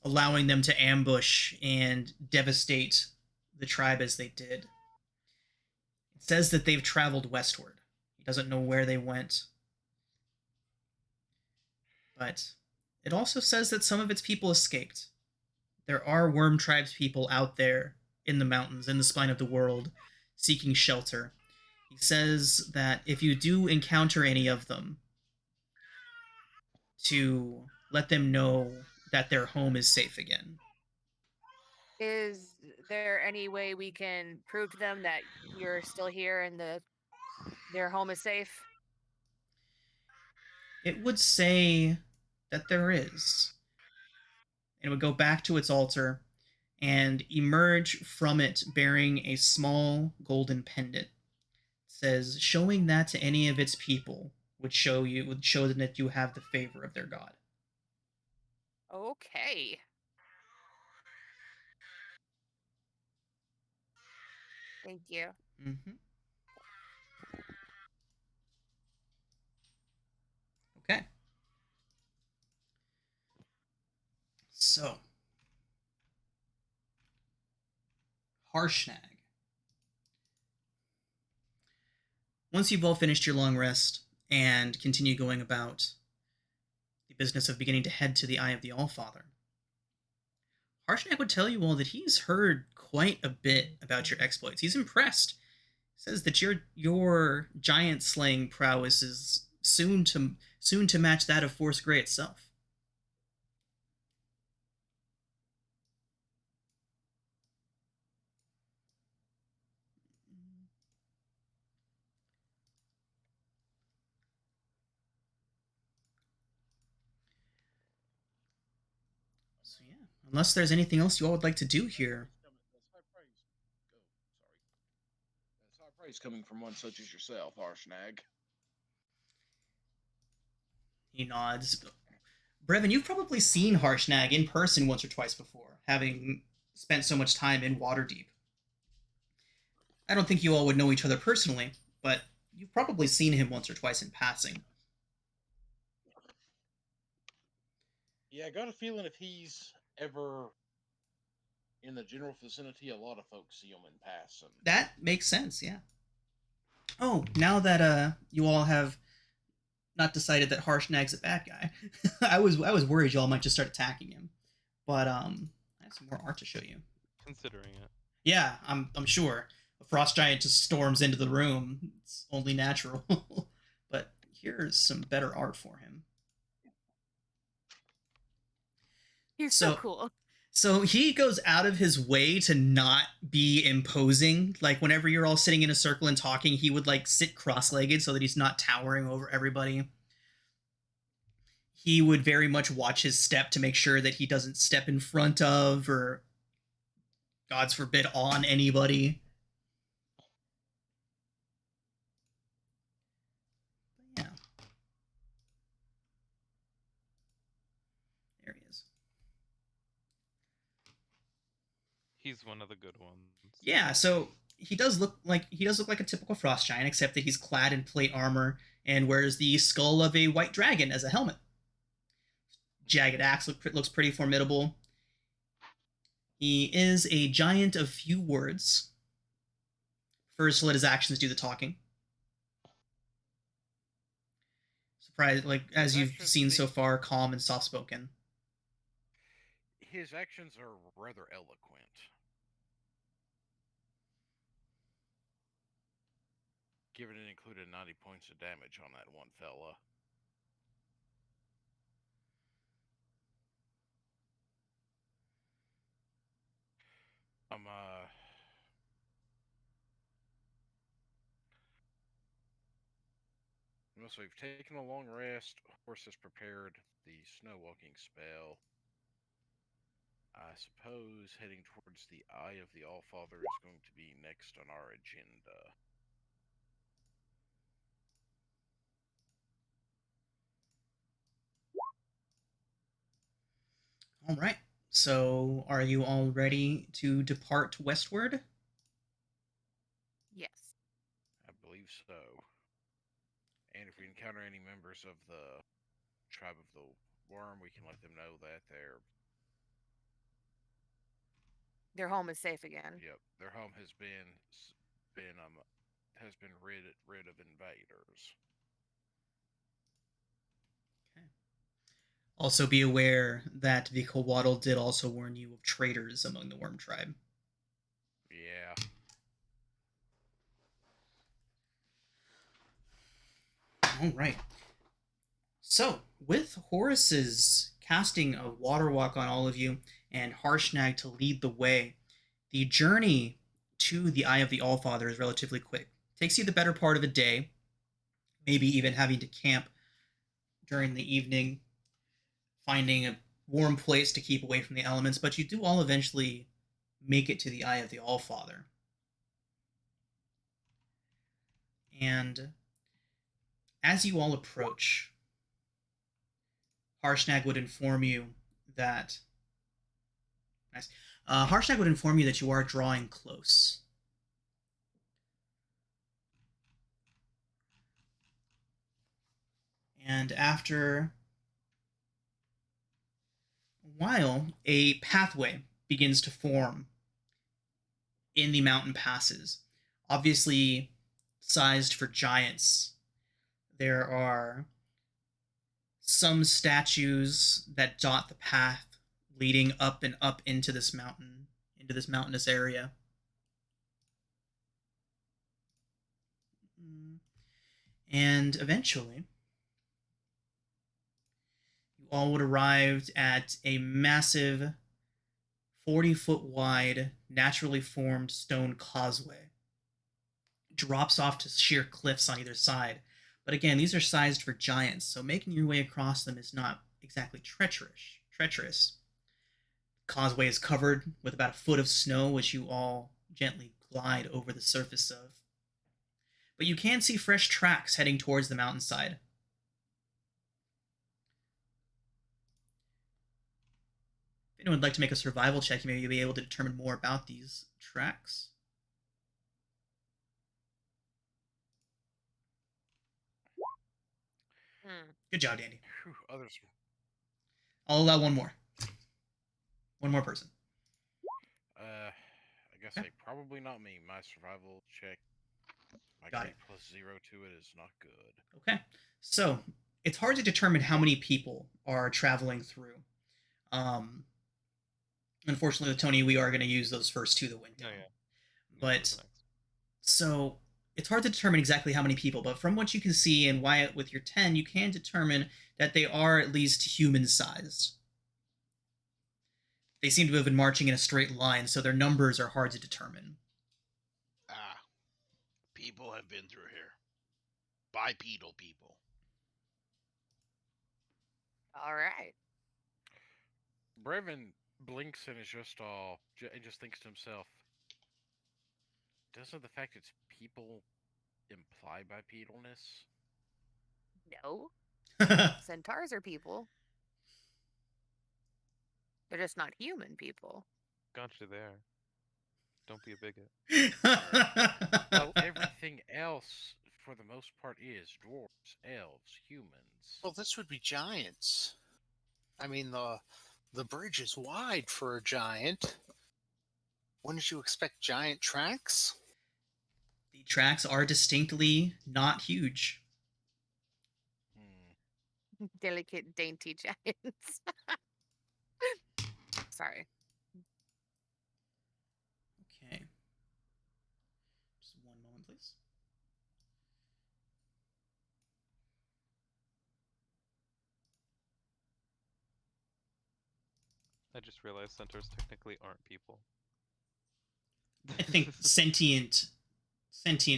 allowing them to ambush and devastate the tribe as they did. It says that they've traveled westward. He doesn't know where they went. But it also says that some of its people escaped. There are worm tribes people out there in the mountains, in the spine of the world, seeking shelter. He says that if you do encounter any of them, to let them know that their home is safe again. Is there any way we can prove to them that you're still here and their home is safe? It would say that there is. It would go back to its altar and emerge from it bearing a small golden pendant. It says showing that to any of its people would show them that you have the favor of their god. Okay. Thank you. Mm-hmm. Okay. So, Harshnag. Once you've all finished your long rest and continue going about the business of beginning to head to the Eye of the Allfather, Harshnag would tell you all that he's heard quite a bit about your exploits. He's impressed. He says that your giant slaying prowess is soon to match that of Force Grey itself. So yeah, unless there's anything else you all would like to do here. That's high praise coming from one such as yourself, Harshnag. He nods. Brevin, you've probably seen Harshnag in person once or twice before, having spent so much time in Waterdeep. I don't think you all would know each other personally, but you've probably seen him once or twice in passing. Yeah, I got a feeling if he's ever in the general vicinity, a lot of folks see him in passing. That makes sense, yeah. Oh, now that you all have not decided that Harshnag's a bad guy, I was worried y'all might just start attacking him. But I have some more art to show you. Considering it. Yeah, I'm sure. A frost giant just storms into the room. It's only natural. But here's some better art for him. He's so cool. So he goes out of his way to not be imposing. Like whenever you're all sitting in a circle and talking, he would like sit cross-legged so that he's not towering over everybody. He would very much watch his step to make sure that he doesn't step in front of or, God's forbid, on anybody. Yeah. There he is. He's one of the good ones. Yeah, so he does look like a typical frost giant, except that he's clad in plate armor and wears the skull of a white dragon as a helmet. Jagged axe looks pretty formidable. He is a giant of few words. Prefers to let his actions do the talking. Surprised, like as you've seen so far, calm and soft-spoken. His actions are rather eloquent. Given it included 90 points of damage on that one fella. So we've taken a long rest. Horse has prepared the snow walking spell. I suppose heading towards the Eye of the Allfather is going to be next on our agenda. All right. So, are you all ready to depart westward? Yes. believe so. And if we encounter any members of the tribe of the worm, we can let them know that Their home is safe again. their home has been rid of invaders. Also, be aware that the Coatl did also warn you of traitors among the Worm Tribe. Yeah. All right. So, with Horus's casting a water walk on all of you and Harshnag to lead the way, the journey to the Eye of the Allfather is relatively quick. It takes you the better part of a day, maybe even having to camp during the evening, finding a warm place to keep away from the elements, but you do all eventually make it to the Eye of the Allfather. And as you all approach, Harshnag would inform you that Harshnag would inform you that you are drawing close. And after a while, a pathway begins to form in the mountain passes, obviously sized for giants. There are some statues that dot the path leading up and up into this mountainous area. And eventually, you all would arrive at a massive 40-foot wide, naturally formed stone causeway. It drops off to sheer cliffs on either side. But again, these are sized for giants, so making your way across them is not exactly treacherous. The causeway is covered with about a foot of snow, which you all gently glide over the surface of. But you can see fresh tracks heading towards the mountainside. If anyone would like to make a survival check, you may be able to determine more about these tracks. Good job, Dandy. Whew, others. I'll allow one more. One more person. I guess Okay. probably not me. My survival check, my Got grade it. +0 to it is not good. Okay. So, it's hard to determine how many people are traveling through. Unfortunately, with Tony, we are going to use those first two that went down. Oh, yeah. But, so, it's hard to determine exactly how many people, but from what you can see, and Wyatt, with your 10, you can determine that they are at least human-sized. They seem to have been marching in a straight line, so their numbers are hard to determine. Ah, people have been through here. Bipedal people. All right. Brevin blinks and is and just thinks to himself, doesn't the fact it's people imply bipedalness? No. Centaurs are people. They're just not human people. Got you there. Don't be a bigot. Well, everything else, for the most part, is dwarves, elves, humans. Well, this would be giants. I mean, the bridge is wide for a giant. Wouldn't you expect giant tracks? The tracks are distinctly not huge. Delicate, dainty giants. Sorry. Okay. Just one moment, please. I just realized centaurs technically aren't people. I think sentient,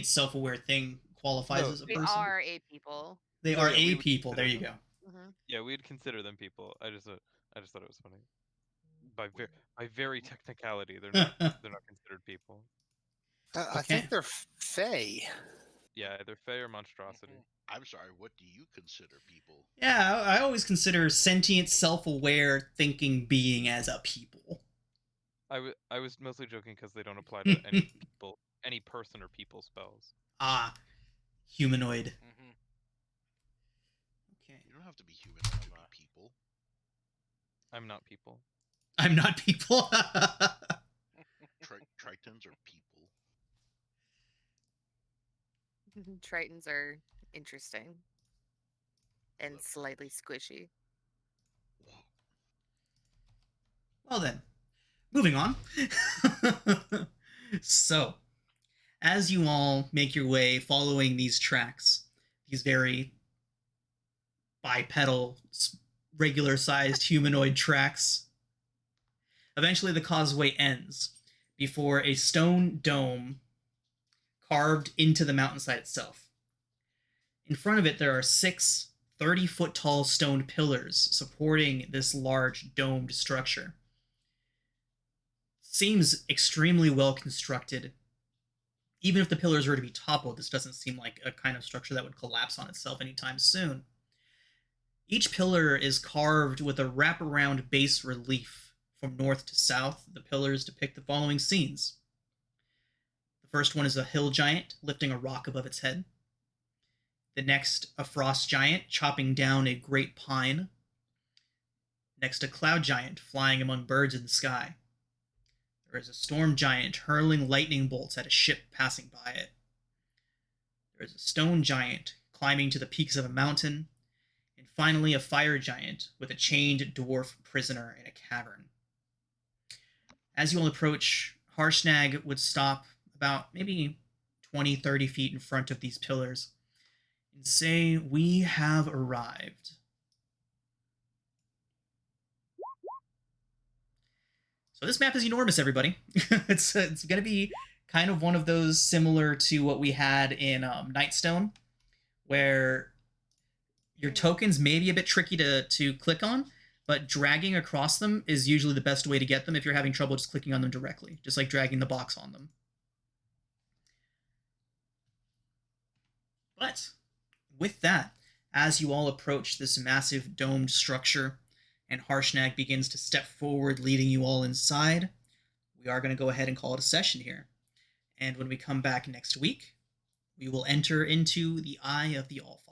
self-aware thing qualifies as a They person. are a people. They No, are yeah, we a would people. There consider you go. Mm-hmm. Yeah, we'd consider them people. I just thought it was funny. By very technicality, they're not considered people. I think they're fae. Yeah, either fae or monstrosity. I'm sorry, what do you consider people? Yeah, I always consider sentient, self-aware, thinking being as a people. I was mostly joking because they don't apply to any people, any person or people spells. Ah, Humanoid. Mm-hmm. Okay. You don't have to be human to be people. I'm not people. I'm not people. Tritons are people. Tritons are interesting and love slightly squishy. Well then, moving on. So, as you all make your way following these tracks, these very bipedal, regular sized humanoid tracks, eventually the causeway ends before a stone dome carved into the mountainside itself. In front of it, there are 6 30-foot tall stone pillars supporting this large domed structure. Seems extremely well constructed. Even if the pillars were to be toppled, this doesn't seem like a kind of structure that would collapse on itself anytime soon. Each pillar is carved with a wraparound bas relief from north to south. The pillars depict the following scenes. The first one is a hill giant lifting a rock above its head. The next, a frost giant chopping down a great pine. Next, a cloud giant flying among birds in the sky. There is a storm giant hurling lightning bolts at a ship passing by it. There is a stone giant climbing to the peaks of a mountain. And finally, a fire giant with a chained dwarf prisoner in a cavern. As you all approach, Harshnag would stop about maybe 20, 30 feet in front of these pillars and say, "We have arrived." So this map is enormous, everybody. It's going to be kind of one of those similar to what we had in Nightstone, where your tokens may be a bit tricky to click on, but dragging across them is usually the best way to get them if you're having trouble just clicking on them directly, just like dragging the box on them. But with that, as you all approach this massive domed structure and Harshnag begins to step forward, leading you all inside, we are going to go ahead and call it a session here. And when we come back next week, we will enter into the Eye of the Allfather.